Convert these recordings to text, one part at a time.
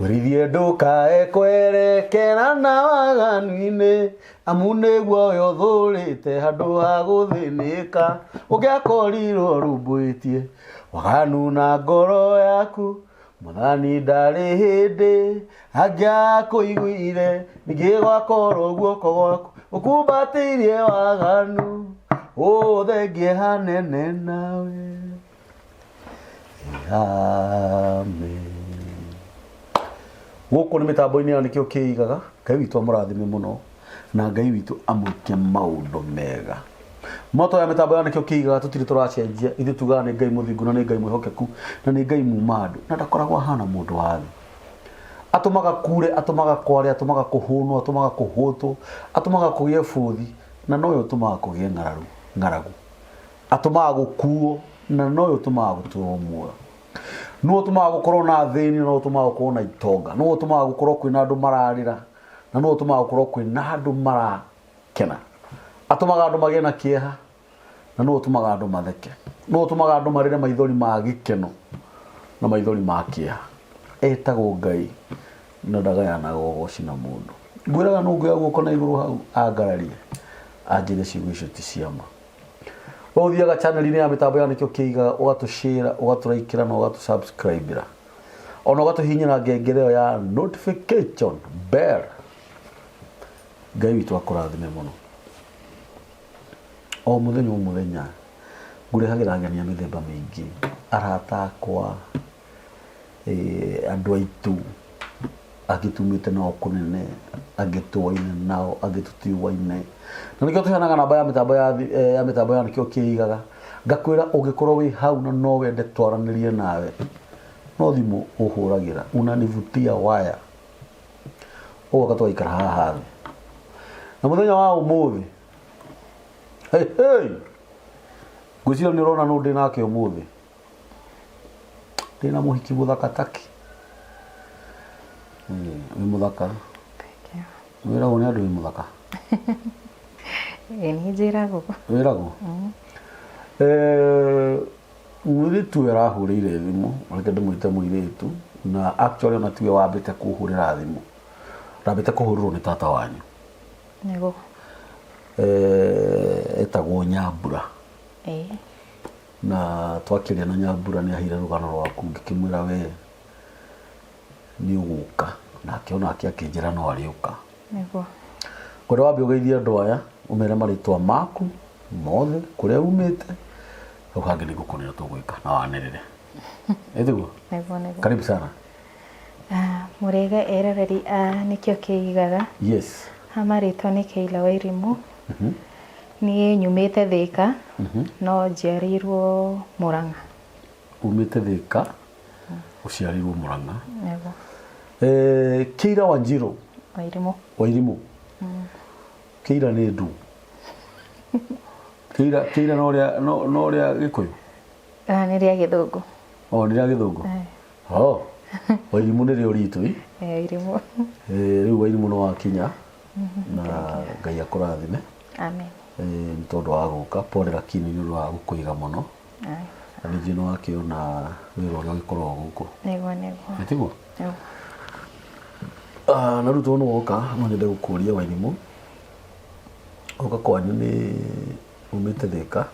Urithie ndukae kwerekera na waganu-inĩ amu nĩguo ũyũ ũthũrĩte handũ ha gũthĩnĩka ũngĩakorirwo rumbũitie waganu na ngoro yaku Mwathani ndarĩ hĩndĩ angĩakũiguire ningĩ gwakorwo guoko gwaku ũkumbatĩirie waganu ũthengie hanene nawe. Amen. Gũkũ nĩ mĩtambo-inĩ ya nĩkĩo kĩigaga Ngai witũ amũrathime mũno na Ngai witũ amwĩke maũndũ mega. Moto ya mĩtambo ya nĩkĩo kĩigaga tũtirĩ tũracenjia ithuĩ tugaga nĩ Ngai mũthingu na nĩ Ngai mwĩhokeku na nĩ Ngai muuma andũ na ndakoragwo ahana mũndũ wa thĩ. Atũmaga kure, atũmaga kware, atũmaga kũhũnwo, atũmaga kũhũtwo, atũmaga kũgĩe bũthi na nowe ũtũmaga kũgĩe ng'aragu. Atũmaga gũkuo na nowe ũtũmaga gũtũrwo muoyo. No ũtũmaga gũkorwo na thĩni no ũtũmaga gũkorwo na itonga. No ũtũmaga gũkorwo kwĩna andũ mararĩra na no ũtũmaga gũkorwo kwĩna andũ marakena. Atũmaga andũ magĩe na kĩeha na no ũtũmaga andũ matheke. No ũtũmaga andũ marĩre maithori ma gĩkeno na maithori ma kĩeha. Etagwo Ngai na ndagayanaga ũgooci na mũndũ. Ngwĩraga nũngũoya guoko na igũrũ hau angararie anjĩre ciugo icio ti cia ma. Ũthiaga channel-inĩ ya mĩtambo ya nĩkĩo kĩigaga ũgatũshare, ũgatũraikĩra na ũgatũsubscribe-ĩra. Ona ũgatũhihinyĩra ngengere ĩyo ya notification bell. Ngai witũ akũrathime mũno. O mũthenya o mũthenya ngũrehagĩra ageni a mĩthemba mĩingĩ, arata akwa, andũ aitũ angĩ tumĩte nao kũnene, angĩ tũaine nao, angĩ tũtiũaine. Na nĩkĩo tũheanaga namba ya mĩtambo ya nĩkĩo kĩigaga. Ngakwĩra ũngĩkorwo wĩ hau na no wende twaranĩrie nawe, no thimũ ũhũragĩra unanivutia waya ũgoka tũgaikara haha thĩ. Na mũthenya wa ũmũthĩ ngwĩciria nĩ ũrona nũ ndĩ nake ũmũthĩ. Ndĩna mũhiki mũthaka taki. Wĩ mũthaka. Wĩragwo nĩ andũ wĩ mũthaka. Nĩ njĩragwo. Wĩragwo. Mũirĩtu ũyũ arahũrĩire thimũ, reke ndĩmwĩte mũirĩtu, na actually ona tiwe wambĩte kũhũrĩra thimũ. Ndambĩte kũhũrĩrwo nĩ tata wanyu. Nĩguo. Etagwo Nyambura. Na twakĩrĩa na Nyambura nĩ aheire rũgano rwaku ngĩkĩmwĩra we nĩ ũgũka, nake onake akĩnjĩra no arĩũka. Nĩguo. Ngwenda wambe ũgeithie andũ aya ũmere marĩtwa maku mothe kũrĩa umĩte hau hangĩ nĩ gũkũrĩa tũgwĩka na wanĩrĩre. Ĩtiguo? Nĩguo. Karibu sana. Mũrĩega eroreri nĩkĩo kĩigaga. Yes. Marĩtwa nĩ Keila Wairimu. Niĩ nyumĩte Thĩka no njiarĩirwo Mũrang'a. Umĩte Thĩka ũciarĩirwo Mũrang'a. Nĩguo. Keila Wanjiru. Wairimu. Keila nĩ ndu. Keila no rĩa Gĩkũyũ. Nĩ rĩa Gĩthũngũ. Nĩ rĩa Gĩthũngũ. Wairimu nĩ rĩo ritũ. Wairimu. Rĩu Wairimu no wakinya na Ngai akũrathime. Amen. Nĩ tondũ wa gũka, pole lakini nĩ ũndũ wa gũkũiga mũno. Na ningĩ nĩ wakĩona wĩra ũrĩa ũgĩkoragwo gũkũ. Nĩguo. Ĩtiguo? Na rĩu tondũ woka no nyende gũkũria Wairimu. Ũka kwanyu nĩ umĩte Thĩka.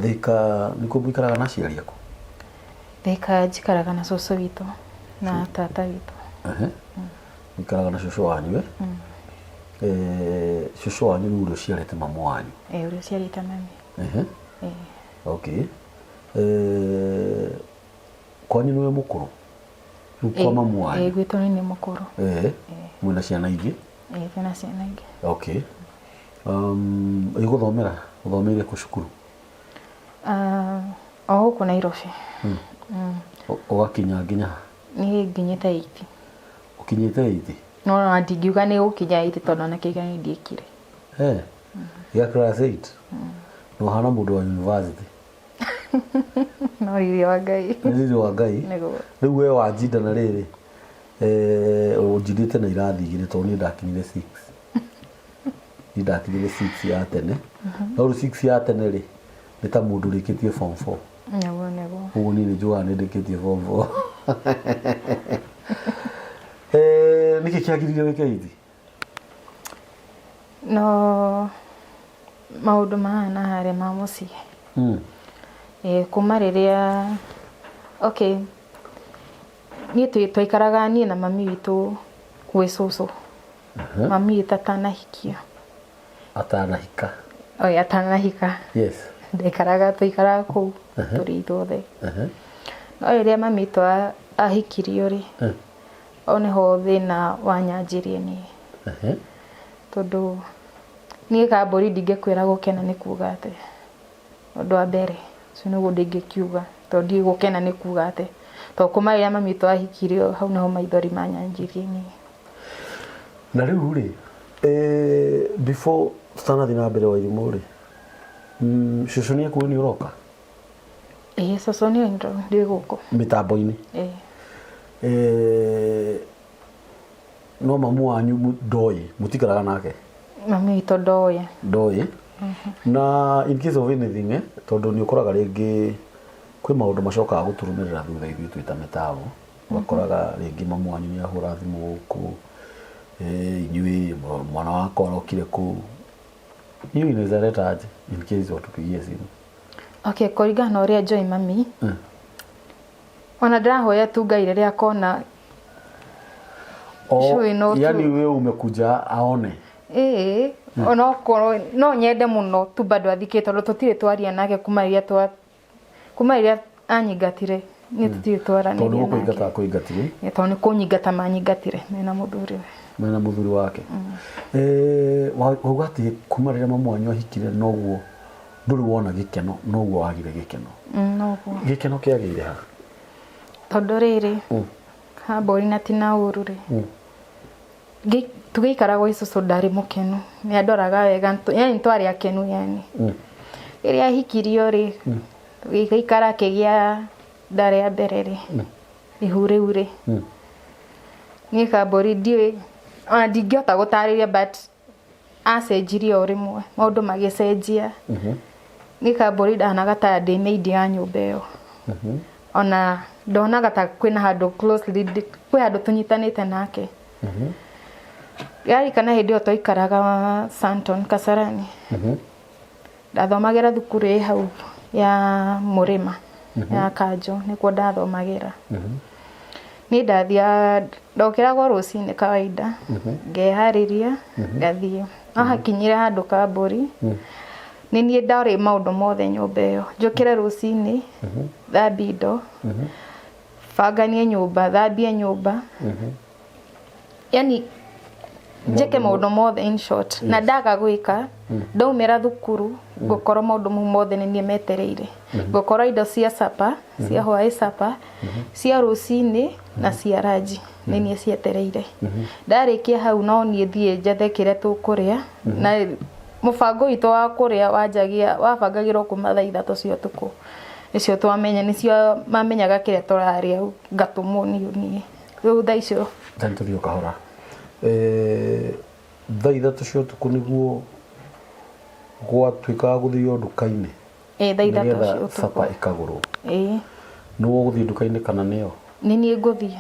Thĩka nĩkuo mũikaraga na aciari aku? Thĩka njikaraga na cũcũ witũ na tata witũ. Mũikaraga na cũcũ wanyu cũcũ wanyu nĩ ũrĩa ũciarĩte mamu wanyu? Ũrĩa ũciarĩte mami. Okay. Kwanyu nĩwe mũkũrũ? Rĩu kwa mamu wanyu? Gwitũ nĩ mũkũrũ. Mwĩna ciana ingĩ? Twĩna ciana ingĩ. Okay. Ũgũthomeire kũ cukuru? O gũkũ Nairobi. Ũgakinya nginya? Niĩ nginyĩte 8. Ũkinyĩte 8? No ndingiuga nĩ gũkinya 8 tondũ ona kĩgeranio ndiekire. Gĩa class 8? Na ũhana mũndũ wa university? No riri wa Ngai. Riri wa Ngai? Rĩu we wanjinda na rĩrĩ ũnjindĩte na irathi igĩrĩ tondũ niĩ ndakinyire 6. Niĩ ndakinyire 6 ya tene. No rĩu 6 ya tene rĩ nĩ ta mũndũ ũrĩkĩtie form 4. Nĩguo. Ũguo niĩ nĩ njugaga nĩ ndĩkĩtie form 4. Niki kiagiririe wike hivi? No maundu mahana harĩa ma mũciĩ. Kuma rĩrĩa okay, niĩ twaikaraga niĩ na mami witũ gwĩ cũcũ. Mami witũ atanahikio. Atanahika? Oi, atanahika. Yes. Twaikaraga kũu tũrĩ ithuothe. No rĩrĩa mami witũ ahikirio rĩ, o nĩho thĩna wanyanjirie niĩ. Tondũ niĩ Kambũri ndingĩkwĩra gũkena nĩ kuuga atĩ. Ũndũ wa mbere, ũcio nĩguo ndingĩkiuga, tondũ ndiũĩ gũkena nĩ kuuga atĩ. Tondũ kuma rĩrĩa mami witũ ahikirio, hau naho maithori manyanjirie niĩ. Na rĩu rĩ, before tutanathiĩ na mbere Wairimu rĩ, cũcũ nĩ akuĩ nĩ ũroka? Cũcũ nĩ ndĩ gũkũ mĩtambo-inĩ. No mamu wanyu ndoĩ, mũtikaraga nake? Mami witũ ndoĩ. Na in case of anything, tondũ nĩ ũkoraga rĩngĩ kwĩ maũndũ macokaga gũtũrũmĩrĩra thutha ithuĩ twĩ ta mĩtambo. Ũgakoraga rĩngĩ mamu wanyu nĩ ahũra thimũ gũkũ, inyuĩ mwana wakwa arokire kũu. Hiyo inaweza leta aje in case watupigie simu? Okay, kũringana na ũrĩa njũĩ mami, ona ndĩrahoya tu Ngai rĩrĩa akona. Yani wewe umekuja aone? Ona okorwo no nyende mũno tu bado athikĩte, tondũ tũtirĩ twaria nake kuma rĩrĩa anyingatire. Nĩ tũtirĩ twaranĩria nake. Tondũ kũingatire? Tondũ nĩ kũnyingata manyingatire mena mũthuri we. Mena mũthuri wake. Wauga atĩ kuma rĩrĩa mamu wanyu ahikire noguo ndũrĩ wona gĩkeno, noguo wagire gĩkeno? Noguo. Gĩkeno kĩagĩire ha? Tondũ rĩrĩ, Kambũri na ti na ũru rĩ, tũgĩikara gwĩ cũcũ ndarĩ mũkenu, nĩ andoraga wega, yani twarĩ akenu yani. Rĩrĩa ahikirio rĩ, tũgĩikara akĩgĩa nda rĩa mbere rĩ, ihu rĩu rĩ, niĩ Kambũri ndiũĩ, ona ndingĩhota gũtarĩria, but acenjirie o rĩmwe, maũndũ magĩcenjia. Niĩ Kambũri ndanaga ta ndĩ maid ya nyũmba ĩyo. Ona ndonaga ta kwĩna handũ closely, kwĩ handũ tũnyitanĩte nake. Yarikana hĩndĩ ĩyo twaikaraga Santon Kasarani. Ndathomagĩra thukuru ĩ hau ya Mũrĩma ya Kanjo, nĩkuo ndathomagĩra. Niĩ ndathiaga, ndokĩragwo rũcinĩ kawaida, ngeharĩria, ngathiĩ. No hakinyire handũ Kambũri, nĩ niĩ ndarĩ maũndũ mothe nyũmba ĩyo. Njũkĩre rũcinĩ, thambie indo, banganie nyũmba, thambie nyũmba. Yani njĩke maũndũ mothe in short. Na ndaga gwĩka, ndaumĩra thukuru, ngũkorwo maũndũ mau mothe nĩ niĩ metereire. Ngũkorwo indo cia supper, cia hwaĩ supper, cia rũcinĩ na cia ranji nĩ niĩ cietereire. Ndarĩkia hau no niĩ thiĩ njethe kĩrĩa tũkũrĩa. Na mũbango witũ wa kũrĩa wabangagĩrwo kuma thaa 3 cia ũtukũ. Nĩcio twamenya, nĩcio mamenyaga kĩrĩa tũrarĩa, ngatũmwo niĩ. Rĩu thaa icio tani tũthiĩ kahora. Thaa 3 cia ũtukũ nĩguo gwatuĩkaga gũthiĩ nduka-inĩ? Thaa 3 cia ũtukũ. Supper ĩkagũrwo? Nĩwe ũgũthiĩ nduka-inĩ kana nĩo? Nĩ niĩ ngũthiĩ.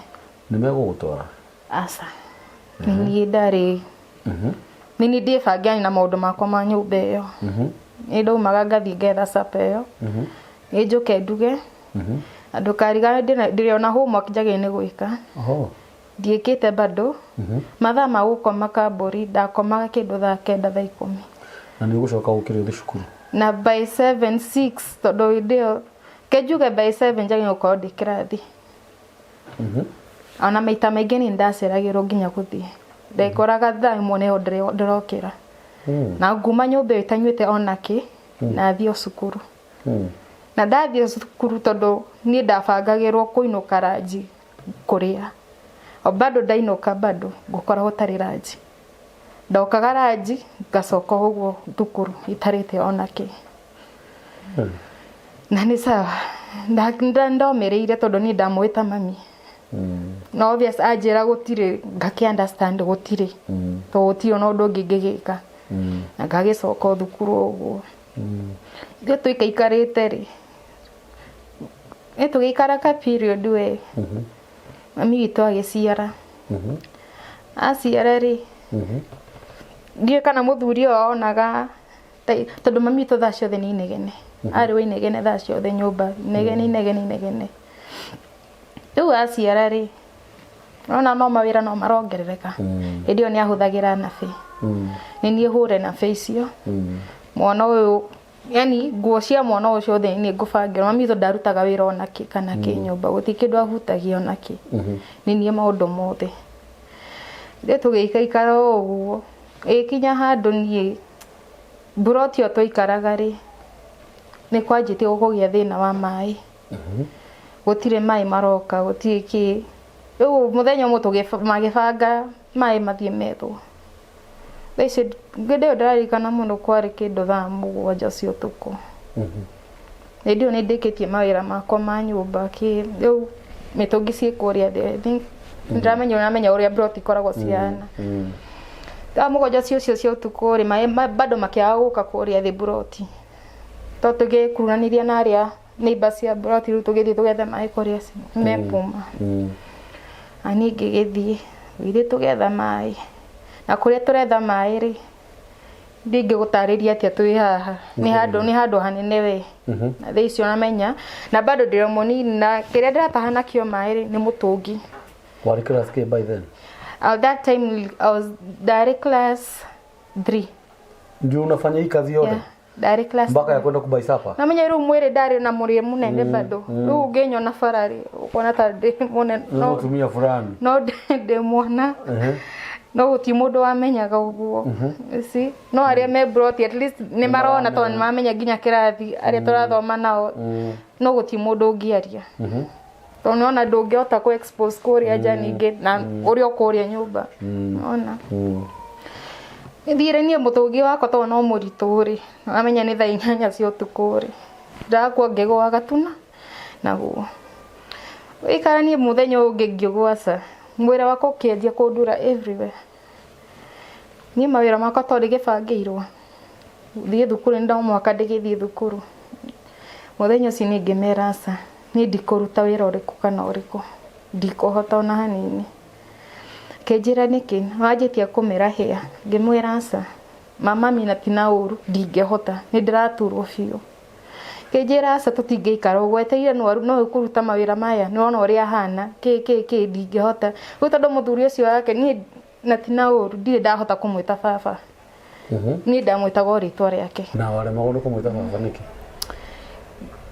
Nĩ megũgũtwara? Aca. Nĩ niĩ ndarĩ. Nĩ niĩ ndĩbange na maũndũ makwa ma nyũmba ĩyo. Nĩ ndaumaga ngathiĩ ngetha supper ĩyo. Nĩ njũke nduge. Andũ karigana ndĩrĩ ona homework njagĩrĩirwo nĩ gwĩka. Ndiĩkĩte bado. Mathaa ma gũkoma Kambũri, ndakomaga kĩndũ thaa 9 thaa 10. Na nĩ ũgũcoka gũkĩrĩa ũthiĩ cukuru? Na by 7, 6, tondũ hĩndĩ ĩyo kenjuge by 7 njagĩrĩirwo gũkorwo ndĩ kĩrathi. Ona maita maingĩ nĩ ndaceragĩrwo nginya gũthiĩ. Ndekoraga thaa 1 nĩho ndĩrokĩra. Na nguma nyũmba ĩtanyuĩte ona kĩ, na thiĩ cukuru. Na ndathiĩ cukuru tondũ niĩ ndabangagĩrwo kũinũka ranji kũrĩa. O bado ndainũka bado ngũkora gũtarĩ ranji. Ndokaga ranji ngacoka ũguo thukuru itarĩte ona kĩ. Na nĩ sawa, ndomĩrĩire tondũ niĩ ndamwĩta mami. No obvious anjĩra gũtirĩ, ngakĩ understand gũtirĩ. Tondũ gũtirĩ ona ũndũ ũngĩ ngĩgĩka. Na ngagĩcoka thukuru ũguo. Ithuĩ tũikaikarĩte rĩ, tũgĩikara ka period we. mami witũ agĩciara aciara rĩ ndiũĩ kana mũthuri ũyũ onaga tondũ mami witũ thaa ciothe nĩ inegene arĩ wa inegene thaa ciothe nyũmba inegene rĩu aciara rĩ ona no mawĩra no marongerereka hĩndĩ ĩyo nĩ ahũthagĩra nabe nĩ niĩ hũre nabe icio mwana ũyũ yani nguo cia mwana ũcio ciothe nĩ ngũbangĩra mami witũ ndarutaga wĩra ona kĩ kana kĩ nyũmba gũtirĩ kĩndũ ahutagia ona kĩ nĩ niĩ maũndũ mothe rĩu tũgĩikaikara ũguo ĩkinya handũ niĩ buroti ĩyo twaikaraga rĩ nĩ kwanjĩtie kũgĩa thĩna wa maĩ gũtirĩ maĩ maroka gũtirĩ kĩ rĩu mũthenya ũmwe magĩbanga maĩ mathiĩ methwo hĩndĩ ĩyo ndĩraririkana mũno kwarĩ kĩndũ thaa 7 cia ũtukũ hĩndĩ ĩyo nĩ ndĩkĩtie mawĩra makwa ma nyũmba rĩu mĩtũngi ciĩ kũrĩa thĩ nĩndĩramenya ũrĩa buroti ikoragwo cihana thaa 7 cia ũtukũ rĩ maĩ bado makĩaga gũka kũrĩa thĩ buroti to tũgĩkuruhanĩria na arĩa neighbor cia buroti rĩu tũgĩthiĩ tũgethe maĩ kũrĩa mekuma ani ngĩgĩthiĩ ithuĩ tũgetha maĩ na kũrĩa tũretha maĩ rĩ ndingĩgũtarĩria atĩa twĩ haha nĩ handũ hanene we na thaa icio namenya na bado ndĩrĩ mũnini na kĩrĩa ndĩrataha nakĩo maĩ rĩ nĩ mũtũngi. What class came by then? At that time I was direct class 3. Ndio unafanya hii kazi yote? Yeah, direct class. Mpaka ya kwenda kubaisapa? Namenya rĩu mwĩrĩ ndarĩ na mũrĩe mũnene bado. Rĩu ũngĩnyona bararĩ ukona ta ndĩ mũnene. No tumia fulani. No ndĩ mwana. No gũti mũndũ wamenyaga ũguo. Si no arĩa me buroti at least nĩ marona tondũ nĩ mamenya nginya kĩrathi arĩa tũrathoma nao. No gũti mũndũ ũngĩaria. Tondũ nĩona ndũngĩhota ku expose kũrĩa nja ningĩ na ũrĩa kũrĩa nyũmba. Ona. Nĩthire niĩ mũtũngi wakwa tondũ no mũritũ rĩ. Amenya nĩ thaa 8 cia ũtukũ rĩ. Ndakwa ngĩgwa gatuna naguo. Ikara niĩ mũthenya ũngĩ ngĩgwaca. Mwĩra wakwa ũkĩanjia kũndura everywhere. Niĩ mawĩra makwa tondũ gĩbangĩirwo. Thiĩ thukuru nĩ mwaka ndĩgĩthiĩ thukuru. Mũthenya ũcio nĩ ngĩmera aca. Nĩ ndikũruta wĩra ũrĩkũ kana ũrĩkũ. Ndikũhota ona hanini. Kĩnjĩra nĩkĩ wanjĩtie kũmera hĩa. Ngĩmwĩra aca. Mama mina tina ũru ndingĩhota. Nĩ ndĩraturwo biũ. Kĩnjĩra aca tũtingĩikara ũguo eteire no ũkũruta mawĩra maya nĩwona ũrĩa hana kĩ ndingĩhota. Rĩu tondũ mũthuri ũcio wake niĩ na tina ũru ndirĩ ndahota kũmwĩta baba. Niĩ ndamwĩtaga o rĩtwa rĩake. Na waremagwo nĩ kũmwĩta baba nĩkĩ?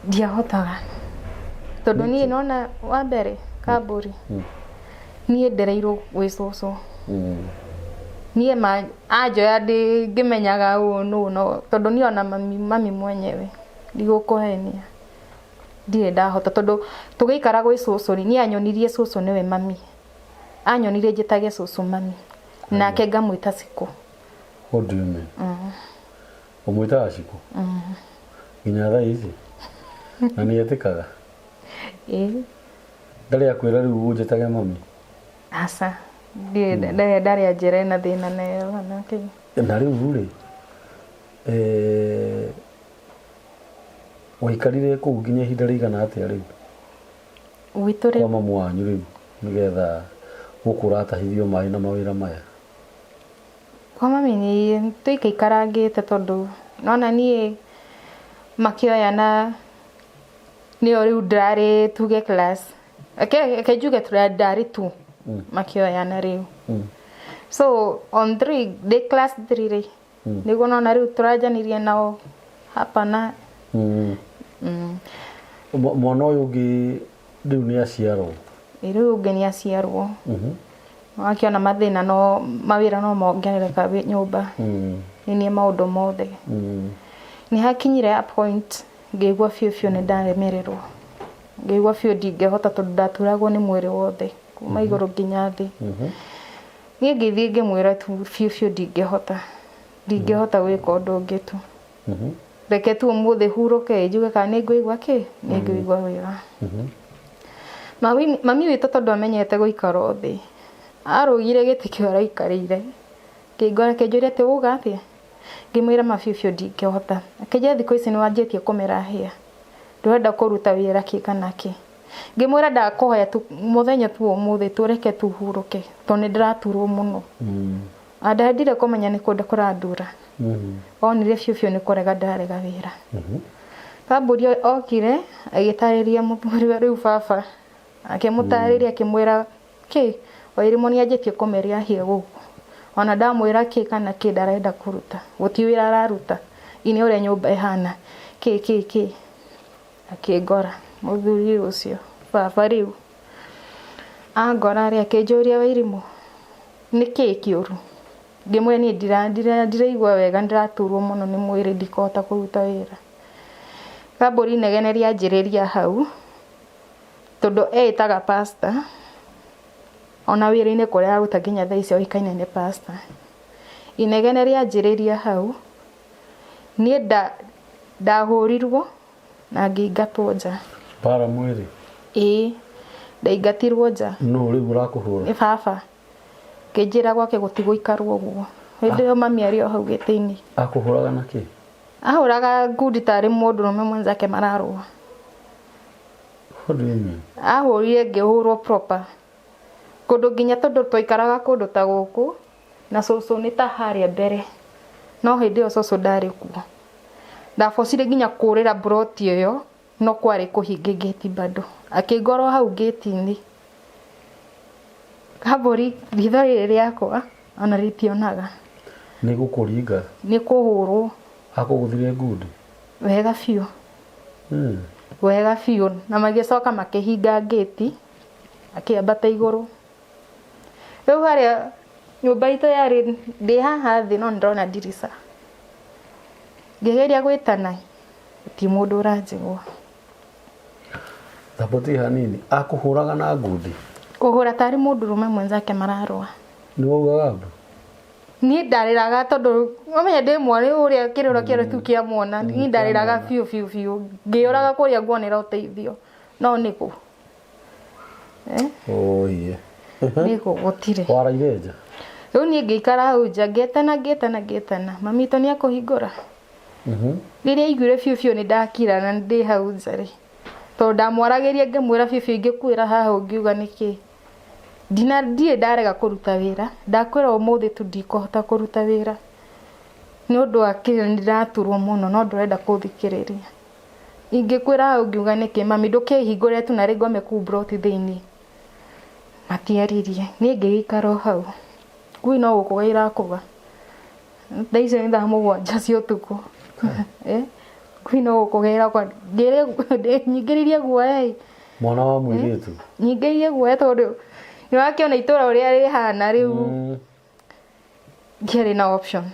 Ndiahotaga. Tondũ niĩ nona wa mbere Kamburi. Niĩ ndereirwo gwĩ cũcũ. Niĩ anjoya ngĩmenyaga ũũ no tondũ niĩ ona mami mwenyewe ndigũkũhenia. Ndirĩ ndahota tondũ tũgĩikara gwĩ cũcũ niĩ anyonirie cũcũ nĩwe mami. Anyonirie njĩtage cũcũ mami. Nake ngamwĩta Cikũ. What do you mean? Ũmwĩtaga Cikũ? Nginya thaa ici? Na nĩ etĩkaga? Ndarĩ akwĩra rĩu ũnjĩtage mami? Aca. Ndarĩ anjĩra na thĩna nayo nake. Na rĩu rĩ waikarire kũu nginya ihinda rĩigana atĩa rĩu? Gwitũ rĩu. Kwa mamu wanyu rĩu nĩgetha gũkũ ũratahithio maĩ na mawĩra maya? Kwa mami nĩ tũikaikarangĩte tondũ nona niĩ makĩoya na nĩo rĩu ndarĩ tuge class. Njuge ndarĩ 2 makĩoya na rĩu. So on 3 day class 3 rĩ nĩguo nona rĩu tũranjanirie nao hapa na mwana ũyũ ũngĩ rĩu nĩ aciarwo? Rĩu ũngĩ nĩ aciarwo. Akĩona mathĩna no mawĩra no mongerereka nyũmba. Nĩ maũndũ mothe. Nĩ hakinyire a point ngĩigua biũ nĩ ndaremererwo. Ngĩigua biũ ndingĩhota tondũ ndaturagwo nĩ mwĩrĩ wothe kuma igũrũ nginya thĩ. Niĩ ngĩthiĩ ngĩmwĩra tu biũ ndingĩhota gwĩka ũndũ ũngĩ tu. Reke tu ũmũthĩ hurũke njuge kana nĩ ngũigua kĩ? Nĩ ngũigua wega. Mami witũ tondũ amenyete gũikara thĩ. Arũgire gĩtĩ kĩu araikarĩire. Kĩnjũria atĩ uga atĩa? Ngĩmwĩra mabiũ ndingĩhota. Akĩnjĩra thikũ ici nĩ wanjĩtie kũmera hĩa. Ndũrenda kũruta wĩra kĩ kana kĩ? ngimwira ndakoya tu muthenya tu umuthi tureke tuhuruke to ni ndiraturwo muno andandire komenya ni kunde kurandura onire biũ ni kurega ndarega wira Kamburi okire agitariria muthuri wa riu baba akimutariria akimwira ki Wairimu ni ajetie komeria hie guku ona ndamwira ki kana ki ndarenda kuruta gutiwira araruta ini ore nyumba ihana ki akigora muthuri ucio baba riu angora ri akinjuria Wairimu niki kiuru ngimwe ni ndiraigua wega ndiraturwo muno ni mwiri ndikota kuruta wira Kamburi negeneria anjiriria hau tondu etaga pastor ona wira-ini kuria aruta nginya thaa icio ikaine ni pastor inegeneria anjiriria hau ni ndahurirwo na ngingatwo nja para mwiri ndaingatirwo nja no ri murakuhura ni baba kinjira gwake gutigũikarwo guo hindi yo mami ari o hau giti-ini akuhuraga na ki ahuraga ngundi tari mundurume mwenzake mararua ahurire ngihurwo proper kundu nginya tondu twaikaraga kundu ta guku na cucu ni ta haria mbere no hindi yo cucu ndari kuo ndabocire nginya kurira broti iyo no kwari kuhinga gate bado akingorwo hau gate-ini Kamburi ritho riri riakwa ona ritionaga ni gukuringa ni kuhurwo akuguthirie ngundi wega biũ wega biũ na magicoka makihinga gate akiambata iguru riu haria nyumba itu yari ndi haha thi no ndona dirisa ngigeria gwitana ti mundu uranjigwa thapoti hanini akuhuraga na ngundi kuhura tari mundurume mwenzake mararua ni waugaga ni ndariraga tondu omenya ndi mwari uria kiriro kire tu kia muona ni ndariraga biũ ngioraga kuria nguonera uteithio no niku oye niku gutire waraire nja riu ni ngikara hau nja ngetana mami to ni akuhingura riria iguire biũ ni ndakira na ndi hau nja ri to ndamwaragiria ngimwira biũ ngikwira haha ungiuga niki ndie ndarega kuruta wira ndakwira umuthi tu ndikohota kuruta wira ni undu akiri ndiraturwo muno no ndurenda kuthikiriria ingikwira hau ngiuga niki mami ndukihingure tu na rigome ku broti thiini matiaririe ni ngikara hau ngui no gukugaira kuga ndaice ni thaa mũgwanja cia ũtukũ ngui no gukugaira kwa nyingĩririe guoya mwana wa mũirĩtu nyingĩririe guoya tondu ni wakiona itura uria rihana riu ngiri na option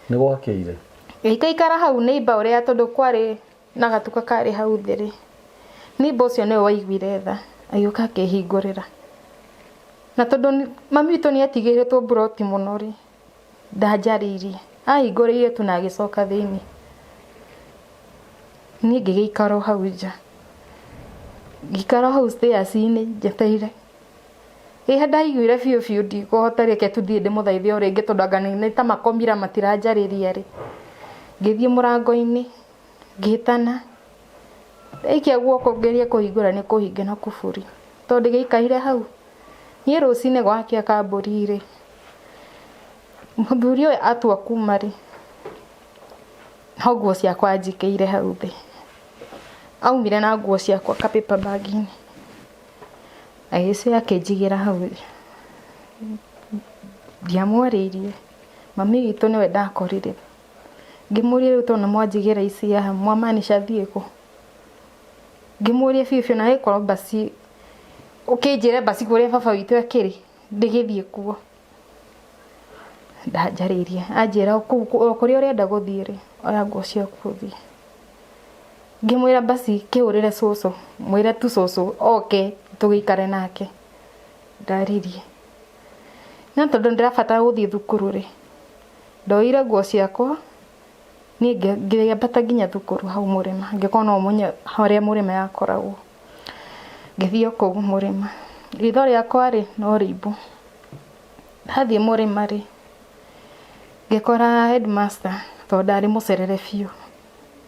ni gwakeire ikaikara hau neighbor uria tondu kwari na gatuka kari hau thiri neighbor ucio ni waiguire tha ayuka akihingurira na tondu mami witu ni atigiritwo broti muno ri ndanjaririe ahinguriire tu na agicoka thiini ni ngigikara hau nja ngikara hau stairs-ini njeteire ndaiguire biũ ndikuhota reke tuthie ndimuthaithie o ringi tondu anga ni ta makomira matiranjariria ri ngithie murango-ini ngitana ikia guoko ngeria kuhingura ni kuhinge na kuburi tondu ndigikaire hau ni rucine gwakia Kamburi ri muthuri uyu atua kuma ri nguo ciakwa njikĩire hau thĩ aumire na nguo ciakwa ka paper bag-ini agĩcoka akĩnjigĩra hau ndiamwarĩirie mami witũ niwe ndakorire ngĩmũria rĩu tondũ mwanjigĩra ici haha mwamaanisha thiĩ kũ ngĩmũria biũ na gĩkorwo basi ũkĩnjĩre basi kũrĩa baba witũ akĩrĩ ndĩgĩthiĩ kuo ndanjarĩirie anjĩra kũrĩa ũrenda gũthiĩ rĩ oya nguo ciaku ũthiĩ ngĩmwĩra basi kĩhũrĩre cũcũ mwĩre tu cũcũ oke tũgĩikare nake ndaririe na tondu ndirabatara guthii thukuru ri ndoire nguo ciakwa ni ngĩambata nginya thukuru hau Mũrĩma ngĩkona ũmenye harĩa Mũrĩma yakoragwo ngĩthiĩ kũu Mũrĩma ritho rĩakwa rĩ no rĩimbu ndathiĩ Mũrĩma rĩ ngĩkora headmaster tondũ ndarĩ mũcerere biũ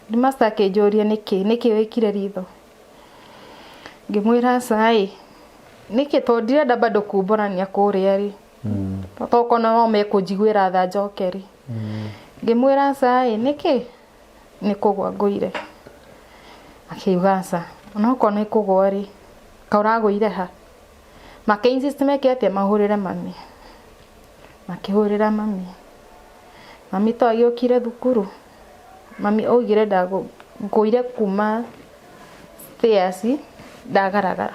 headmaster akĩnjũria nĩkĩ wĩkire ritho ngimwira sai niki to ndirenda bado kumborania kuria ri toko no mekujigwira tha njokeri ngimwira sai niki nikugwa nguire akiugaca onoko ni kugwa ri kauragwire ha makainsist mekete mahurire mami makihurira mami to agiokire thukuru mami oigire ndago nguire kuma stairs ndagaragara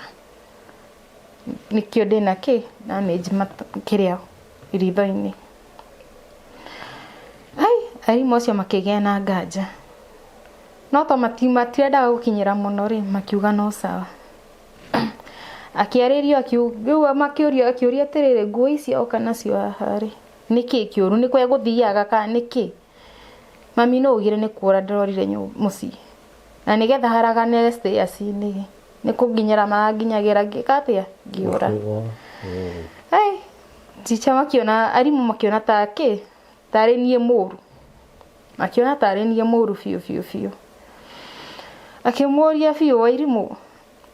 nikio ndina ki na nejima kiria iritho-ini ai mocio makigea na nganja no to matirenda gukinyira muno ri makiuga no sawa akiaririo akiuga makiuria tirire nguo icio kana cio hari niki kiuru ni kwe guthiaga ka niki mami no ugire ni kura ndorire muci na nigetha haragane stairs ni kuginyira maginyagira gikatia giura ai ticha makiona arimu makiona take tare nie muru makiona tare nie muru fiu akimworia fiu wairimu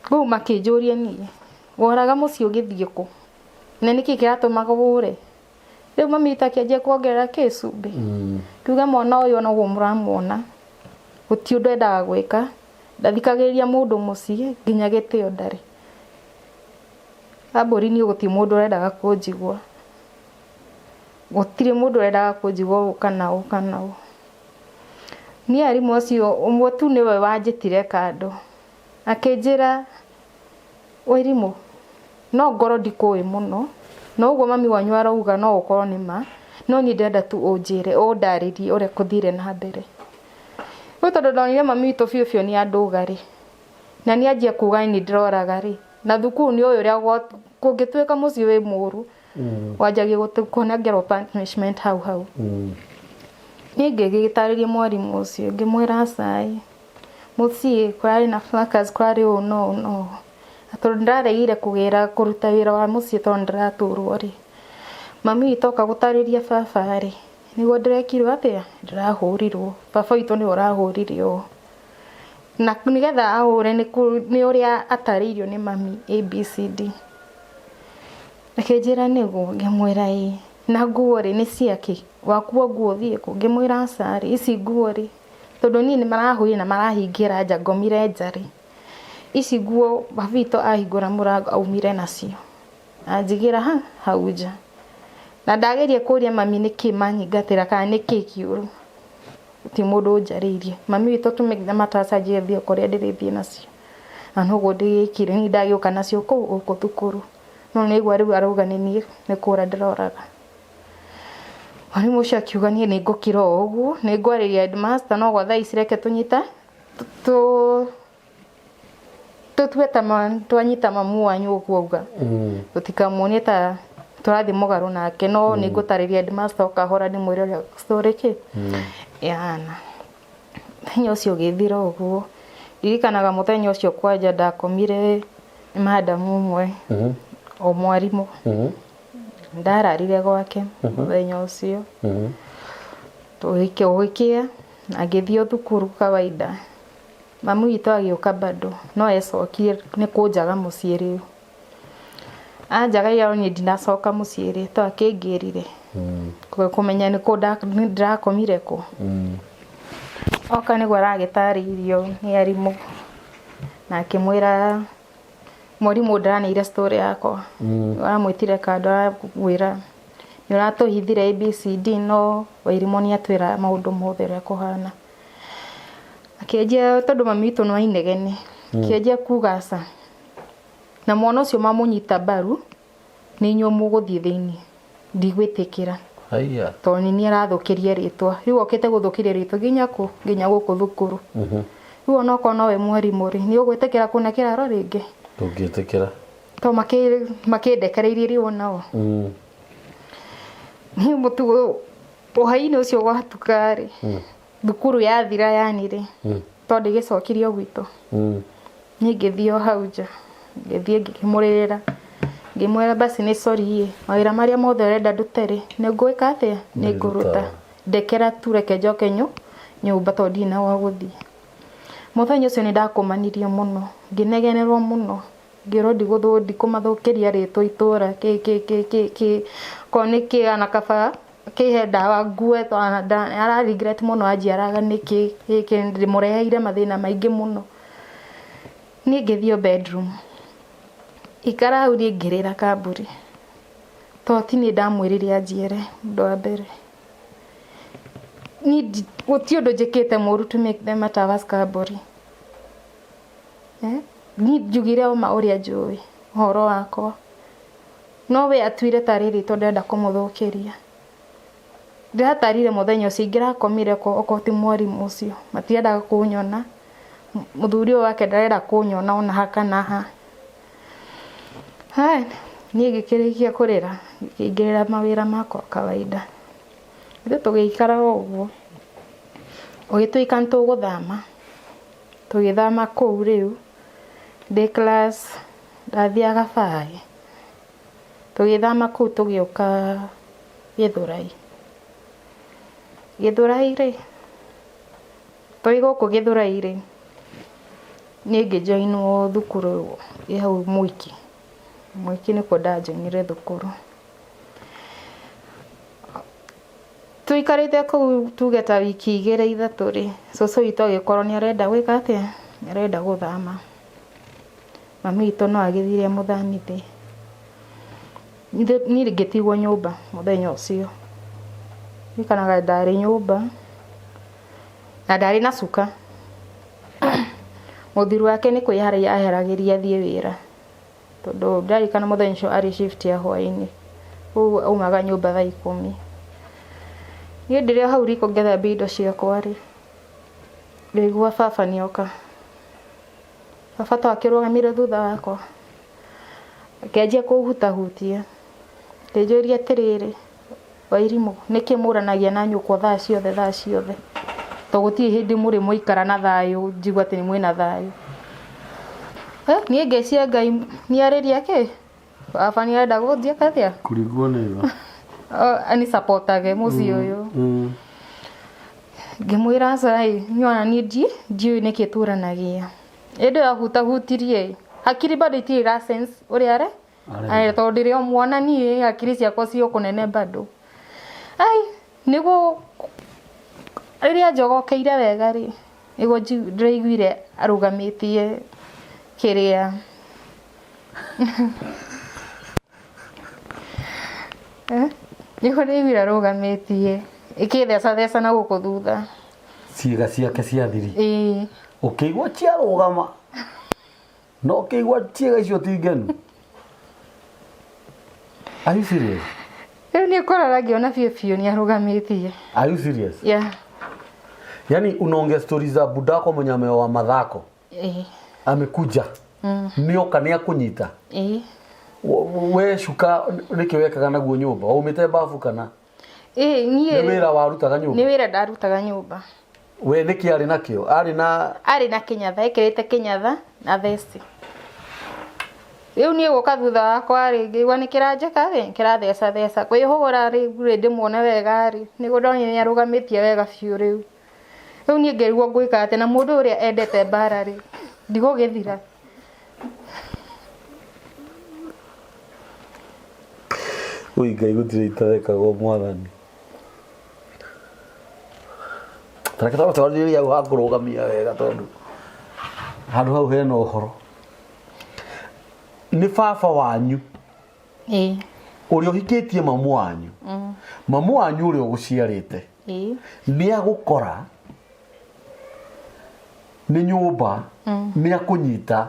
go makijuria ni woraga muci ugithie ku na niki kiratumaga wure riu mami takiaje kuongerera kicumbi kuga mwana uyu no muramwona guti undu endaga gwika ndathikagiriria mundu muci nginya gitio ndari abori-ini guti mundu urendaga kunjigua gutire mundu urendaga kunjigua kana ni arimu ucio umwe tu niwe wanjitire kando akinjira wairimu no ngoro ndikui muno no uguo mami wanyu arauga no ukorwo ni ma no ni ndenda tu unjire undaririe ure kuthire na mbere tondu ndonire mami witu biu ni andugari na ni anjia kuga ni ndiroraga ri na thukuru ni uyu ria kungituika muci wi muru wanjagia gutukonagero punishment hau ni ngigitaririe mwarimu ucio ngimwira sai muci kwari na fracas kwari no tondu ndaregire kugira kuruta wira wa muci tondu ndiraturwo ri mami itoka gutariria baba ri niguo ndirekirwo atia ndirahurirwo baba itu ni urahuririo na nigetha ahure ni uria ataririo ni mami ABCD akinjira niguo ngimwira na nguo ri ni ciake wakuo nguo thie ku ngimwira sari ici nguo ri tondu ni marahuria na marahingira nja ngomire nja ri ici nguo bavito ahingura murango aumire nacio anjigira hau nja na ndageria kuria mami niki manyingatira kana niki kiuru ti mundu njaririe mami witu tumegitha matacaje thio kuria ndirithie nacio anogo ndigikire ni ndagiuka nacio ku thukuru no nigwa riu arauga ni kura ndiroraga ari mucio akiuga ni ngukira uguo ni ngwariria headmaster no gwa thai cireke tunyita twanyita mamu wanyu ukuuga tutikamuonie ta turathi mugaru nake no ni ngutariria headmaster ukahora ni mwire ria story ki yana thenya ucio githira uguo ndirikanaga muthenya ucio kwanja ndakomire madam umwe o mwarimu ndararire gwake muthenya ucio tugikia agithio thukuru kawaida mamu witu agiuka bado no ecokire ni kunjaga muciĩ riu anjaga yao ni ndinacoka muciĩ ri to akingirire kumenya ni ndirakomire ku oka ni gwaragitaririo ni arimu na akimwira mwarimu ndaraneire story yakwa aramwitire kando aragwira ni uratuhithire ABCD no wairimu ni atwira maundu mothe ria kuhana akenjia tondu mami witu no ainegene kenjia kugaca na mwana ucio mamunyita baru ni nyo muguthie thiini ndigwitikira haiya to ni arathukirie ritwa riu okite guthukiria ritwa ginya guku thukuru riu ona ko no we mwarimu ri ni ugwitikira kuna kiraro ringi tungitikira to makindekereirie riu nao ni mutu uhaini ucio gwatukari thukuru yathira yanire tondu gicokirio gwitu ni ngithio hau nja ngithie ngimurira ngimwira basi ni sorry mawira maria mothe renda nduteri ni ngwika atia ni nguruta ndekera tu reke njoke nyumba tondu na wa guthie muthenya ucio ni ndakumanirie muno nginegenerwo muno ngirodi guthudi kumathukiria ritwa itura ki koniki ana kaba kihe ndawa ngue twana ara regret muno ajiaraga niki ndimureheire mathina maingi muno ni ngithio bedroom ikara hau ni ngirira kamburi toti ni ndamwirire ajiere ndo mbere ni gutiondo njikite muru to make them at our kamburi ni njugire ma uria njui horo wakwa no we atwire tariri to ndenda kumuthukiria ndatarire muthenya ucio ingirakomire ko okoti mwarimu ucio matiendaga kunyona muthuri wake ndarenda kunyona ona haka na ha hai ni ngikirikia kurira ngingirira mawira makwa kawaida ithu tugikara uguo ugituika ntuguthama tugithama kuu riu de class ndathiaga bai tugithama kuu tugiuka Githurai ri toigo Githurai ri ni ngijoinwo thukuru hau Mwiki ni ndajoinire thukuru tuikarite kuu tugeta wiki igire ithatu ri soso ito gikorwo ni arenda gwika atia arenda guthama mami ito no agithire muthamithi ni ngitigwo nyumba muthenya ucio nikanaga ndari nyumba na ndari na suka muthiru wake ni kwiharia aheragiria thie wira tondu ndari kana muthenya ucio ari shift ya hwaini umaga nyumba thaa 10 ni ndire hau riko ngetha bindo ciakwa ri ndigua baba nioka baba twakirugamire thutha wakwa akenjia kuhutahutia ndejoria tiriri Wairimu nikimuranagia na nyukwa thaa ciothe to gutie hindi muri muikara na thayo njigwa ati ni mwina thayo ni ngecia Ngai ni ariria ke baba ni arenda guthia kathia kurigwo niyo ani supportage muci uyu ngimwira sai nyona ni ndi nikituranagia endo ahutahutirie hakiri bado itira sense uri are ai to ndirio mwana ni hakiri ciakwa cio kunene bado ai nigo iria njogokeire wega ri nigo ndiraiguire arugamitie kiria nigo ndiraiguire arugamitie ikithesa na guku thutha ciiga ciake cia thiri ukigwa cia rugama no kigwa ciiga icio tingenu Are you serious? Ni korara ngiona fiu ni arugamitie. Are you serious? Yeah. Yani unaongea stories za budako mnyame wa madhako. Amekuja. Nioka ni akunyita. We shuka nikiwekaga naguo nyumba. Umite bafu kana? Ni wira warutaga nyumba. Ni wira ndarutaga nyumba. We niki ari nakio? Ari na kinyatha, ekirite kinyatha na vest. Riu ni guka thutha wakwa ringi wa nikiranjeka ri kiratheca kwihugura ri ndimwone wega ri nigo ndoni ni arugamitie wega fiu riu ni ngirwo ngwika ate na mundu uria endete bara ri ndigo githira ui Ngai gutire itarekago mwathani tarakata tawariria wa kurugamia wega tondu handu hau hena uhoro ni baba wanyu uri uhikitie mamu wanyu mamu wanyu uri uguciarite ni agukora ni nyumba ni akunyita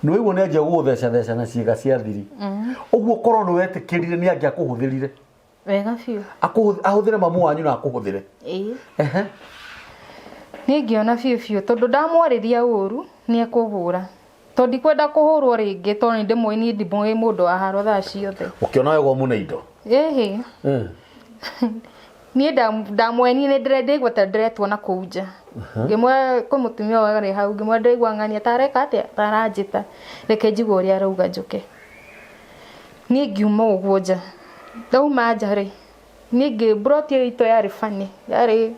no iwo ni aje gutheca na ciiga cia thiri uguo korwo ni wetikirire ni angia kuhuthirire wega fiu ahuthire mamu wanyu na akuhuthire ni ngiona fiu tondu ndamwariria uru ni akuhura tondi kwenda kuhurwo ringi to ni ndimwe ni ndimwe mundu aharo thaa ciothe ukiona wego muna indo ni ndamweni ni ndirenda ta ndiretwo na kuja ngimwe kumutumia wari hau ngimwe ndaigwa ngania tareka atia taranjita reke njigwo ria rauga njuke ni ngiuma uguo nja ndauma nja ri ni ngibrotie ito yari fani yari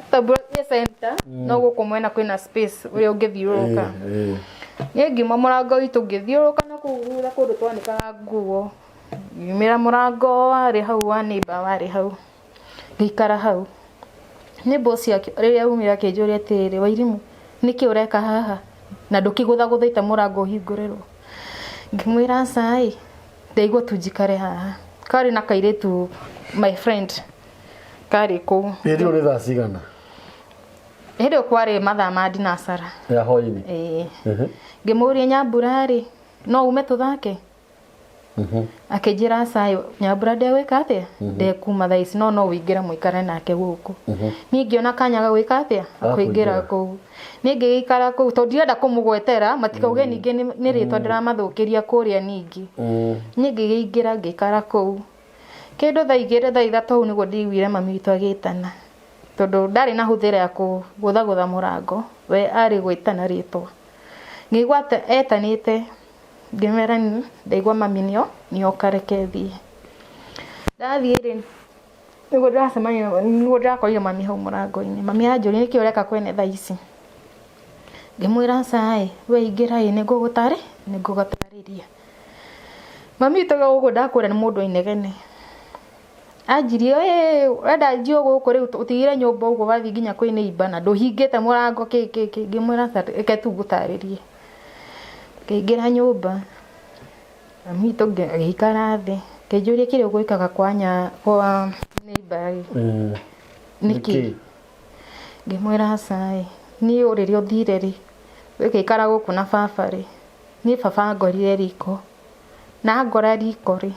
tabura ya center no gukomwena kwina space uri ungithiuruka ngima murango itu ngithiuruka na kuguza kundu twanikaga nguo ngimira murango ari hau wa neighbor wari hau ngikara hau ni boss yake riria umira kinjuria tiri Wairimu niki ureka haha na ndukigutha guthaita murango hingurerwo ngimwira sai ndaigua tunjikare haha kari na kairetu my friend kari ku Hĩndĩ ĩyo nĩ thaa cigana? Hĩndĩ ĩyo kwarĩ mathaa ma ndinasara ya hwaĩ-inĩ. Ngĩmũria Nyambura rĩ no ume tũthake akĩnjĩra sayo Nyambura ndegwĩka atĩa ndekuma thaa ici no wĩingĩre mũikare nake gũkũ niĩ ngĩona kanya ga gwĩka atĩa kũingĩra kũu niĩ ngĩikara kũu tondũ ndirenda kũmũgwetera matikauge ningĩ nĩ rĩtwa ndĩramathũkĩria kũrĩa ningĩ niĩ ngĩingĩra ngĩikara kũu kĩndũ thaa igĩrĩ thaa ithatũ hau nĩguo ndiguire mami witũ agĩtana tondũ ndarĩ na hũthĩra ya kũgũthagũtha mũrango we arĩ gwĩtana rĩtwa ngĩigua etanĩte ngĩmera ndaigua mami nĩo kareke thiĩ ndathiĩ rĩ nĩguo ndĩracemania nĩguo ndĩrakorire mami hau mũrango-inĩ mami anjũria nĩkĩ ũreka kwene thaa ici ngĩmwĩra caĩ we ingĩra ĩ nĩngũgũtarĩria mami witũ ũguo ndakwĩra nĩ mũndũ inegene anjirie wenda njio gũkũ rĩu ũtigire nyũmba ũguo wathiĩ nginya kwĩ neighbor na ndũhingĩte mũrango ngĩmwĩra reke tu ngũtarĩrie ngĩingĩra nyũmba mami witũ agĩikara thĩ ngĩnjũria kĩrĩa ũgwĩkaga kwa neighbor nĩkĩ ngĩmwĩra caĩ niĩ rĩrĩa ũthire rĩ wĩgĩikara gũkũ na baba rĩ niĩ baba ngorire riko na ngora riko rĩ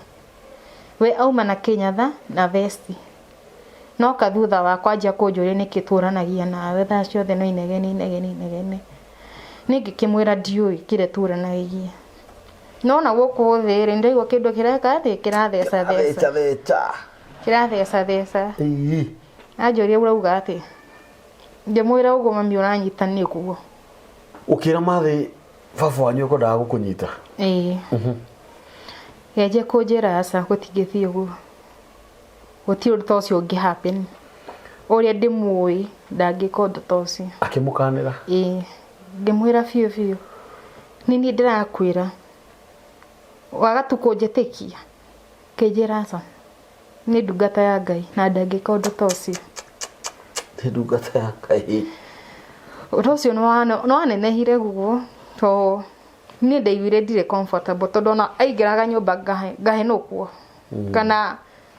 we auma na kĩnyatha na vesti no kathutha wa kwanjia kũnjũria nĩkĩ tũranagia nawe thaa ciothe no inegene niĩ ngĩkĩmwĩra ndiũĩ kĩrĩa tũranagia no na gũkũ thĩ rĩ ndaigua kĩndũ kĩreka atĩ kĩratheca theca anjũria urauga atĩ ngĩmwĩra ũguo mami ũranyita nĩguo ũkĩra mathĩ baba wanyu ekwendaga gũkũnyita Yaje kũnjĩra aca gũtingĩthiĩ ũguo gũtirĩ ũndũ ta ũcio ũngĩ happen ũrĩa ndĩmũĩ ndangĩka ũndũ ta ũcio akĩmũkanĩra ngĩmwĩra biũ nĩ niĩ ndĩrakwĩra waga tu kũnjĩtĩkia kĩnjĩra aca nĩ ndungata ya Ngai na ndangĩka ũndũ ta ũcio nĩ ndungata ya Ngai ũndũ ũcio nĩ wanenehire guo to niĩ ndaiguire ndirĩ comfortable tondũ ona aingĩraga nyũmba ngahenũkwo kana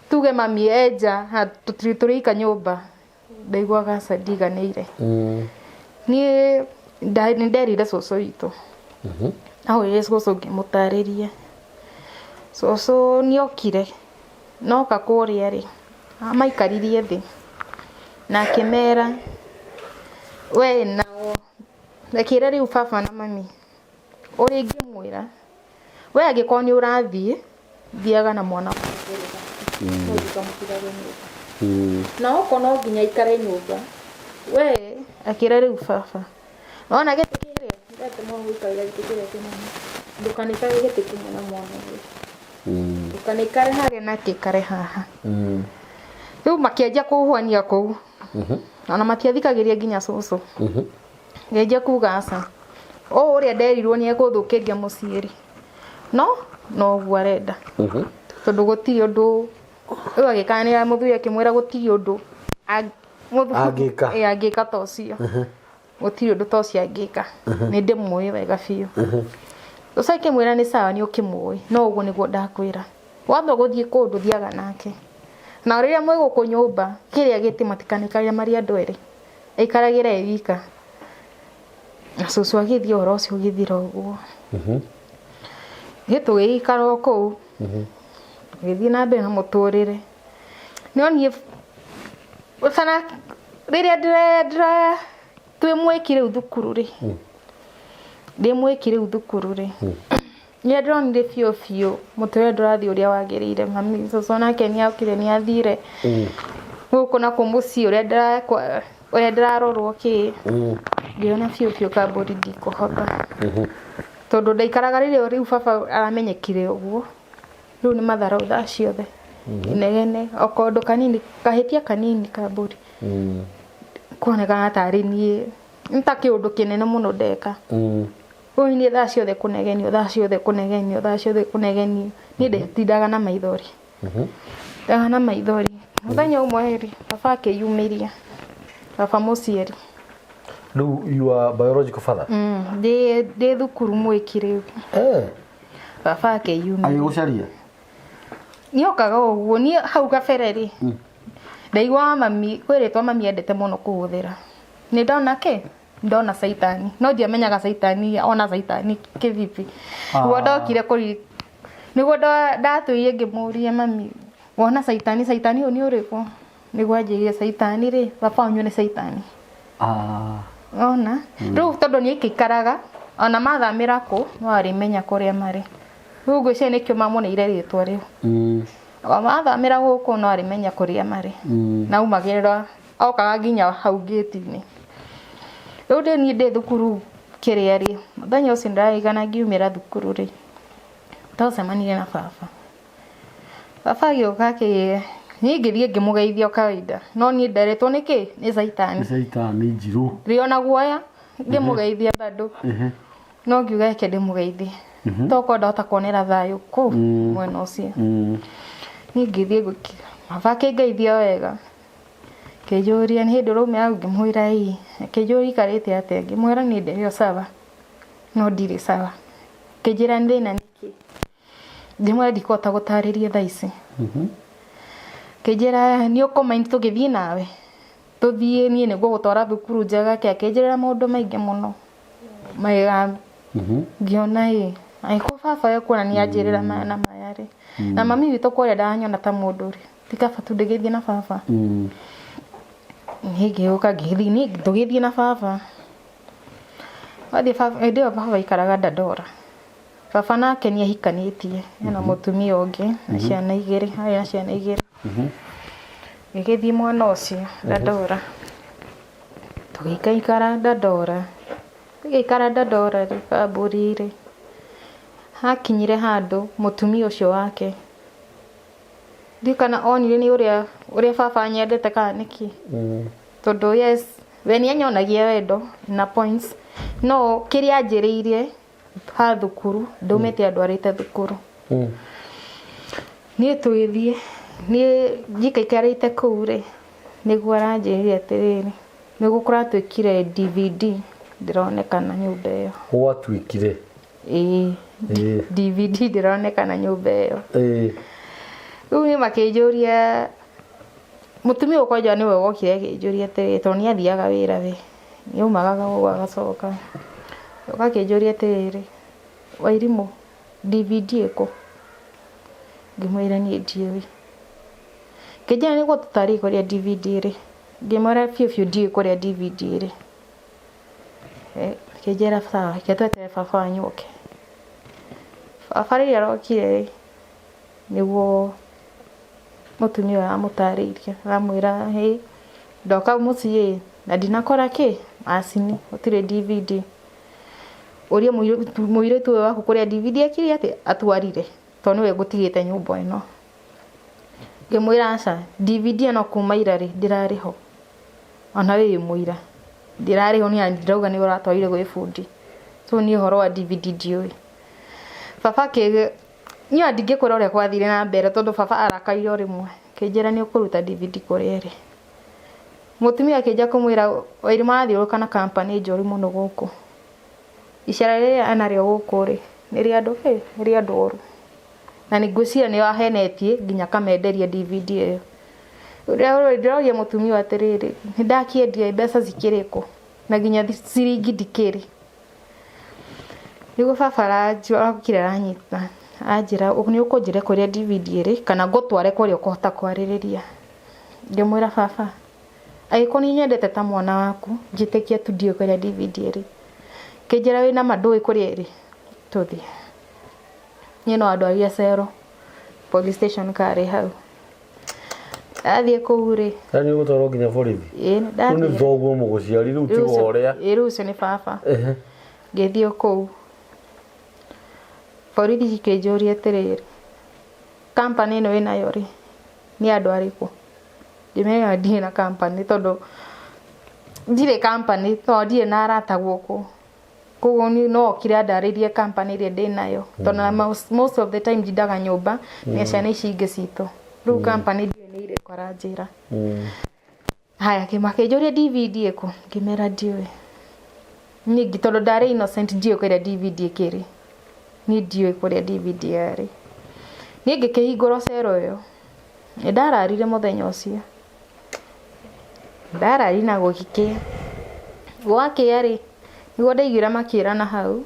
tuge mami enja tũrĩika nyũmba ndaiguaga aca ndiganĩire niĩ nĩnderire cũcũ witũ ahũrire cũcũ ngĩmũtarĩria cũcũ nĩokire noka kũrĩa rĩ maikaririe thĩ na akĩmera we nao rekire rĩu baba na mami ũrĩa ingĩmwĩra we angĩkorwo nĩ ũrathiĩ thiaga na mwana na okorwo no nginya ikare nyũmba we akĩra rĩu baba nona gĩtĩ kĩrĩa ndĩratũma gũikarĩra gĩtĩ kĩrĩa kĩnene ndũkanĩkare gĩtĩ kĩmwe na mwana ũyũ ndũkanĩkare harĩa nake ikare haha rĩu makĩanjia kũhũania kũu ona matiathikagĩria nginya cũcũ ngĩanjia kuga aca ũrĩa nderirwo nĩ egũthũkĩria mũciĩ rĩ no ũguo arenda tondũ gũtirĩ ũndũ rĩu agĩkanĩra mũthuri akĩmwĩra gũtirĩ ũndũ angĩka ta ũcio gũtirĩ ũndũ ta ũcio angĩka nĩ ndĩmũĩ wega biũ ũcio akĩmwĩra nĩ sawa nĩ ũkĩmũĩ no ũguo nĩguo ndakwĩra wathwo gũthiĩ kũndũ thiaga nake na rĩrĩa mwĩ gũkũ nyũmba kĩrĩa gĩtĩ matikanĩkarĩra marĩ andũ erĩ aikaragĩra e wika na cũcũ agĩthiĩ ũhoro ũcio ũgĩthira ũguo tũgĩikara kũu gĩthiĩ na mbere na mũtũrĩre no niĩ sana rĩrĩa twĩmwĩki rĩu thukuru rĩ ndĩmwĩki rĩu thukuru rĩ nĩ ndĩronire biũ mũtũrĩre ndũrathiĩ ũrĩa wagĩrĩire mami cũcũ nake nĩokire nĩathire gũkũ na kũmũciĩ ũrĩa ndĩrarorwo kĩ ngĩona biũ kambũri ndikũhota tondũ ndaikaraga rĩu baba aramenyekire ũguo rĩu nĩ matharau thaa ciothe inegene o kaũndũ kanini kahĩtia kanini kambũri kuonekana tarĩ niĩ nta kĩũndũ kĩnene mũno ndeka ũyũ nĩ thaa ciothe kũnegenio nĩ ndetindaga na maithori ndaga na maithori mũthenya ũmwe rĩ baba akĩyumĩria baba mũciari you are biological father ndĩ thukuru mwĩki rĩu baba akĩyumĩria agĩgũcaria nĩokaga ũguo niĩ hau gabere rĩ ndaigua mami kwĩrĩtwo mami endete mũno kũhũthĩra nĩ ndona saitani no ndiamenyaga saitani ona saitani kĩvipi nĩguo ndokire nĩguo ndatũire ngĩmũria mami wona saitani ũyũ nĩ ũrĩkũ nĩguo anjĩrire saitani rĩ baba wanyu nĩ saitani ona rĩu tondũ niĩ ikaraga ona mathamĩra kũ no arĩmenya kũrĩa marĩ rĩu ngwĩciria nĩkĩo mamuneire rĩtwa rĩu mathamĩra gũkũ no arĩmenya kũrĩa marĩ na umagĩrĩra okaga nginya hau gate-inĩ rĩu niĩ ndĩ thukuru kĩrĩa rĩ mũthenya ũcio ndarigana ngiumĩra thukuru rĩ tũcemanirie na baba agĩũka niĩ ngĩthiĩ ngĩmũgeithia kawaida no niĩ nderetwo nĩkĩ nĩ saitani njirũ rĩona guoya ngĩmũgeithia bado no ngiuga reke ndĩmũgeithie toko ndahota kuonera thayũ kũu mwena ũcio niĩ ngĩthiĩ baba akĩngeithia wega kĩnjũria nĩ hĩndĩ ũraumĩra ngĩmwĩra kĩnjũria ikarĩte atĩa ngĩmwĩra nĩ ndĩrĩ sawa no ndirĩ sawa kĩnjĩra nĩ thĩna nĩkĩ ngĩmwĩra ndikũhota gũtarĩria thaa ici kĩnjĩra nĩ ũkũmaini tũgĩthiĩ nawe tũthiĩ niĩ nĩguo gũtwara thukuru njega kĩnjĩra maũndũ maingĩ mũno mega ngĩona angĩkorwo baba ekuona nĩ anjĩrĩra maya na maya rĩ na mami witũ kũrĩa ndanyona ta mũndũ rĩ tikaba tu ndĩgĩthiĩ na baba ngĩũka tũgĩthiĩ na baba wathiĩ baba ikaraga Dandora baba nake nĩ ahikanĩtie na mũtumia ũngĩ na ciana igĩrĩ arĩ na ciana igĩrĩ gĩgĩthiĩ mwana ũcio Dandora tũgĩikara Dandora rĩ Bamburi rĩ hakinyire handũ mũtumia ũcio wake ndikana onire nĩ ũrĩa baba nyendete kana nĩkĩ tondũ we nĩ anyonagia wendo na points no kĩrĩa anjĩrĩirie ha thukuru ndaumĩte andwarĩte thukuru niĩ tũgĩthiĩ niĩ njikaikarĩte kũu rĩ nĩguo aranjĩrire atĩrĩrĩ nĩguo kũratwĩkire DVD ndĩronekana nyũmba ĩyo gwatuĩkire DVD ndĩronekana nyũmba ĩyo rĩu niĩ makĩnjũria mũtumia ũkwanja nĩwe wokire akĩnjũria atĩrĩrĩ tondũ nĩ athiaga wĩra we nĩ aumagaga ũguo agacoka akĩnjũria atĩrĩrĩ Wairimũ DVD ĩkũ ngĩmwĩra niĩ ndiũĩ kĩnjĩra nĩguo tũtarĩ kũrĩa DVD rĩ ngĩmwĩra biũ ndiũĩ kũrĩa DVD rĩ kĩnjĩra sawa reke tweterere baba wanyu oke baba rĩrĩa arokire nĩguo mũtumia ũyũ amũtarĩirie aramwĩra ndoka mũciĩ na ndinakora macini gũtirĩ DVD ũrĩa mũirĩtu ũyũ waku kũrĩa DVD akiri atĩ atwarire tondũ nĩwe ngũtigĩte nyũmba ĩno ngĩmwĩra aca DVD ĩno kuma ira rĩ ndĩrarĩ ho ona wĩ mũira ndĩrarĩ ho nĩ ndirauga nĩ ũratwarire gwĩ bundi so niĩ ũhoro wa DVD ndiũĩ baba niĩ ndingĩkwĩra ũrĩa kwathire na mbere tondũ baba arakaire rĩmwe kĩnjĩra nĩ ũkũruta DVD kũrĩa rĩ mũtumia akĩnja kũmwĩra Wairimũ arathiũrũrũka na company njũru mũno gũkũ icera rĩrĩa anarĩo gũkũ rĩ nĩ rĩa andũ oru na nĩ ngwĩciria nĩ wahenetie nginya kamenderia DVD ĩyo ndĩroria mũtumia atĩrĩrĩ nĩ ndakĩendia mbeca cikĩrĩkũ na nginya ciringi ndikĩrĩ nĩguo baba arakire aranyita anjĩra nĩ ũkũnjĩra kũrĩa DVD ĩrĩ kana ngũtware kũrĩa ũkũhota kwarĩrĩria ngĩmwĩra baba agĩkorwo nĩ nyendete ta mwana waku njĩtĩkia tu ndiũĩ kũrĩa DVD ĩrĩ kĩnjĩra wĩna mandũĩ kũrĩa ĩrĩ tũthiĩ niĩ no andwarire cero police station karĩ hau athiĩ kũu rĩ nĩ ũgũtwarwo nginya borithi nĩ thoguo mũgũciari rĩu tiga ũrĩa rĩu ũcio nĩ baba ngĩthiĩ kũu borithi cikĩnjũria atĩrĩrĩ company ĩno wĩnayo rĩ nĩ andũ arĩkũ ndĩmenya ndirĩ na company tondũ ndire company to ndire na arata guku koguo ni no kira ndaririe company ire ndinayo tona most of the time ndidaga nyumba ni ciana ici ingi cito riu company ndire ni ire kwara njira haya kimakejoria DVD eko ngimera ndiwe ni gitondo ndari innocent ndiwe kwira DVD ikiri ni ndiwe kwira DVD yari ni ngikihingura cero yo ndararire muthenya ucio ndarari na gukike gwake yari nigo ndaigura makirana hau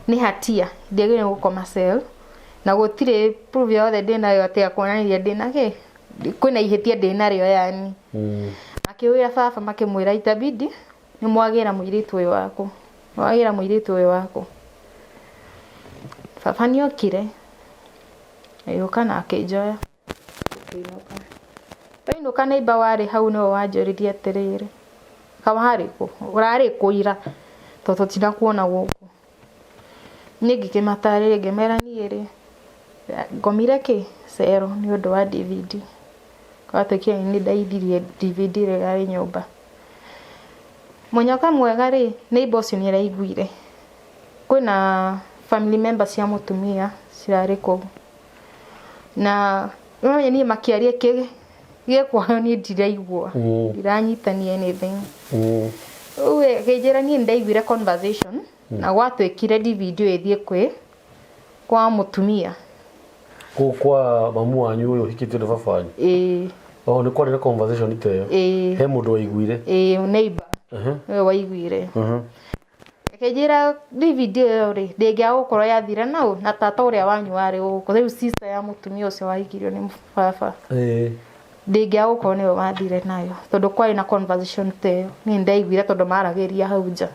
ni hatia ndegere gukoma cell na gutire proof yothe ndinayo ati akonaniria ndinake kwina ihitia ndinario yani akiwira baba makimwira itabidi ni mwagira muiritu uyu wako mwagira muiritu uyu wako baba ni okire ayoka na akijoya kuinuka Paino neighbor wari hau no wanjoririe atiriri kama hariku urari kuira toto tina kuona guku nigi kimatari gemera niere gomire ki cero ni undu wa DVD kwatukia ni ndaithirie DVD ri gari nyumba munyoka mwega ri neighbor ucio ni araiguire kwina family members cia mutumia cirari ku na no ni makiarie ki kwa ni ndiraigua ndiranyitania anything uwe kejera ni ndaiguire conversation na gwatwekire DVD ethie kwa mutumia kwa mamu wanyu uyu hikitio na baba wanyu ni kwa ni conversation iteyo he mundu waiguire neighbor waiguire kejera DVD ri ndegea gukoro yathira nao na tata uria wanyu wari uko riu sister ya mutumia ucio waigirio ni baba ndingia uko ni wathire nayo tondu kwari na conversation teyo ni ndaiguire tondu marageria hau nja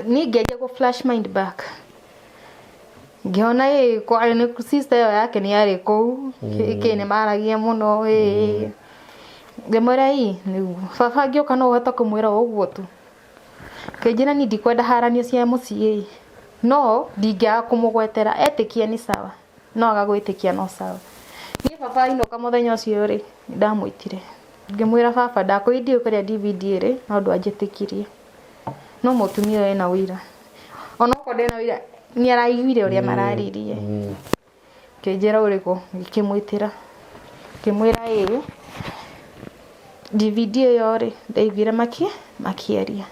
ningeje go flash mind back ngiona kwari ni sister yake ni yari kou kene maragia muno ngemera ni baba ngioka no uhota kumwira uguo tu kejina ni ndikwenda haranio cia mucii no ndingia kumugwetera etikia ni sawa no agagwitikia no sawa ni baba inoka muthenya ucio ri ndamwitire ngimwira baba ndakwindi ukaria DVD ri no ndwanjitikirie no mutumia ena wira ona ko ndena wira ni araiguire uria mararirie kejera uriko ngikimwitira kimwira DVD yo ri ndaiguire makiaria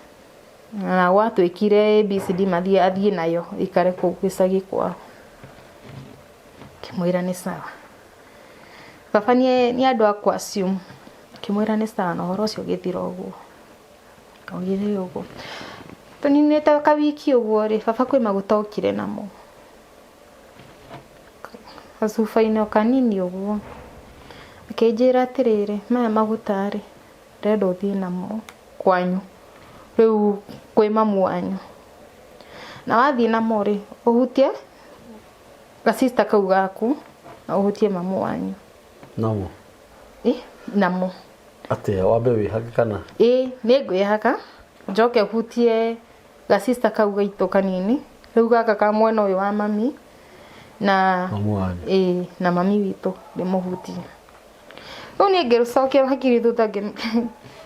na watwikire ABCD athie nayo ikare ku gicagi kwao kimwira ni sawa baba ni andu akwa assume kimwira ni sawa na horo cio githira uguo kaugire uguo tuninete kawiki uguo ri baba kwi maguta ukire namo asufaino kanini uguo akejera atiriri maya maguta ri renda uthie namo kwanyu riu kwi mamu wanyu na wathie namo ri uhutie ga sister kau gaku na uhutie mamu wanyu namo namo ate wabe wi hakana ni ngwihaka njoke hutie ga sister kau gaito kanini riu gaka ka mwena uyu wa mami na mamu wanyu na mami witu ndimuhutie riu ni ngirucokia hakiri thutha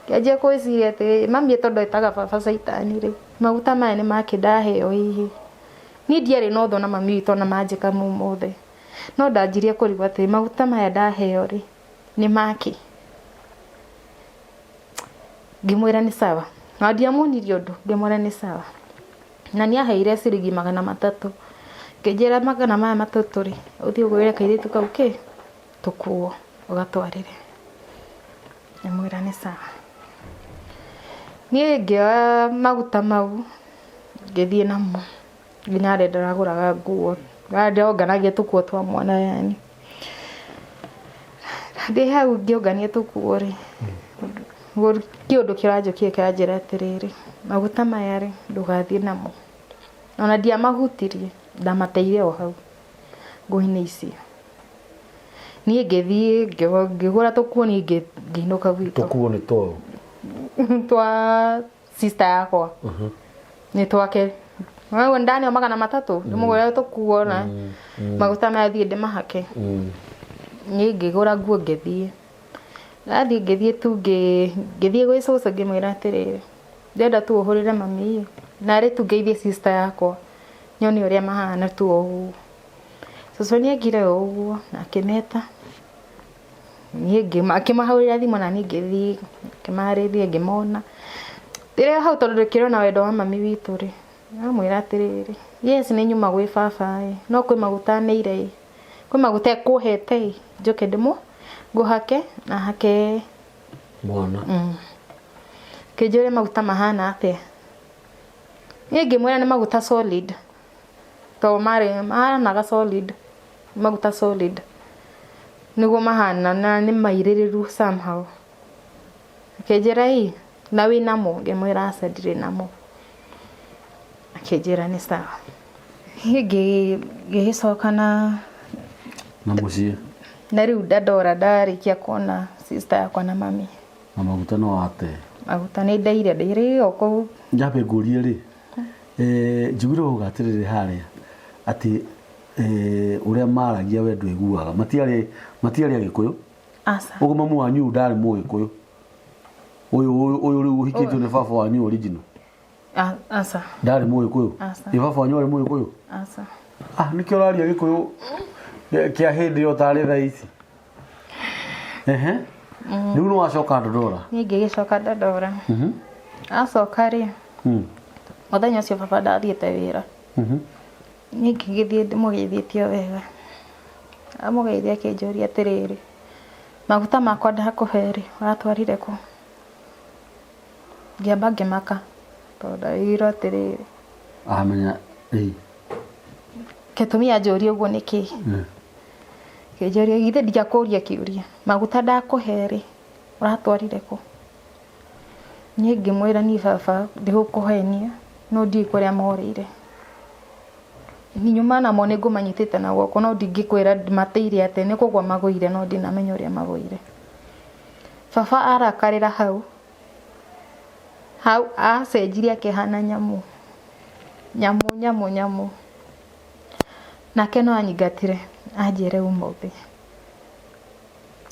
kiaje kwiciria ati mami tondu etaga baba saitani ri maguta maya ni make ndaheo hihi ni ndiari no thona mami witu na manjika mumothe no ndanjirie kurigwa ati maguta maya ndaheo ri ni make ngimwira ni sawa na ndiamunirie undu ngimwira ni sawa na ni aheire ciringi 300 kejera 300 ri uthie ugwire kairitu kau ki tukuo ugatwarire ngimwira ni sawa ni ngioya maguta mau ngithie namo nginya ndaraguraga nguo ndonganagia tukuo twa mwana yani ndi hau ngiongania tukuo ri kiundu kiranjukie kiranjira atiriri maguta maya ri ndugathie namo ona ndia mahutirie ndamateire o hau nguini icio ni ngithie ngigura tukuo ni nginuka gwitu tukuo ni to twa sister yakwa ni twake wewe ndani o 300 ndimugura tukuo na maguta maya thie ndimahake ni ngigura nguo ngithie Athi ngithie tu ngithie gwĩ cũcũ ngĩmwĩra atĩrĩrĩ ndenda tu ũhũrĩre mami narĩ tu ngeithie sister yakwa nyone ũrĩa mahana tu ũguo. Cũcũ nĩekire ũguo na akĩmeta niĩ akĩmahũrĩra thimũ na niĩ ngĩthiĩ ngĩmarĩria ngĩmona rĩrĩa hau tondũ ndĩkĩrona wendo wa mami witũ rĩ amwĩra atĩrĩrĩ yes nĩ nyuma gwĩ baba no kwĩ maguta nĩire kwĩ maguta ekũhete njoke ngũhake na hake mwana kĩnjũrie maguta mahana atĩa. Niĩ ngĩmwĩra nĩ maguta solid to mahanaga solid maguta solid nĩguo mahana na nĩ mairĩrĩru somehow. Akĩnjĩra na wĩ namo ngĩmwĩra aca ndirĩ namo. Akĩnjĩra nĩ sawa. Ngĩgĩcoka na mũciĩ na rĩu ndandora ndarĩkia kuona sister yakwa na mami na maguta no ate maguta nĩ ndaire o kũu. Njambe ngũrie rĩ njiguire ũgatĩrĩrĩ harĩa atĩ ũrĩa maragia wendo iguaga matiarĩ Agĩkũyũ. Aca ũguo mamu wanyu ndarĩ Mũgĩkũyũ ũyũ rĩu ũhikĩtio nĩ baba wanyu original. Aca ndarĩ Mũgĩkũyũ. Ĩ baba wanyu arĩ Mũgĩkũyũ. Aca nĩkĩo ũraria Gĩkũyũ kĩa hĩndĩ ĩyo tarĩ thaa ici. Rĩu nĩ wacoka Ndondora. Niĩ ngĩgĩcoka Ndondora. Acoka rĩ mũthenya ũcio baba ndathiĩte wĩra. Niĩ ngĩgĩthiĩ ndĩmũgeithĩtie wega amũgeithia akĩnjũria atĩrĩrĩ maguta makwa ndakũhe rĩ watwarire kũ. Ngĩamba ngĩmaka tondũ ndaigĩrwo atĩrĩrĩ amenya gĩtũmi anjũrie ũguo nĩkĩ. Kĩnjũria githĩ ndiakũria kĩũria maguta ndakũhe rĩ ũratwarire kũ. Niĩ ngĩmwĩra niĩ baba ndigũkũhenia no ndiĩ kũrĩa morĩire ni nyuma namo nĩ ngũmanyitĩte na guoko no ndingĩkwĩra mateire atĩ nĩ kũgwa magũire no ndinamenya ũrĩa magũire. Baba arakarĩra hau acenjirie akĩhana nyamũ nake no anyingatire anjĩre ũmũthĩ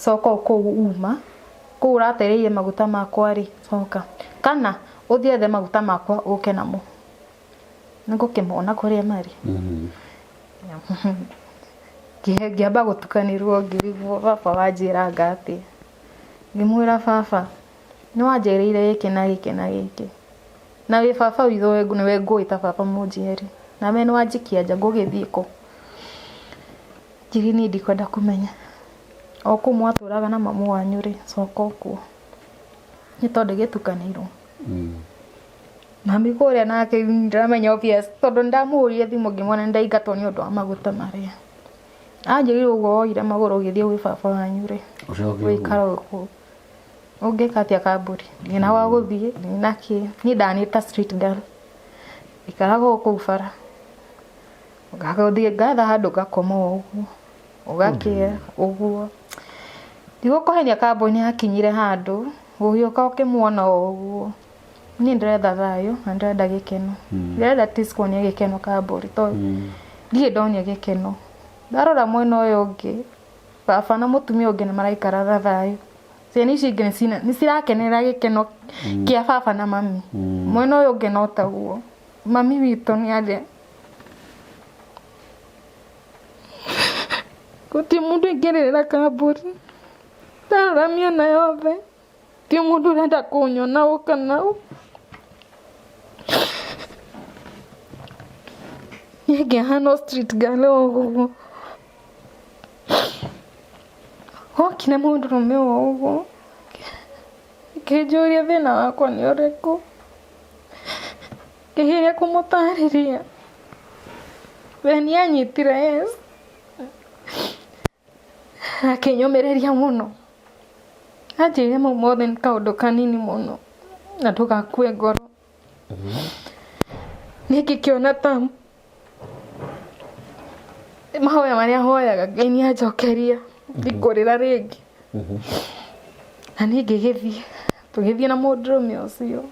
coka kũu uma kũu ũratereire maguta makwa rĩ coka kana ũthiĩ ethe maguta makwa ũke namo nĩngũkĩmona kũrĩa marĩ. Ngĩamba gũtukanĩrwo ngĩrigwo baba wanjĩranga atĩa. Ngĩmwĩra baba nĩ wanjĩrĩire gĩkĩ na gĩkĩ na gĩkĩ na wĩ baba witũ nĩwe ngũĩta baba mũnjiari na we nĩ wanjikia nja ngũgĩthiĩ kũ. Njĩrĩ niĩ ndikwenda kũmenya o kũu mwatũraga na mamu wanyu rĩ coka ũkuo nĩ tondũ gĩtukanĩirwo. Mami kũrĩa nake ndiramenya obvious tondũ ndamũhũrire thimũ ngĩmwona ndaingatwo nĩ ũndũ wa maguta marĩa anjĩrire ũguo woire magũrũ ũgĩthiĩ gwĩ baba wanyu rĩ wĩikara ũguo ũngĩka atĩa Kambũri thĩna wa gũthiĩ thĩna kĩ. Niĩ ndanĩta street girl ikaraga kũu bara ũgathiĩ ngatha handũ ngakoma ũguo ũgakĩa ũguo. Ndigũkũhenia Kambũri nĩ akinyire handũ ũgĩũka ũkĩmuona ũguo. Niĩ ndĩretha thayũ na ndĩrenda gĩkeno ndĩrenda tisikuonia gĩkeno Kambũri tondũ ndirĩ ndonia gĩkeno. Ndarora mwena ũyũ ũngĩ baba na mũtumia ũngĩ nĩ maraikara thayũ. Ciana ici ingĩ nĩ cirakenerera gĩkeno kĩa baba na mami. Mwena ũyũ ũngĩ no taguo mami witũ nĩ arĩ gũtirĩ mũndũ aingĩrĩrĩra Kambũri. Ndarora mĩena yothe ti mũndũ ũrenda kũnyona ũka nau. Niĩ ngĩhana street girl ũguo hokire mũndũrũme ũguo akĩnjũria thĩna wakwa nĩ ũrĩkũ. Ngĩgeria kũmũtarĩria we nĩ anyitire yes akĩnyũmĩrĩria mũno anjĩrire mau mothe nĩ kaũndũ kanini mũno na ndũgakue ngoro. Niĩ ngĩkĩona ta mahoya marĩa hoyaga Ngai nĩ anjokeria ndikũrĩra rĩngĩ. Na niĩ tũgĩthiĩ na mũndũrũme ũcio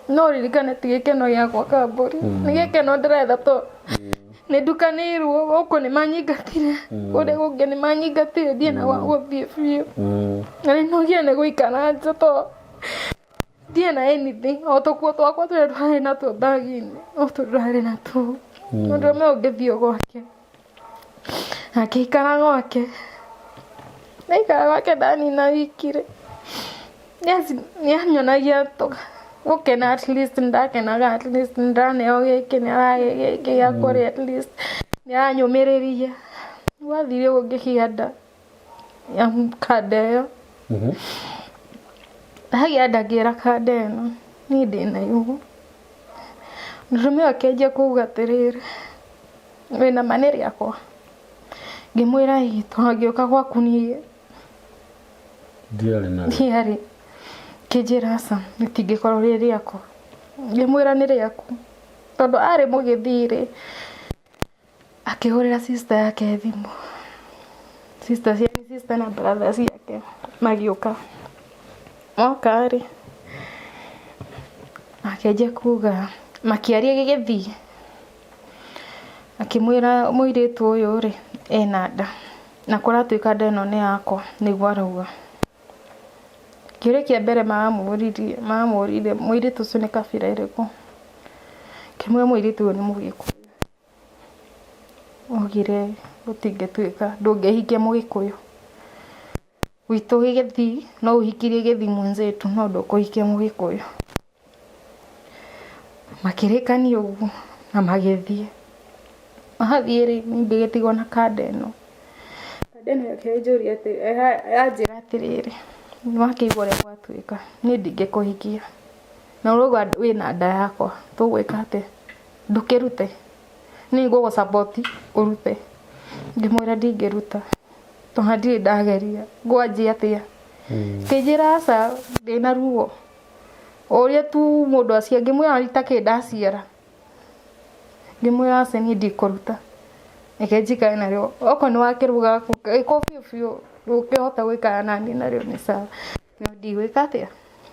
no ririkane ti gĩkeno gĩakwa Kambũri nĩ gĩkeno ndĩretha to nä ndukanä irwo gå kå nä manyingatire kå rä gå ngä nä manyingatire ndiä wa gå thiä biå na nä nogia nä gå ikara nja to ndiä na anything o tå kuo twakwa tå rä a twarä natuo mbagi-inä o tå ndwarä natuo å ndå me å ngä thiä gwake akä ikara gwake naikara gwake ndanina wikire nä anyonagia gå kena at least ndakenaga at least ndaneo gä kä nä aragä gä kä gä akå rä at least nä aranyå mä rä ria wathire gå ngä hianda ya kanda ä yo ndagä nda ngä ra kanda ä no niä ndä na igu ndå me akenjia kuga atä rä rä wä na manä rä akwa ngä mwä ra twangä å ka gwaku niä ndiarä kä njä ra ca nä tingä korwo rä rä akwa ngä mwä ra nä rä aku tondå arä må gä thirä akä hå rä ra sister yake thimå sister na brother ciake magä å ka moka rä akenjia kuga makiaria gä gä thii akä mwä ra må irä tu å yå rä ena nda na kå ratuä ka nda ä no nä yakwa nä guo arauga kä rä kä mbere maramå rire må irä tu å cio nä kabira ä rä kå kä mwä må irä tu å nä må gä kå ogire gå tingä tuä ka ndå ngä hikia må gä kå yå gwitå gä gä thii no å hikirie gä thii mwenzetu no ndå kå hikia må gä kå yå makä rä kania å guo na magä thiä mahathiä rä nä ngä gä tigwo na kanda ä no yakenjå ria yanjä ra atä rä rä nä wakä igua å rä a gwatuä ka nä ndingä kå hikia na å rauga wä na nda yakwa tå gwä ka atä ndå kä rute nä ngå gå support å rute ngä mwä ra ndingä ruta tondå ndirä ndageria ngwanjie atä a kä njä ra aca ndä na ruo o rä a tu må ndå acia ngä mwä ra rita kä ndaciara ngä mwä ra aca niä ndikå ruta reke njikare narä okorwo nä wakä ruga gä ko biå biå ndå kä hota gå ikara nani narä nä sawa no ndigwä ka atä a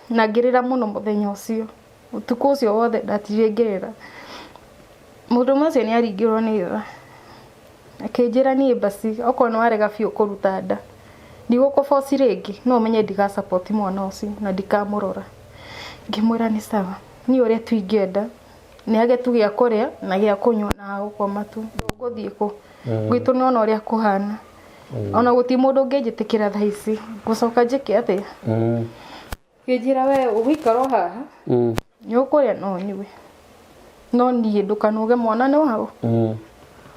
na ngä rä ra må no må thenya å cio å tukå å cio wothe ndatirä ngä rä ra må ndå macio nä aringä rwo nä tha akä njä ra niä mbaci okorwo nä warega biå kå ruta nda ndigå kå boci rä ngä no å menye ndiga support mwana å cio na ndikamå rora ngä mwä ra nä sawa niä å rä a tuingä enda nä agetu gä a kå rä a na gä a kå nyua na gå koma tu ngå thiä kå gwitå nä ona å rä a kå hana ona gå ti må ndå ngä njä tä kä ra tha ici gå coka njä ke atä kä njä ra we å gå ikara haha nä å kå rä a no nyue no niä ndå kanå ge mwana nä wao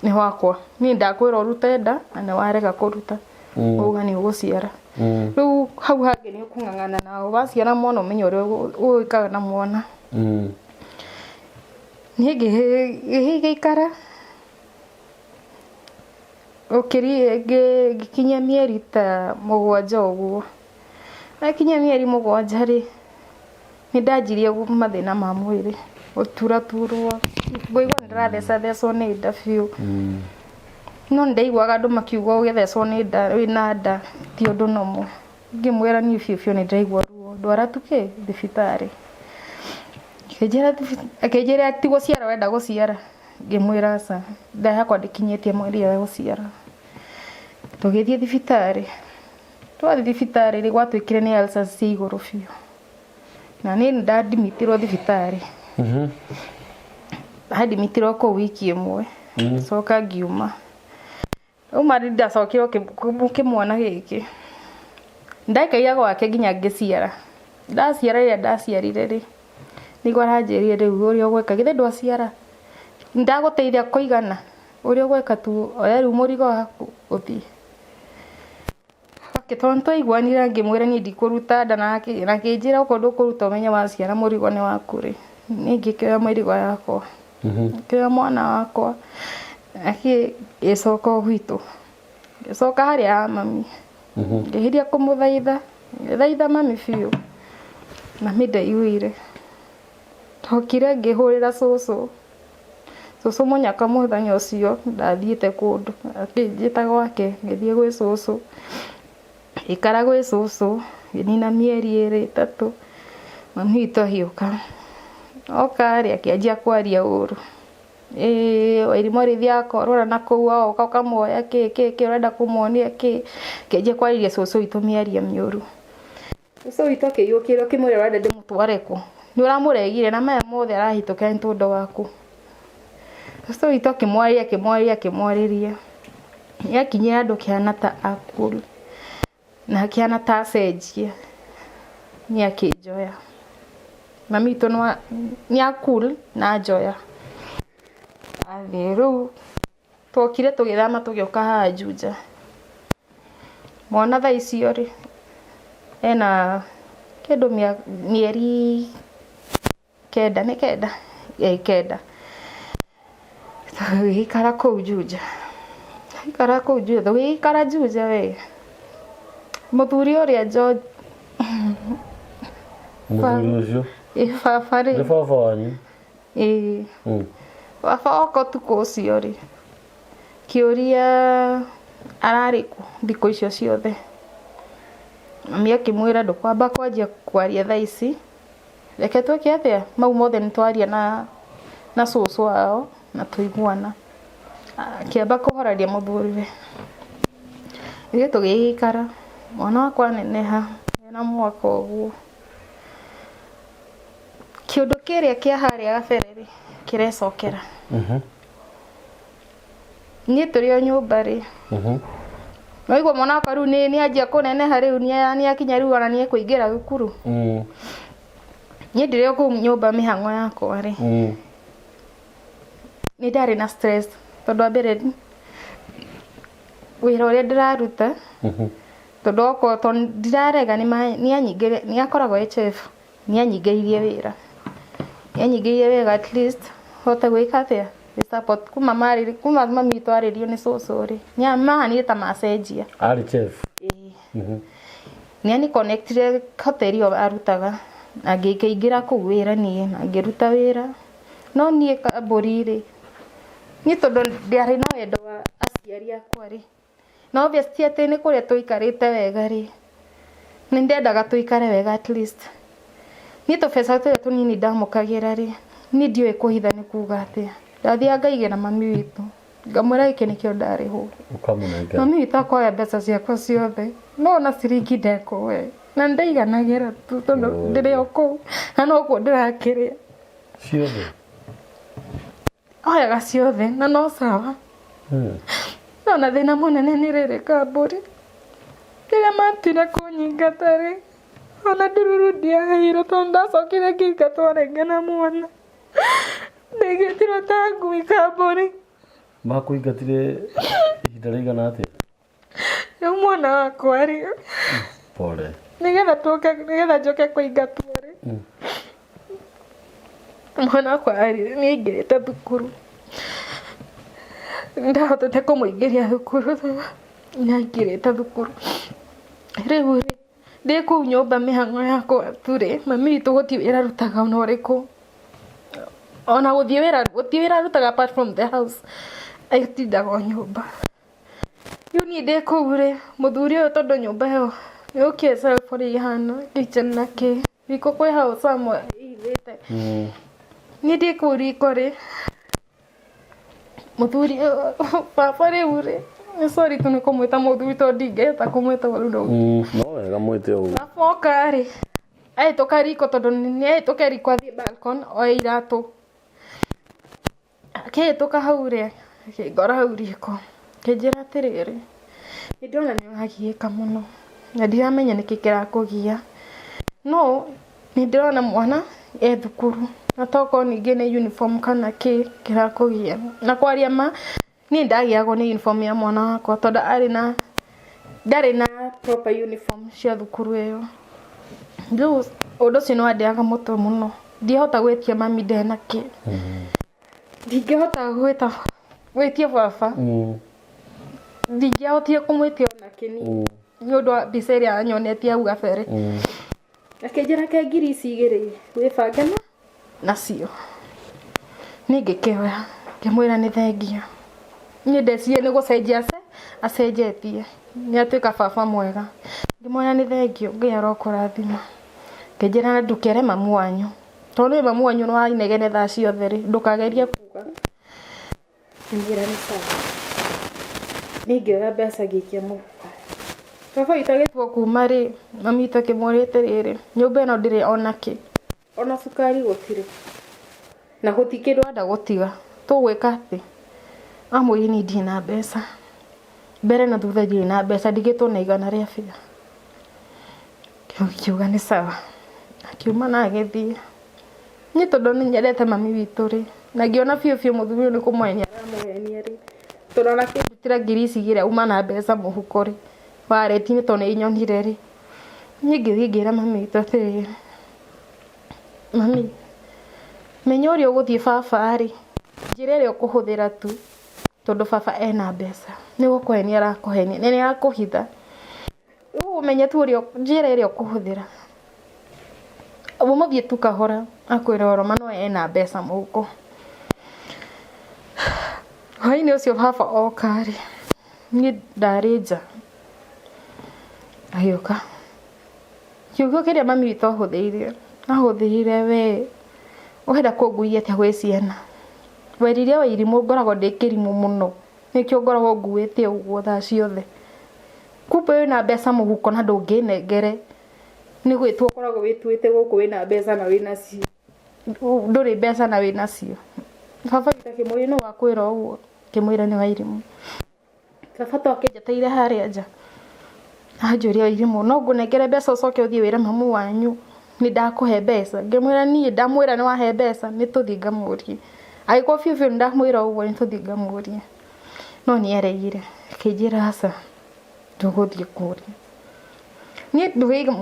nä wakwa niä ndakwä ra å rute nda na nä warega kå ruta uga nä å gå ciara rä u hau hangä nä å kå ng'ang'ana nao waciara mwana å menye å rä a å gå ikaga na mwana niä gä ikara gä kinya mieri ta må gwanja å guo akinya mieri må gwanja rä nä ndanjirie mathä na ma mwä rä gå turaturwo ngå igua nä ndärathecathecwo nä nda biå no nä ndaiguaga andå makiuga å gä thecwo nä nda wä na nda ti å ndå nomwe ngä mwä ra niä biå biå nä ndaigua ruo ndwara tukä thibitarä akä njä ra ti gå ciara wenda gå ciara ngä mwä ra ca nda yakwa ndä kinyä tie mweri ya gå ciara tå gä thiä thibitarä twathiä thibitarä rä gwatuä kä re nä ulcers cia igå rå biå na nä ndadimitirwo thibitarä handimitirwo kå wiki ä mwe coka ngiuma rä u marä ndacokire kä mwana gä kä ndaikaia gwake nginya ngä ciara ndaciara rä a ndaciarire rä nä guo aranjä rä u å rä a å gweka githä ndwaciara ndagå teithia kå igana å rä a å gweka tu oya rä u må rigo waku å thiä tondå twaiguanire ngä mwä ra niä ndikå ruta nda na kä njä ra okorwo ndå kå ruta å menye waciara må rigo nä waku rä nä ngä kä oya mä rigo yakwa kä oya mwana wakwa gä coka å gwitå gä coka harä a mami ngä hiria kå må thaitha ngä thaitha mami biå na mä ndaiguire tokire ngä hå rä ra cåcå må nyaka må thenya å cio ndathiä te kå ndå akä njä ta gwake ngä thiä gwä cåcå ikara gwä cåcå ngä nina mieri 2 3 mami witå ahiå ka oka rä akä anjia kwaria å ru Wairimo rithia korora na kuwa okamoya ke urenda kumuonia keje kwariria cucu itu miaria mioru cucu itu akiyukira kimwira urenda ndimutware ku ni uramuregire na maya mothe arahituka ntundo waku cucu itu akimwariria yakinyira andu kiana ta akuru na kiana ta cenjia ni akijoya mami itu ni akul na joya Riu twokire tugithama tugioka haha Juja mwana thaa icio ri ena kindu mieri kenda ni kenda kenda ikara kuu Juja ikara Juja we muthuri uria George muthuri ucio baba ri baba wanyu baba oko tuko ucio ri kiuria arariku thiko icio ciothe mami akimwira ndukwamba kwanjia kwaria thaa ici reke twike atia mau mothe nitwaria na cucu wao na tuiguana akiamba kuhoraria muthuriwe ithuĩ tũgĩikara mwana wakwa neneha ena mwaka ũguo kiundu kiria kia haria gabereri kirecokera ni turi o nyumba ri noigwo mwana wakwa riu ni anjia kuneneha riu ni akinya riu ona ni kuingira thukuru ni ndire o kuu nyumba mihango yakwa ri ni ndari na stress tondu ambere wira uria ndiraruta tondu oko ndirarega ni akoragwo chef ni anyingĩirie wira wega at least hote gwika atia support kuma mami twaririo ni cucu ri ni amahani ta macenjia ari chef ni ani connectire hoteli arutaga angĩingira kuu wira ni angĩruta wira no ni kaburi ri ni tondu ndiari na wendo wa aciari akwa ri no obviously ati ni kuria tuikarite wega ri ni ndendaga tuikare wega at least ni tubesa turia tunini ndamukagira ri ni ndiwe kuhitha ni kuga atia ndathia ngaigira mami witu ngamwira iki nikio ndariho ukamunenga mami witu akoya mbeca ciakwa ciothe no na ciringi ndeko we na ndaiganagira tu tondu ndire oko na no ku ndirakiria ciothe oyaga ciothe na no sawa no na thina munene ni riri kamburi rĩrĩa matire kũnyingata rĩ ona ndururu ndiaheirwo tondũ ndacokire ngĩingatwo rĩngĩ na mwana ndĩngĩtirwo ta ngui kamburi makũingatire ihinda rĩigana atĩa rĩu mwana wakwa rĩ pole nĩgetha njoke kũingatwo rĩ mwana wakwa rĩ nĩaingĩrĩte thukuru ndahotete kũmũingĩria thukuru nĩaingĩrĩte thukuru rĩu rĩ ndĩ kũu nyũmba mĩhang'o yakwa tu rĩ mami witũ gũtirĩ wĩra arutaga ona ũrĩkũ ona gũthiĩ wĩra arutaga apart from the house atindaga o nyũmba rĩu niĩ ndĩ kũu rĩ mũthuri ũyũ tondũ nyũmba ĩyo yũkie self ũrĩa ihana kitchen na kĩ riko kwĩ house amwe ithĩte niĩ ndĩ kũu riko rĩ mũthuri baba rĩu rĩ sorry tu nĩ kũmwĩta mũthuri tondũ ndingĩhota kũmwĩta rĩu no wega mwĩte ũguo baba oka rĩ ahĩtũka riko tondũ nĩ ahĩtũka riko athiĩ balcony oe iratũ akĩhĩtũka hau rĩ akĩngora hau riko akĩnjĩra atĩrĩrĩ nĩndĩrona nĩũragiĩka mũno na ndiramenya nĩkĩ kĩrakũgia no nĩndĩrona mwana e thukuru na tokorwo ningĩ nĩ uniform kana kĩ kĩrakũgia na kwaria ma niĩ ndagiagwo nĩ uniform ya mwana wakwa tondũ ndarĩ na proper uniform cia thukuru ĩyo rĩu ũndũ ũcio nĩwandĩaga mũtwe mũno ndihota gwĩtia mami ndena kĩ ndingĩhota gwĩtia baba ndingĩahotire kũmwĩtia ona kĩnini nĩ ũndũ wa mbica ĩrĩa anyonetie hau gabere akĩnjĩra ke ngiri ici igĩrĩ wĩbange nacio niĩ ngĩkĩoya ngĩmwĩra nĩ thengia niĩ ndecirie nĩ gũcenjia acenjetie nĩatuĩka baba mwega ngĩmwĩra nĩ thengio Ngai arokũrathima ngĩnjĩra ndũkere mamu wanyu tondũ mamu wanyu nĩ wainegene thaa ciothe rĩ ndũkagerie kuga ngĩmwĩra nĩ sawa. Ningĩoya mbeca ngĩikia mũhuko. Baba witũ agĩtua kuma rĩ, mami witũ akĩmũũria atĩrĩrĩ, nyũmba ĩno ndĩrĩ ona kĩ, ona cukari gũtirĩ, na gũtirĩ kĩndũ arenda gũtiga, tũgwĩka atĩ? Amwĩrire niĩ ndirĩ na mbeca, mbere na thutha ndirĩ na mbeca, ndigĩtwo na igana rĩa bia. Akiuga nĩ sawa, akiuma na agĩthiĩ. Niĩ tondũ nĩ nyendete mami witũ rĩ, na ngĩona biũ biũ mũthuri ũyũ nĩ kũmũhenia aramũhenia rĩ, tondũ ona akĩndutĩra ngiri ici igĩrĩ auma na mbeca mũhuko rĩ, wareti-inĩ tondũ nĩ nyonire rĩ, niĩ ngĩthiĩ ngĩra mami witũ atĩrĩrĩ, mami, menya ũrĩa ũgũthiĩ baba rĩ, njĩra ĩrĩa ũkũhũthĩra tu, tondũ baba ena mbeca, nĩ gũkũhenia arakũhenia, na nĩ arakũhitha. Rĩu ũmenye tu ũrĩa njĩra ĩrĩa ũkũhũthĩra. Ũmũthiĩ tu kahora, akwĩra oroma no ena mbeca mũhuko. Hwaĩ-inĩ ũcio baba oka rĩ, niĩ ndarĩ nja, agĩũka. Kiugo kĩrĩa mami witũ ahũthĩrire we, ũhenda kũnguia atĩa gwĩ ciana. Weririe wa irimũ ngoragwo ndĩ kĩrimũ mũno, nĩkĩo ngoragwo nguĩte ũguo thaa ciothe. Kumbe wĩna mbeca mũhuko na ndũngĩnengere, nĩ gwĩtwo ũkoragwo wĩtuĩte gũkũ wĩna mbeca na wĩnacio, ndũrĩ mbeca na wĩnacio. Baba witũ akĩmũũria nũũ wakwĩra ũguo, akĩmwĩra nĩ Wairimũ. Baba to akĩnjeteire harĩa nja, anjũria Wairimũ, no ngũnengere mbeca ũcoke ũthiĩ wĩre mamu wanyu nĩ ndakũhe mbeca? Ngĩmwĩra niĩ ndamwĩra nĩ wahe mbeca nĩ tũthiĩ ngamũũrie. Agĩkorwo biũ biũ nĩ ndamwĩra ũguo nĩ tũthiĩ ngamũũrie. No nĩ ereire, akĩnjĩra aca, ndũgũthiĩ kũũria. Niĩ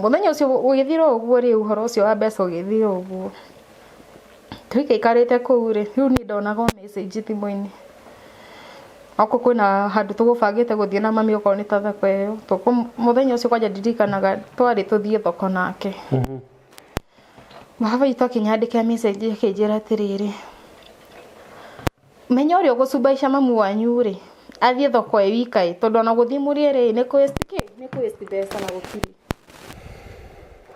mũthenya ũcio ũgĩthira ũguo rĩ, ũhoro ũcio wa mbeca ũgĩthira ũguo. Tũikarĩte kũu rĩ, rĩu niĩ ndonaga message thimũ-inĩ. Okorwo kwĩna handũ tũgũbangĩte gũthiĩ na mami okorwo nĩ ta thoko ĩyo. Mũthenya ũcio kwanja ndirikanaga twarĩ tũthiĩ thoko nake. Baba witũ akĩnyandĩkĩra message akĩnjĩra atĩrĩrĩ, menya ũrĩa ũgũcumbaisha mamu wanyu rĩ, athiĩ thoko e wika ĩ, tondũ ona gũthiĩ mũrĩe rĩ, nĩ kũwaste mbeca na gũtirĩ.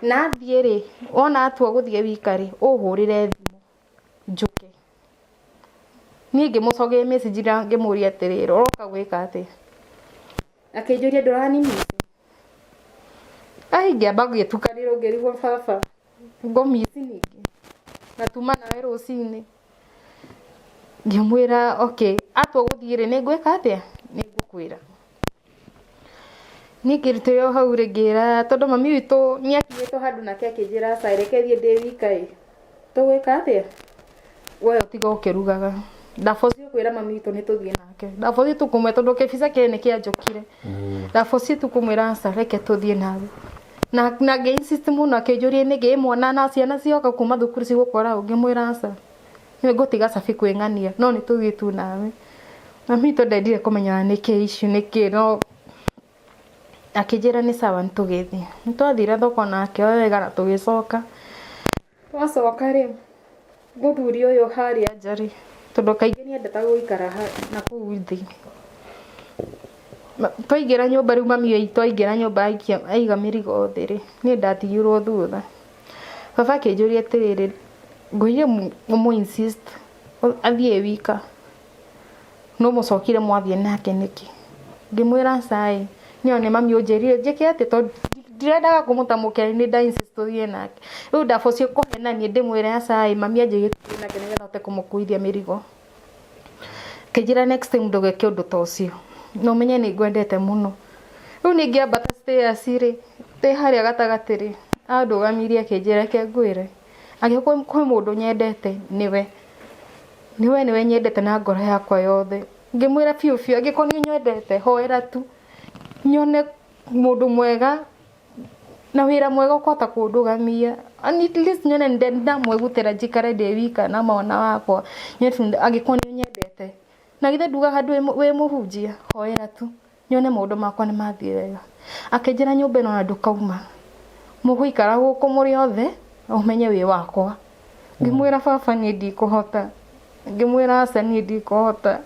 Na athiĩ rĩ, wona atua gũthiĩ wika rĩ, ũhũrĩre thimũ njũke. Niĩ ngĩmũcokeria message ngĩmũũria atĩrĩrĩ, ũroka gwĩka atĩa? Akĩnjũria ndũranimiss? Ngĩamba ngĩtukanĩrwo ngĩrigwo baba, ngũmiss ningĩ, na tuma nawe rũcinĩ. Ngĩmwĩra okay, atua gũthiĩ rĩ, nĩ ngwĩka atĩa? Nĩ ngũkwĩra. Niĩ ngĩrutĩrwo hau rĩ, ngĩra tondũ mami witũ nĩ akinyĩtwo handũ nake akĩnjĩra aca reke thiĩ ndĩ wika ĩ, tũgwĩka atĩa? We ũtiga ũkĩrugaga. Ndabocio kwĩra mami witũ nĩ tũthiĩ nake. Ndabocio tũkũmwĩra tondũ kĩbica kĩrĩ nĩ kĩanjũkire. Ndabocio tũkũmwĩra aca reke tũthiĩ nawe. Na ngĩ-insist mũno akĩnjũria nĩkĩ mwana na ciana cioka kuma thukuru cigũkora ũ, ngĩmwĩra aca, nĩ ngũtiga cabi kwĩng'ania, no nĩ tũthiĩ tu nawe. Mami witũ ndendire kũmenya nĩkĩ issue nĩkĩ, no akĩnjĩra nĩ sawa nĩ tũgĩthiĩ. Nĩ twathire thoko nake o wega na tũgĩcoka. Twacoka rĩ, mũthuri ũyũ harĩa nja rĩ, tondũ kaingĩ nĩ endete gũikara na kũu thĩ. Twaingĩra nyũmba rĩu mami witũ aingĩra nyũmba aiga mĩrigo thĩ rĩ, niĩ ndatigirwo thutha. Baba akĩnjũria atĩrĩrĩ, ngũire mũinsist athiĩ wika, no mũcokire mwathiĩ nake nĩkĩ? Ngĩmwĩra aca ĩ, niĩ nĩ mami ũnjĩrire njĩke atĩ, tondũ ndirendaga kũmũtamũkĩra nĩ ndainsist tũthiĩ nake. Rĩu ndabocio kũhenania ndĩmwĩre aca ĩ, mami anjĩrire tũthiĩ nake nĩgetha hote kũmũkuithia mĩrigo. Akĩnjĩra next time ndũgeke ũndũ ta ũcio, na ũmenye nĩ ngwendete mũno. Rĩu nĩ ngĩambata stairs rĩ, ndĩ harĩa gatagatĩ rĩ, andũgamirie akĩnjĩra reke ngwĩre, angĩkorwo kwĩ mũndũ nyendete nĩwe nyendete na ngoro yakwa yothe. Ngĩmwĩra biũ biũ, angĩkorwo nĩ nyendete hoera tu nyone mũndũ mwega na wĩra mwega ũkũhota kũndũgamia, at least nyone nĩ ndamwĩgutĩra njikare ndĩ wika na mwana wakwa, angĩkorwo nĩ nyendete. Na githĩ ndugaga wĩ mũhunjia, hoera tu nyone maũndũ makwa nĩ mathiĩ wega. Akĩnjĩra nyũmba ĩno ona ndũkauma, mũgũikara gũkũ mũrĩ othe, ũmenye wĩ wakwa. Ngĩmwĩra baba niĩ ndikũhota, ngĩmwĩra aca niĩ ndikũhota.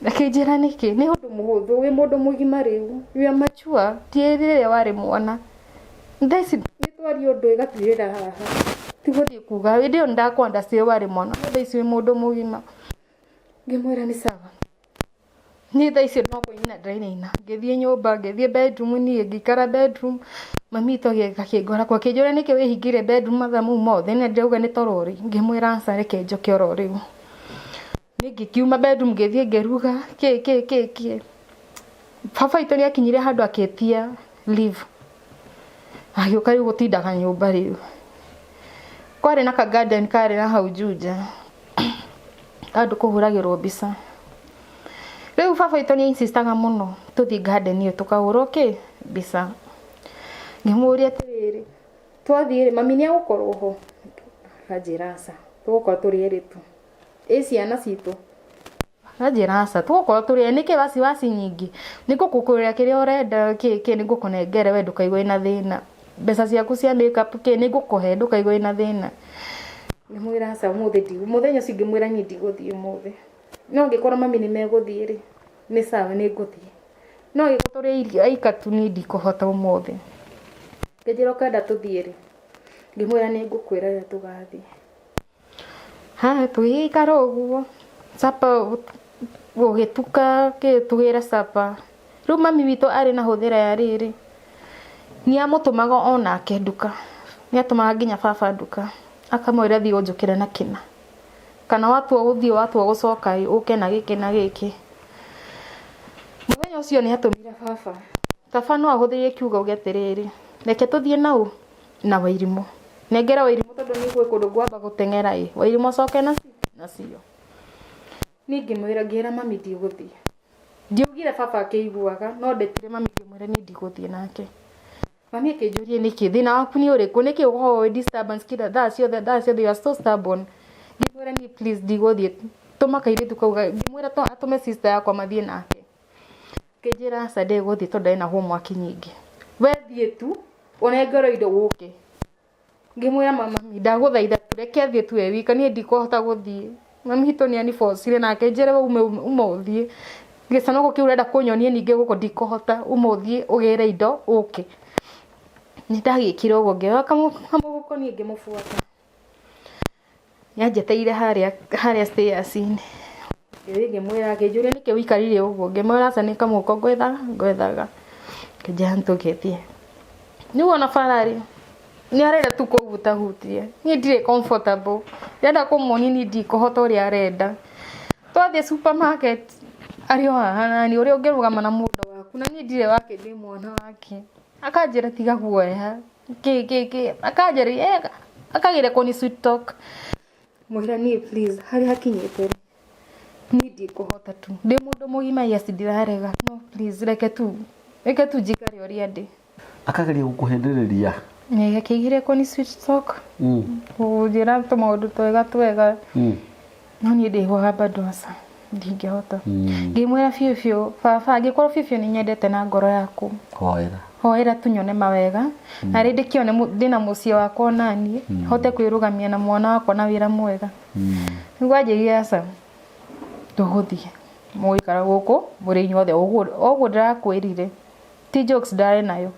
Akĩnjĩra nĩkĩ? Nĩ ũndũ mũhũthũ, wĩ mũndũ mũgima rĩu, wĩ mature, ti rĩrĩa warĩ mwana. Thaa ici nĩ twaria ũndũ ĩgatuĩra haha, ti gũthiĩ kuga hĩndĩ ĩyo nĩ ndakũ understand warĩ mwana, no thaa ici wĩ mũndũ mũgima. Ngĩmwĩra nĩ sawa. ni thaa icio no kũina ndĩraina ngĩthiĩ nyũmba ngĩthiĩ bedroom niĩ ngĩikara bedroom mami to gĩkĩngora kwa kĩnjũria nĩkĩ wĩhingire bedroom mathaa mau mothe nĩ ndĩrauga nĩ torori ngĩmwĩra aca reke njoke oro rĩu nĩ ngĩkiuma bedroom ngĩthiĩ ngĩruga kĩ baba itũ nĩ akinyire handũ akĩtia leave agĩũka rĩu gũtindaga nyũmba rĩu kwarĩ na ka garden karĩ na hau Juja andũ kũhũragĩrwo mbica rĩu baba itũ nĩ insistaga mũno tũthiĩ garden ĩyo tũkahũrwo mbica ngĩmũria atĩrĩrĩ twathiĩ mami nĩ agũkorwo ho anjĩra aca tũgũkorwo tũrĩ erĩ tu ciana citũ anjĩra aca tũgũkorwo tũrĩ nĩkĩ wasiwasi nyingĩ nĩngũkũkũrĩra kĩrĩa ũrenda kĩ nĩngũkũnengere we ndũkaigwe na thĩna mbeca ciaku cia makeup nĩngũkũhe ndũkaigwe na thĩna ngĩmwĩra aca mũthenya ũcio ngĩmwĩra niĩ ndigũthiĩ ũmũthĩ no ngĩkora mami nĩ megũthiĩ rĩ nĩ sawa nĩngũthiĩ no ngĩkora tũrĩ aika tu niĩ ndikũhota ũmũthĩ ngĩnjĩra ũkenda tũthiĩ rĩ ngĩmwĩra nĩngũkwĩra rĩrĩa tũgathiĩ tũgĩikara ũguo sapa gũgĩtuka tũgĩra sapa rĩu mami witũ arĩ na hũthĩra ya rĩrĩ nĩ amũtũmaga onake nduka nĩ atũmaga nginya baba nduka akamwĩra thiĩ ũnjũkĩre na kĩna kana watua gũthiĩ watua gũcoka ũke na gĩkĩ na gĩkĩ mũthenya ũcio nĩ atũmire baba no ahũthĩrie kiugo gĩatĩrĩrĩ reke tũthiĩ na Wairimũ nengera Wairimũ tondũ nĩ gwĩ kũndũ ngwamba gũteng'era Wairimũ acoke nacio niĩ ngĩra mami ndigũthiĩ ndiaugire baba akĩiguaga no ndetire mami ngĩmwĩra niĩ ndigũthiĩ nake mami akĩnjũria nĩkĩ thĩna waku nĩ ũrĩkũ nĩkĩ ũhoe disturbance kila thaa ciothe you are so stubborn ngĩmwĩra niĩ please ndigũthiĩ tũma kairĩtu kauga ngĩmwĩra atũme sister yakwa mathiĩ nake ngĩnjĩra aca ndĩgũthiĩ tondũ ena homework nyingĩ we thiĩ tu onengero indo gũke ngĩmwĩra mami ndagũthaitha tureke athiĩ tu wika niĩ ndikũhota gũthiĩ mami hitũ nĩ anibocire nake njĩre ume ũthiĩ gĩcanoko kĩu ũrenda kũnyonia ningĩ gũkũ ndikũhota ume ũthiĩ ũgĩre indo ũke nĩ ndagĩkire ũguo ngĩoya kamũhuko niĩ ngĩmũbuata nĩanjeteire harĩa stairs-inĩ ngĩmwĩra akĩnjũria nĩkĩ ũikarire ũguo ngĩmwĩra aca nĩ kamũhuko ngwethaga ngĩnjĩra nĩtũgĩthiĩ rĩu ona bararĩ nĩ arenda tu kũhutahutia niĩ ndirĩ comfortable ndĩrenda kũmuonia niĩ ndikũhota ũrĩa arenda twathiĩ supermarket arĩ o haha nani ũrĩa ũngĩrũgama na mũndũ waku na niĩ ndirĩ wake ndĩ mwana wake akanjĩra tiga guoya akanjĩra akagĩre kũni sweet talk mwĩra niĩ please harĩa hakinyĩte niĩ ndikũhota tu ndĩ mũndũ mũgima yes ndirarega no please reke tu njikare ũrĩa ndĩ akageria gũkũhendereria akĩigire kũni sweet talk kũnjĩra tũmaũndũ twega no niĩ ndĩhoha bado aca ndingĩhota ngĩmwĩra biũ baba angĩkorwo biũ nĩ nyendete na ngoro yaku hoera tunyone mawega na rĩndĩ kĩone ndĩna mũciĩ wakwa naniĩ hote kwĩrũgamia na mwana wakwa na wĩra mwega nĩguo anjĩrire aca tũgũthiĩ mũgũikara gũkũ mũrĩ inyuothe ũguo ndĩrakwĩrire ti jokes ndarĩ nayo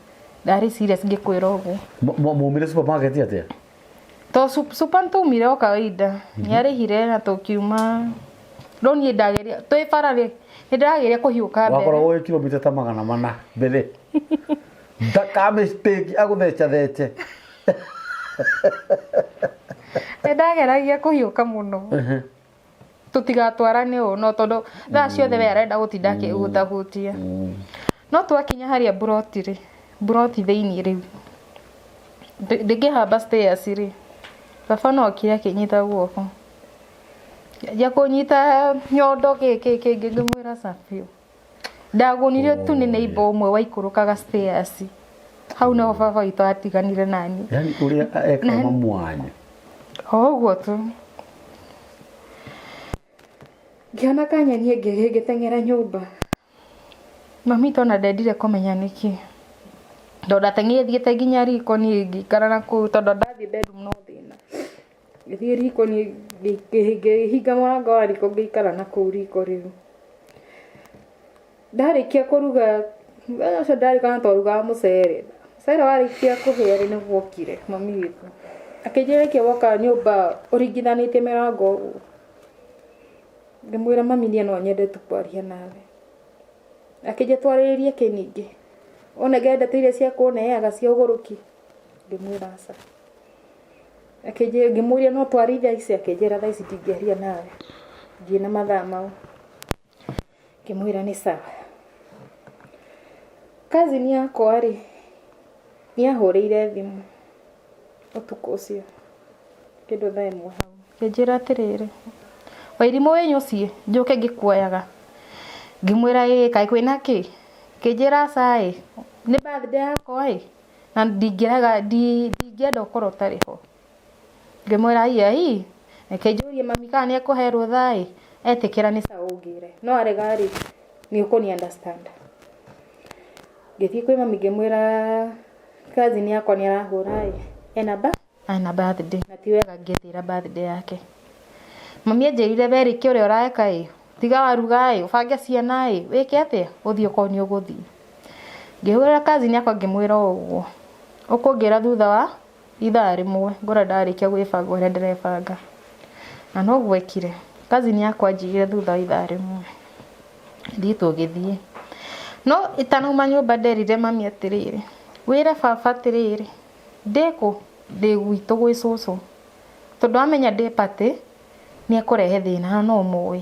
ndarĩ serious ngĩkwĩra ũguo mũmire supermarket atĩa to super nĩtaumire o kawaida nĩarĩhire na tũkiuma no niĩ ndageria twĩ bara rĩ nĩndĩrageria kũhiũka mbere wakorwo wĩ kilomita ta 400 mbere ndaka mistake agũthecha ndageragia kũhiũka mũno tũtigatwarane ũũ no tondũ thaa ciothe we arenda gũtinda akĩhutahutia no twakinya harĩa buroti thĩinĩ rĩu ndĩngĩhamba stairs rĩ baba no okire akĩnyita guoko ya kũnyita nyondo kĩngĩ ngĩmwĩra sabiũ ndagũnire tu nĩ neighbor ũmwe waikũrũkaga stairs hau no baba witũ atiganire nani yani ũrĩa eka mwanya ũguo tu ngĩona kanya niĩ ngĩteng'era nyũmba mami tona ndendire kũmenya nĩkĩ tondũ ateng'ethiĩte nginya riko niĩ ngĩikara na kũu tondũ ndathiĩ bedroom no thĩna gĩthiĩ riko niĩ ngĩhinga mũrango wa riko ngĩikara na kũu riko rĩu ndarĩkia kũruga ũcio ndarĩkana twarugaga mũcere warĩkia kũhĩa rĩ nĩguo okire mami witũ akĩnjĩra rĩkia woka nyũmba ũringithanĩtie mĩrango ũguo ngĩmwĩra mami niĩ no nyende tu kwaria nawe akije twarĩrĩrie kĩningĩ one ngenda tĩire cia kũneaga cia ũgũrũki ngĩmwĩra aca akije ngĩmũria no twarithia ici akĩnjĩra thaa ici ndingĩaria nawe ndirĩ na mathaa mau ngĩmwĩra nĩ sawa cousin yakwa rĩ nĩahũrĩire thimũ ũtukũ ũcio kĩndũ thaa ĩmwe hau ngĩnjĩra atĩrĩrĩ Wairimũ wĩ nyũciĩ njũke ngĩkuoyaga ngĩmwĩra ĩ kaĩ kwĩna kĩ kĩnjĩra aca ĩ nĩ birthday yakwa ĩ na ndingĩenda ũkorwo ũtarĩ ho ngĩmwĩra ai reke njũrie mami kana nĩekũhe rũtha ĩ etĩkĩra nĩ sawa ũngĩre no arega rĩ nĩ ũkũni understand ngĩthiĩ kwĩ mami ngĩmwĩra cousin yakwa nĩ arahũra ĩ ena birthday na ti wega ngĩthira birthday yake mami anjĩrire Berĩ ũrĩa ũraeka ĩ tiga waruga ĩ ũbange ciana ĩ wĩke atĩa ũthiĩ ũkorwo nĩ ũgũthiĩ ngĩhũrĩra cousin yakwa ngĩmwĩra ũguo ũkũngĩra thutha wa ithaa rĩmwe ngora ndarĩkia gwĩbanga ũrĩa ndĩrebanga na noguo ekire cousin yakwa anjigire thutha wa ithaa rĩmwe thiĩ tũgĩthiĩ no itanauma nyũmba nderire mami atĩrĩrĩ wĩre baba atĩrĩrĩ ndĩkũ ndĩ gwitũ gwĩ cũcũ tondũ amenya ndĩ party nĩ ekũrehe thĩna no mũĩ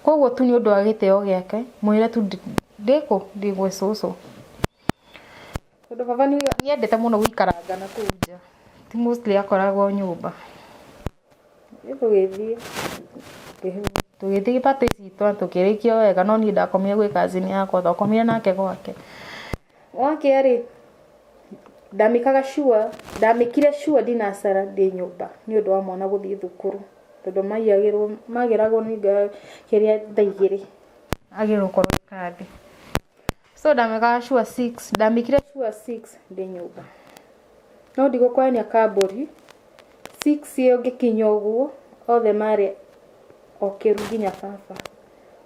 koguo tu nĩ ũndũ wa gĩtĩo gĩake mwĩre tu ndĩkũ ndĩ gwĩ cũcũ tondũ baba nĩendete mũno gũikaranga na kũu nja ti mostly akoragwo nyũmba tũgĩthiĩ party citũ tũkĩrĩkia wega no niĩ ndakomire gwĩ cousin yakwa twakomire nake gwake wakerĩ ndamĩkire sure ndinacara ndĩ nyũmba nĩ ũndũ wa mwana gũthiĩ thukuru tondũ magĩragwo nĩ kĩrĩa thaa 2 agĩrwo korwo kandi so ndamĩkaga sure 6 ndamĩkire sure 6 ndĩ nyũmba no ndigũkwania kambũri 6 ĩyo ngĩkinya ũguo othe marĩ okĩru nginya baba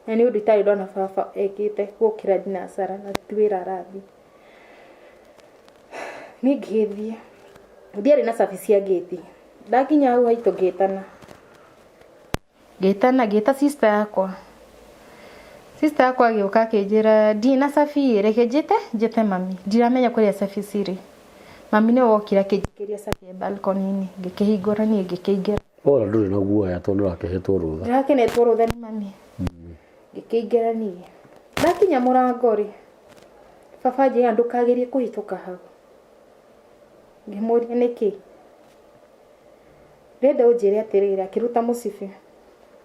na nĩ ũndũ itarĩ ndona baba ekĩte gũkĩra ndinacara na ti wĩra arathiĩ niĩ ngĩthiĩ ndiarĩ na cabi cia gate ndakinya hau haitũ ngĩta sister yakwa agĩũka akĩnjĩra ndirĩ na cabi reke njĩte mami ndiramenya kũrĩa cabi cirĩ mami nĩ wokire akĩnjikĩria cabi balcony-inĩ ngĩkĩhingũra niĩ ngĩkĩingĩra ora ndũrĩ na guoya tondũ nĩũrakĩhetwo rũtha ndĩrakenetwo rũtha nĩ mami ngĩkĩingĩra niĩ ndakinya mũrango rĩ baba anjĩra ndũkagĩrie kũhĩtũka hau ngĩmũria nĩkĩ ndenda ũnjĩre atĩrĩrĩ akĩruta mũcibi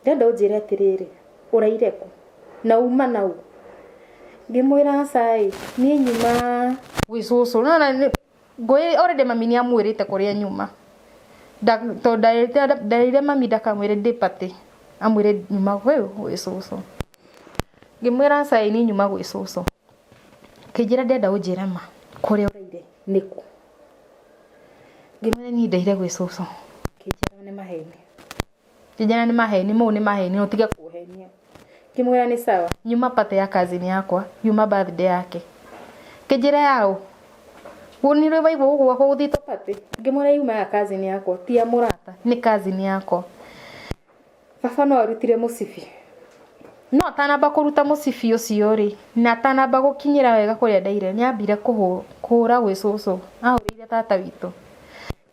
ndenda ũnjĩre atĩrĩrĩ ũraire kũ na uma nau ngĩmwĩra aca niĩ nyuma gwĩ cũcũ na ngũĩ already mami nĩ amwĩrĩte kũrĩa nyuma tondũ ndarĩire mami ndakamwĩre ndĩ party amwĩre nyuma gwĩ cũcũ ngĩmwĩra aca niĩ nyuma gwĩ cũcũ kĩnjĩra ndenda ũnjĩre ma kũrĩa ũraire nĩkũ ngĩmwĩra niĩ ndaire gwĩ cũcũ kĩnjĩra nĩ maheni mau nĩ maheni no tige kũhenia ngĩmwĩra nĩ sawa nyuma party ya cousin yakwa nyuma birthday yake kĩnjĩra yaũ wonire waigua ũguo gũthitwo party ngĩmwĩra yuma ya cousin yakwa ti ya mũrata nĩ cousin yakwa baba no arutire mũcibi no atanamba kũruta mũcibi ũcio rĩ na atanamba gũkinyĩra wega kũrĩa ndaire nĩambire kũhũra gwĩ cũcũ ahũrĩire tata witũ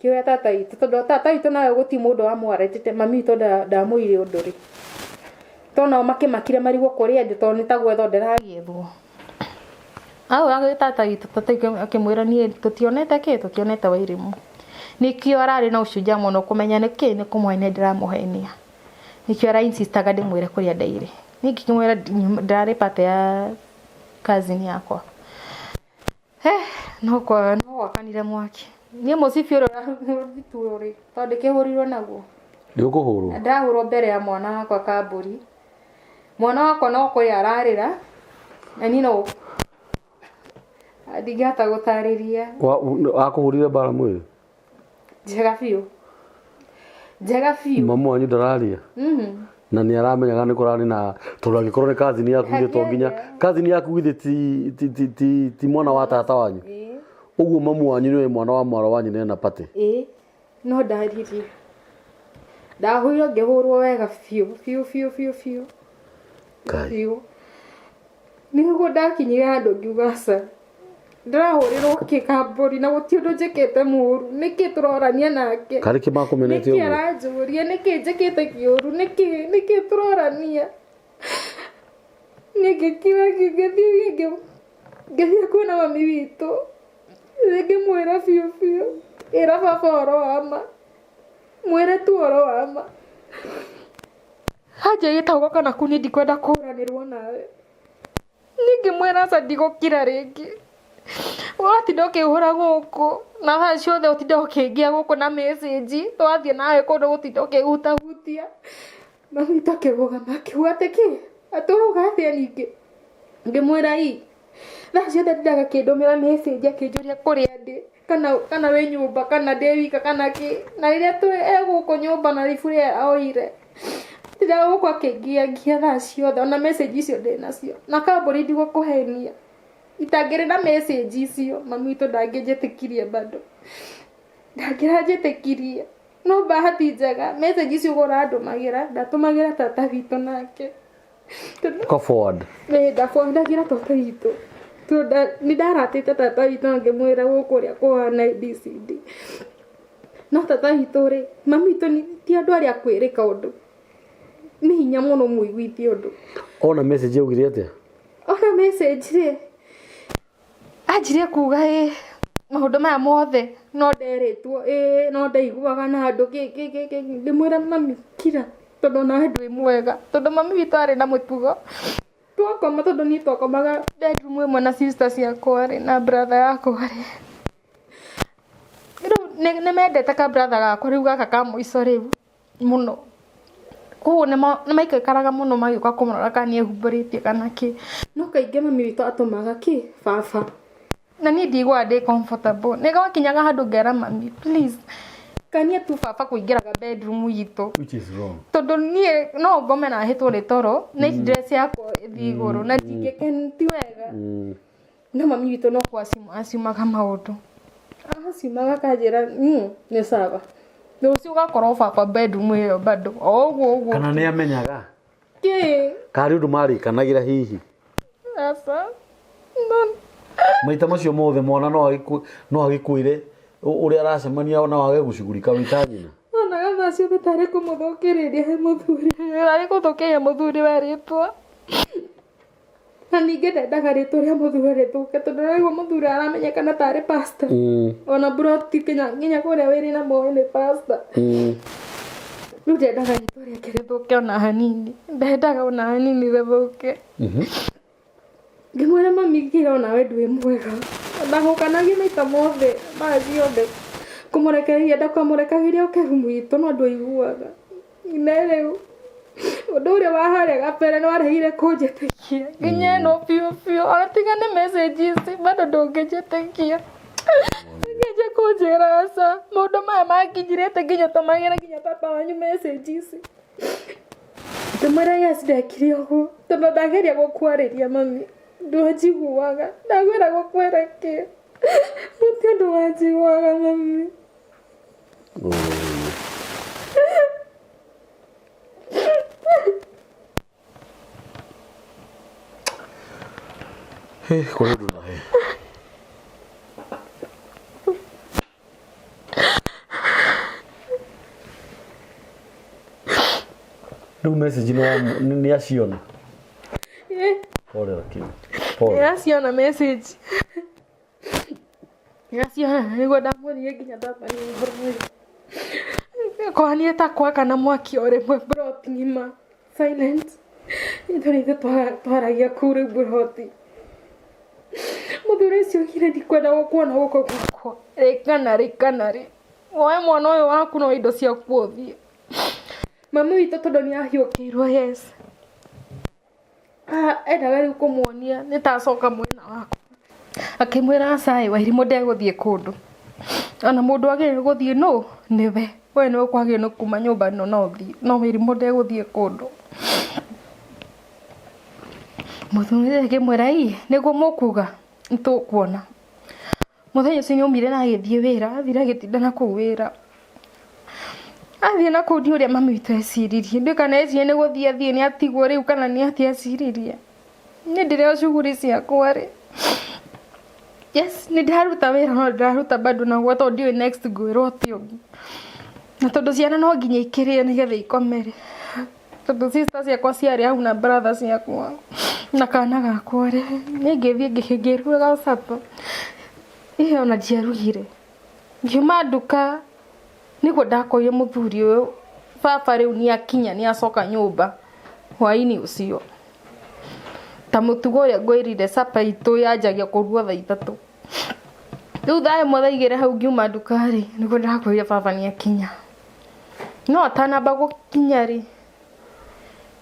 kĩoya tata witũ tondũ tata witũ nawe gũti mũndũ wamwaretete mami witũ ndamũire ũndũ rĩ tona makĩmakire marigwo kũrĩa ndĩ tondũ nĩtagwetho ndĩragĩethwo ahũra tata witũ tata akĩmwĩra niĩ tũtionete Wairimũ nĩkĩo ararĩ na ũcunja mũno kũmenya nĩkĩ nĩ kũmũhenia ndĩramũhenia nĩkĩo arainsistaga ndĩmwĩre kũrĩa ndaire niĩ ngĩmwĩra ndarĩ party ya cousin yakwa no gwakanire mwaki niĩ mũcibi ũrĩa ũrarutwo rĩ tondũ ndĩkĩhũrirwo naguo ndĩũkũhũrwo ndahũrwo mbere ya mwana wakwa kambũri mwana wakwa no kũrĩa ararĩra na niĩ no ndingĩhota gũtarĩria akũhũrire mbara mwĩrĩ njega biũ mamu wanyu ndararĩa na nĩ aramenyaga nĩ kũrarĩ na tondũ angĩkorwo nĩ cousin yaku gĩtwo nginya cousin yaku githĩ ti mwana wa tata wanyu ũguo mamu wanyu nĩwe mwana wa mwara wanyu nena party no ndaririe ngĩhũrwo wega biũ niguo ndakinyire handu ngiuga ca ndirahurirwo kikamburi na guti undu njikite muru niki turorania nake kari kimakumenete niki aranjuria niki njikite kiuru niki turorania nigikira ngithie kuona mami witu ngimwira biũ ĩra baba ũhoro wa ma mwĩre tu ũhoro wa ma hanja gĩtauga kana kuni ndikwenda kũranĩrwo nawe ningĩmwĩra aca ndigũkira rĩngĩ watinda ũkĩhũra gũkũ na thaa ciothe ũtinda ũkĩngia gũkũ na message twathiĩ nawe kũndũ gũtinda ũkĩhutahutia mami witũ akĩrũgama akiuga atĩ kĩ atũrauga atĩa ningĩ ngĩmwĩra ii thaa ciothe ndindaga akĩndũmĩra message akĩnjũria kũrĩa ndĩ kana wĩ nyũmba kana ndĩ wika kana kĩ na rĩrĩa egũkũ nyũmba na riburi oire tindaga gũkũ akĩngiangia thaa ciothe ona message icio ndĩ nacio na kambũri ndigũkũhenia itangĩrĩ na message icio mami witũ ndangĩnjĩtĩkirie bado ndangĩranjĩtĩkirie no bahati njega message icio ũrandũmagĩra ndatũmagĩra tata witũ nake ko forward ndaforwardagira tata witũ nĩ ndaratĩte tata witũ na ngĩmwĩra gũkũ ũrĩa kũhana ABCD no tata witũ rĩ mami witũ ti andũ arĩa kwĩrĩka ũndũ nĩ hinya mũno mũiguithie ũndũ ona message augire atĩa ona message rĩ anjirie kuga maũndũ maya mothe no nderĩtwo no ndaiguaga na andũ ngĩmwĩra mami kira tondũ nawe ndwĩ mwega tondũ mami witũ arĩ na mũtugo twakoma tondũ niĩ twakomaga bedroom ĩmwe na sister ciakwa rĩ na brother yakwa rĩ rĩu nĩ mendete ka brother gakwa rĩu gaka ka mũico rĩu mũno koguo nĩ maikaikaraga mũno magĩũka kũmũrora kana nĩ ehumbũrĩtie kana kĩ no kaingĩ mami witũ atũmaga kĩ baba na niĩ ndigua ndĩ comfortable nĩ gwakinyaga handũ ngera mami please kania tu baba kũingĩraga bedroom yitũ which is wrong tondũ niĩ no ngome na hĩtwo nĩ toro nĩ dress yakwa ĩthiĩ igũrũ na ti wega no mami witũ no asiumaga maũndũ asiumaga kanjĩra nĩ sawa rũciũ ũgakorwo baba bedroom ĩyo bado ũguo kana nĩ amenyaga kĩ karĩ ũndũ marĩkanagĩra hihi asa maita macio mothe mwana no agĩkwĩre ũrĩa aracemania na wage gũcugurika wĩta nyina onaga thaa ciothe tarĩ kũmũthũkĩrĩria he mũthuri arĩ gũthũkĩria mũthuri we rĩtwa na ningĩ ndendaga rĩtwa rĩa mũthuri rĩthũke tondũ rĩu mũthuri aramenyekana tarĩ pastor ona broti nginya kũrĩa wĩrĩ na moĩ nĩ pastor rĩu ndendaga rĩtwa rĩake rĩthũke ona hanini ndendaga ona hanini rĩthũke ngĩmwĩra mami kira onawe ndwĩ mwega ndahũkanagia maita mothe maciothe kũmũrekereria ndakamũrekagĩria ũkerumu witũ no ndũiguaga ine rĩu ũndũ ũrĩa waharĩa gabere nĩ warehire kũnjĩtĩkia nginya ĩno biũ ona tiga nĩ message ici bado ndũngĩnjĩtĩkia nginya kũnjĩra aca maũndũ maya manginyirĩte nginya tũmagĩra nginya papa wanyu message ici ndĩmwĩra yes ndekire ũguo tondũ ndageria gũkwarĩria mami ndwanjiguaga ndagwĩra gũkwĩra kĩ gũtirĩ ũndũ wanjiguaga mami kũrĩ ũndũ nahe rĩu message nĩ aciona pole lakini nĩaciona message nĩaciona nĩguo ndamũrire nginya ndamũrire kwani takwa kana mwaki o rĩmwe broti ng'ima silent ithuĩ twaragia kũu rĩu broti mũthuri ũcio oigire ndikwenda gũkuona gũkũ gwakwa rĩkana rĩ woe mwana ũyũ waku no indo ciaku ũthiĩ mami witũ tondũ nĩahiũkĩirwo yes endaga rĩu kũmuonia nĩtacoka mwena wakwa akĩmwĩra aca Wairimũ ndegũthiĩ kũndũ ona mũndũ agĩrĩirwo gũthiĩ no nĩwe we nĩwe kwagĩrĩirwo nĩ kuma nyũmba ĩno no ũthiĩ no Wairimũ ndegũthiĩ kũndũ mũthuri akĩmwĩra ii nĩguo mũkuga nĩtũkuona mũthenya ũcio nĩaumire na agĩthiĩ wĩra athire agĩtinda na kũu wĩra athiĩ na kũu ũrĩa mami witũ eciririe ndĩ kana ecirie nĩ gũthiĩ athiĩ nĩ atigwo rĩu kana nĩ atĩ eciririe nĩ ndĩrĩ shughuli ciakwa rĩ. Yes, nĩ ndaruta wĩra no ndaruta bado na gwa tondũ ndiũĩ next ngwĩrwo atĩ ũngĩ. Na tondũ ciana no nginya ikĩrĩe nĩgetha ikomere. Tondũ sister ciakwa ciarĩ hau na brother ciakwa na kana gakwa rĩ. Nĩ ngĩthiĩ ngĩruga supper. Iyo na ndiarugire. Ngiuma nduka nĩguo ndakoire mũthuri ũyũ. Baba rĩu nĩ akinya nĩ acoka nyũmba hwaĩ-inĩ ũcio. Ta mũtugo ũrĩa ngwĩrire supper itũ yanjagia kũrugwo thaa 3. Rĩu thaa 1 thaa 2 hau ngiuma nduka rĩ nĩguo ndakoire baba nĩ akinya. No atanamba gũkinya rĩ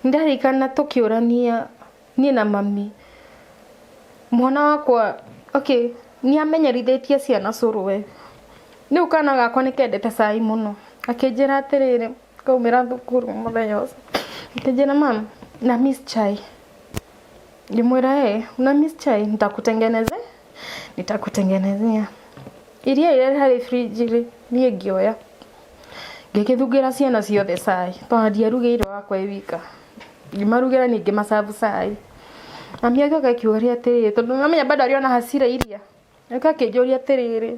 ndarikana tũkĩũrania niĩ na mami. Mwana wakwa okay nĩ amenyerithĩtie ciana cũrũ. Rĩu kana gakwa nĩ kendete cai mũno. Akĩnjĩra atĩrĩrĩ kaumĩra thukuru mũthenya ũcio. Akĩnjĩra mama na miss chai. Ngĩmwĩra una miss chai nitakutengenezea. Iria ile harĩ fridge rĩ niĩ ngĩoya. Ngĩkĩthugĩra ciana ciothe cai. Tondũ ndiarugĩire wakwa wika. Ngĩmarugĩra ningĩ masabu cai. Mami agĩoka akiuria atĩrĩrĩ tondũ mamenya bado ariona hasira iria. Akakĩnjũria atĩrĩrĩ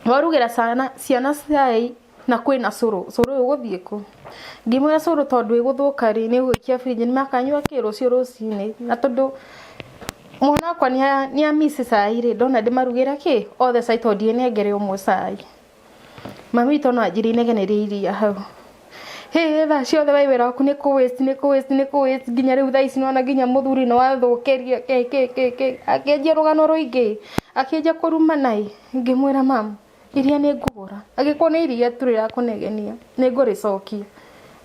warugĩra ciana cai na kwĩna cũrũ ũgũthiĩ kũ? Ngĩmwĩra cũrũ tondũ ĩgũthũka rĩ nĩ ũgũikia fridge nĩ makanyua rũciũ rũcinĩ. Na tondũ mwana wakwa nĩ miss cai rĩ ndona ndĩmarugĩra kĩ othe cai tondũ ndienengere ũmwe cai. Mami witũ no anjĩrĩ inegeneria iria hau. Thaa ciothe wĩra waku nĩ kũ waste nginya rĩu thaa ici nĩwona nginya mũthuri no athũkĩria akĩenjia rũgano rũingĩ akĩenjia kũruma naĩ. Ngĩmwĩra mama iria nĩ ngũgũra agĩkorwo nĩ iria tu rĩrakũnegenia nĩ ngũrĩcokia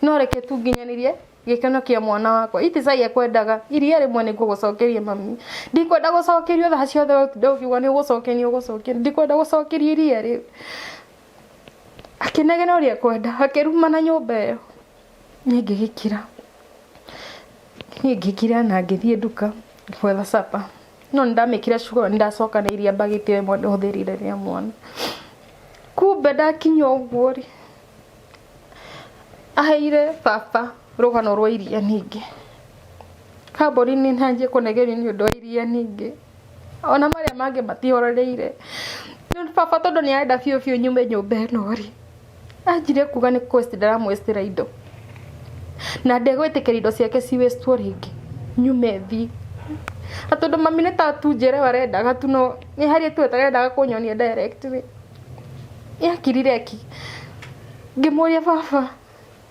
no reke tu nginyanirie gĩkeno kĩa mwana wakwa iti cai ekwendaga iria rĩmwe nĩ ngũgũcokeria mami. Ndikwenda gũcokerio thaa ciothe ũkiuga nĩ ũgũcokeria ndikwenda gũcokerio iria rĩu. Akĩnegena ũrĩa kwenda akĩruma na nyũmba ĩyo. Niĩ ngĩkira na ngĩthiĩ nduka gwetha supper. No ndamĩkira shughuli ndacokanĩirie bagiti ĩmwe ndĩhũthĩrire rĩa mwana. Kumbe ndakinya ũguo rĩ aheire baba rũgano rwa iria ningĩ. Kambũri-inĩ nĩanjie kũnegerio nĩ ũndũ wa iria ningĩ. Ona marĩa mangĩ matihorereire. Baba tondũ nĩ arenda biũ nyume nyũmba ĩno rĩ anjire kuga nĩ quest ndaramwestera indo. Na ndegwĩtĩkĩra indo ciake waste rĩngĩ nyume thiĩ. Tondũ mami nĩ tatujere warendaga tu no nĩ harĩ tu atarendaga kũnyonia directly. Yakirire ki. Ngĩmũria baba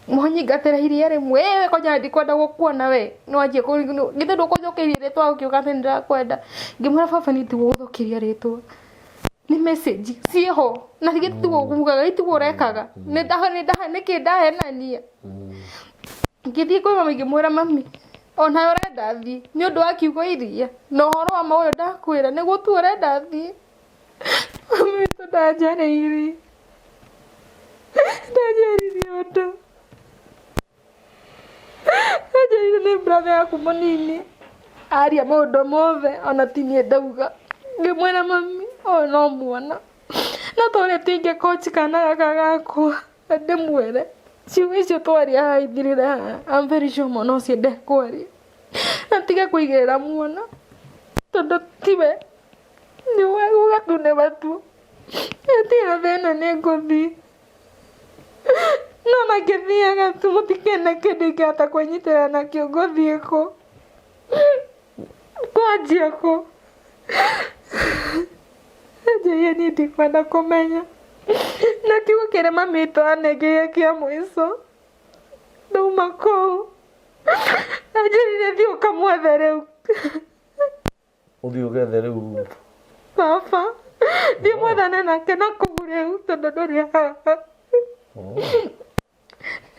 mũnyingatĩra iria rĩmwe konya ndikwenda gũkuona we no anjie githĩ ndũkũnjokeria rĩtwa ũkiuga atĩ ndĩrakwenda. Ngĩmwĩra baba nĩ tũgũthũkĩria rĩtwa nĩ message ciho na gĩtuo kugaga ituo rekaga nĩ ndahenania. Ngĩthiĩ kwĩ mami ngĩmwĩra mami ona ũrenda thiĩ nĩ ũndũ wa kiugo iria na ũhoro wa maũndũ ndakwĩra nĩguo tu ũrenda thiĩ. Mami witũ ndanjarĩirie ũndũ. Ndanjarĩirie nĩ brother yaku mũnini aria maũndũ mothe ona ti niĩ ndauga. Ngĩmwĩra mami no mwana na tũrĩa tingĩ coach kana gaka gakwa ndĩmwĩre ciugo icio twaria haha ithirĩre haha. I'm very sure mwana ũcio ndekwaria na tige kũigĩrĩra mwana tondũ tiwe nĩ uga tu nĩ watu tiga thĩna nĩ ngũthiĩ. No magĩthiaga tu mũtikene kĩndũ ingĩhota kwĩnyitĩrĩra nakĩo ngũthiĩ kũ kwanjia kũ. Njaia niĩ ndikwenda kũmenya na kiugo kĩrĩa mami witũ anengeire kĩa mũico ndauma kũu anjĩrire thiĩ ũkamwethe rĩu. Ũthiĩ ũgethe rĩu baba thiĩ mwethane nake na kũu rĩu tondũ ndũrĩ haha.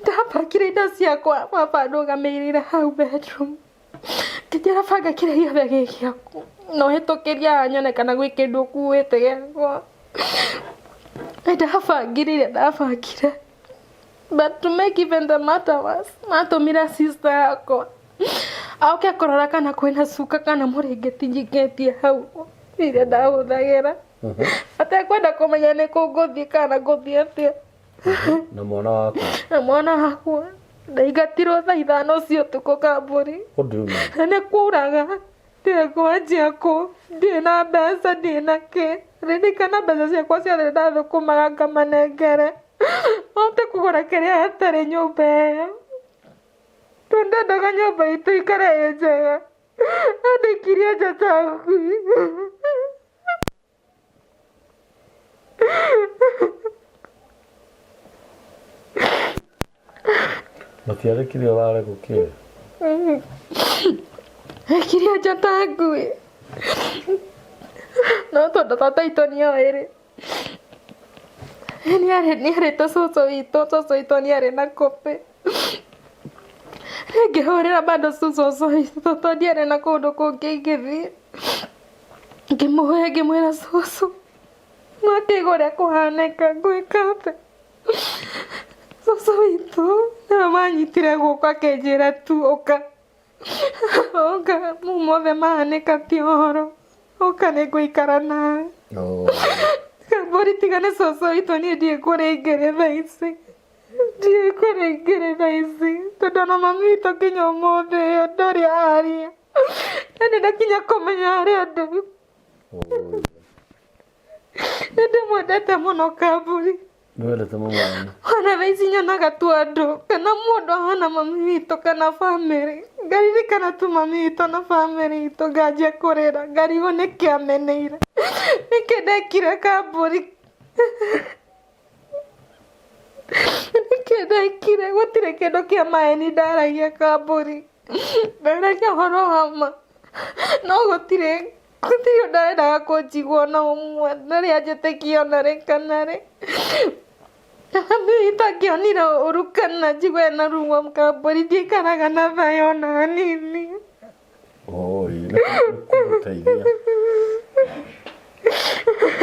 Ndabakire indo ciakwa baba ndũgamĩrĩire hau bedroom. Ngĩnjĩra banga kĩrĩa gĩothe gĩ gĩaku no hĩtũkĩria nyone kana gwĩ kĩndũ ũkuĩte gĩakwa. Ndabangire but to make even the matter worse matũmire sister yakwa oke kũrora kana kwĩna cuka kana mũrĩngĩti njingĩtie hau iria ndahũthagĩra. Atekwenda kũmenya nĩ kũ ngũthiĩ kana ngũthiĩ atĩa. Na mwana wakwa ndaigatirwo thaa 5 cia ũtukũ Kamburi. Na nĩ kuraga ndĩkwanjia kũ ndĩna mbeca ndĩna kĩ ririkana mbeca ciakwa ciothe ndathũkũmaga ngamanengere hote kũgũra kĩrĩa hatarĩ nyũmba ĩyo. Twendaga nyũmba itũ ikare ĩ njega andĩkirie nja ta ngui. Matiarĩkire ware gũkĩrĩ Ekirie nja ta ngui no tondũ tata itũ nĩoĩ nĩarĩte cũcũ witũ nĩarĩ na kopĩ ngĩhũrĩra bado cũcũ witũ tondũ ndiarĩ na kũndũ kũngĩ ingĩthiĩ ngĩmũhoya ngĩmwĩra cũcũ makĩgũre kũhanĩka ngwĩka atĩ. Cũcũ witũ nĩwe manyitire guoko akĩnjĩra tu ũka mothe mahanĩka ti ũhoro ũka nĩngũikara nawe. Kamburi tiga nĩ cũcũ witũ niĩ ndiĩ kũrĩngĩrĩ thaa ici tondũ ona mami witũ nginya ũmũthĩ ũyũ ndũrĩ aria na nĩndakinya kũmenya harĩa ndĩ. Nĩndĩmwendete mũno Kamburi. Nĩwendete mama? Ona thaa ici nyonaga tu andũ kana mũndũ ahana mami witũ kana bamĩrĩ ngaririkana tu mami witũ na bamĩrĩ itũ nganjia kũrĩra ngarigwo nĩkĩ ameneire nĩkĩ ndekire Kamburi. Nĩkĩ ndekire gũtirĩ kĩndũ kĩa maeni ndaragia Kamburi ndaragia ũhoro wa ma no gũtirĩ ndarendaga kũnjigua na ũmwe narĩa njĩtĩkia ona rĩ kana rĩ. Mami witũ angĩonire ũru kana njigue ena ruo Kamburi ndiikaraga na thayũ ona hanini. Nĩkũgũteithia.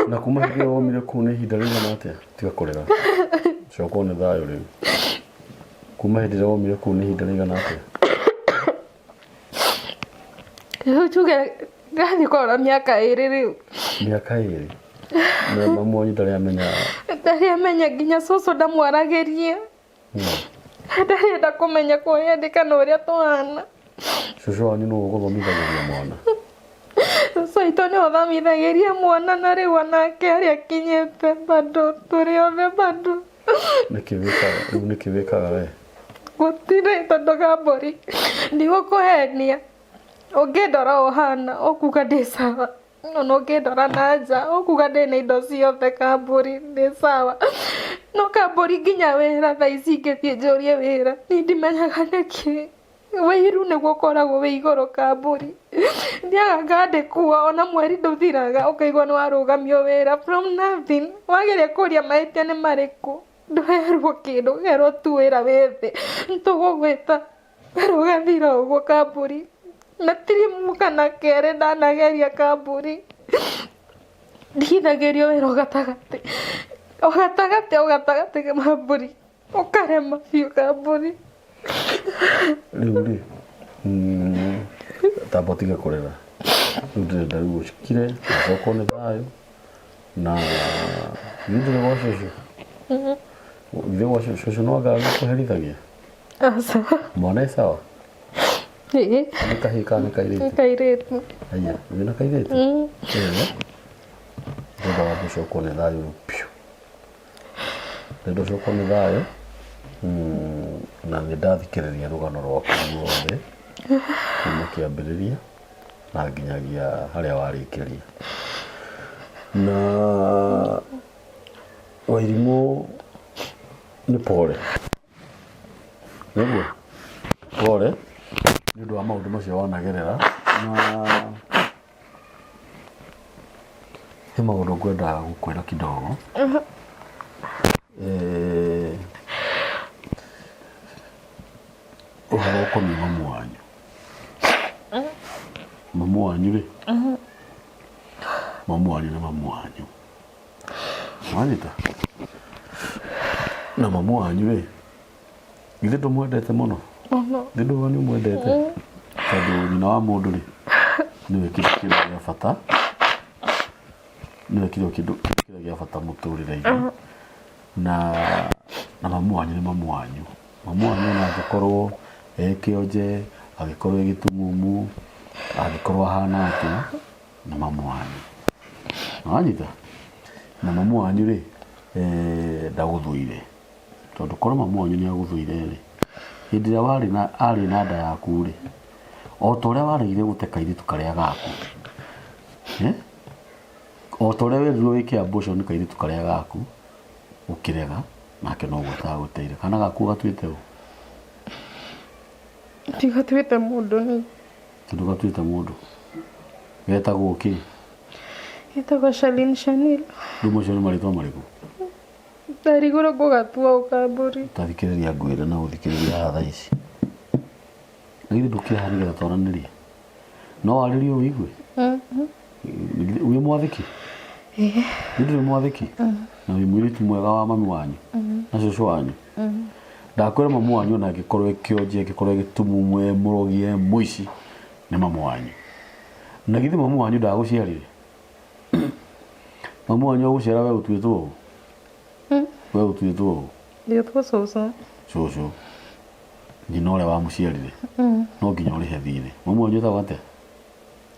Na kuma hĩndĩ ĩyo womire kũu nĩ ihinda rĩigana atĩa tiga kũrera coka one thayũ rĩu? Kuma hĩndĩ ĩrĩa womire kũu nĩ ihinda rĩigana atĩa? Rĩu tuge ngathiĩ kũrora mĩaka 2 rĩu. Mĩaka 2? Na mamu wanyu ndarĩamenya nginya cũcũ ndamwaragĩrie ndarenda kũmenya kũrĩa kana ũrĩa tũhana. Cũcũ wanyu nĩwe ũgũthomithagĩria mwana? Cũcũ witũ nĩwe ũthomithagĩria mwana na rĩu onake harĩa akinyĩte bado tũrĩ othe bado. Nĩkĩ wĩkaga we? Gũtirĩ tondũ Kamburi ndigũkũhenia ũngĩndora ũhana ũkuga ndĩ sawa no ũngĩndora na nja ũkuga ndĩna indo ciothe Kamburi ndĩ sawa no Kamburi nginya wĩra thaa ici ingĩthiĩ njũrie wĩra ndimenyaga nĩkĩ wĩiru nĩguo ũkoragwo wĩ igũrũ Kamburi. Thiaga ngandĩkwo ona mweri ndũthiraga ũkaigua nĩwarũgamio wĩra from nothing wageria kũria mahĩtia nĩ marĩkũ ndũherwo kĩndũ ũgerwo tu wĩra wĩ thĩ nĩtũgũgwĩta wĩra ũgathira ũguo Kamburi na tirimu kana kerĩ ndanageria Kamburi ndihithagĩrio wĩra ũgatagatĩ Kamburi ũkarema biũ Kamburi. Rĩu tamba ũtige kũrera rĩu ndĩrenda rĩu ũcikire ũcoka one thayũ na ithuĩ ndũrĩ gwa cũcũ ithuĩ gwa cũcũ no anga gũkũherithagia? Aca. Mwana ĩ sawa? Ĩĩ. Nĩ kahĩĩ kana nĩ kairĩtu? Nĩ kairĩtu. Aya wĩna kairĩtu? Ndĩrenda wambe ũcoka one thayũ rĩu biũ ndĩrenda ũcoka one thayũ na nĩndathikĩrĩria rũgano rwaku ruothe kuma kĩambĩrĩria na nginyagia harĩa warĩkĩria na Wairimũ nĩ pole nĩguo pole nĩ ũndũ wa maũndũ macio wanagerera na he maũndũ ngwendaga gũkwĩra kidogo. Ũhoro ũkoniĩ mamu wanyu. Mamu wanyu rĩ? Mamu wanyu na mamu wanyu wanyita na mamu wanyu rĩ githĩ ndũmwendete mũno? Githĩ ndũĩ nĩ ũmwendete tondũ nyina wa mũndũ rĩ nĩwe kĩndũ gĩa bata nĩwe kĩndũ gĩa bata mũtũrĩre-inĩ na mamu wanyu nĩ mamu wanyu mamu wanyu na angĩkorwo kĩonje angĩkorwo gĩtumumu angĩkorwo ahana atĩa na mamu wanyu wanyita na mamu wanyu rĩ ndagũthũire tondũ korwo mamu wanyu nĩ agũthũire rĩ hĩndĩ ĩrĩa arĩ na nda yaku rĩ o ta ũrĩa waregire gũte kairĩtu karĩa gaku o ta ũrĩa werirwo wĩke abortion kairĩtu karĩa gaku ũkĩrega nake noguo atagũteire kana gaku gatuĩte ũ tigatuĩte mũndũ nĩ tondũ gatuĩte mũndũ getagwo kĩ getagwo Shalin Shanil rĩu macio nĩ marĩtwa marĩkũ ndarigũra gũgatua ũkambũri tathikĩrĩria ngwĩre na gũthikĩrĩria thaa ici na githĩ ndũkĩraha nĩgetha twaranĩrie no warĩrie ũigue wĩ mwathĩki nĩ ndĩrĩ mwathĩki na wĩ mũirĩtu mwega wa mami wanyu na cũcũ wanyu ndakwĩra mamu wanyu ona angĩkorwo kĩonje angĩkorwo gĩtumumu mũrogi mũici nĩ mamu wanyu na githĩ mamu wanyu ndagũciarire mamu wanyu agũciara we ũtuĩtwo we ũtuĩtwo ndĩtwo cũcũ cũcũ nyina ũrĩa wamũciarire no nginya ũrĩhe thirĩ mamu wanyu etagwo atĩa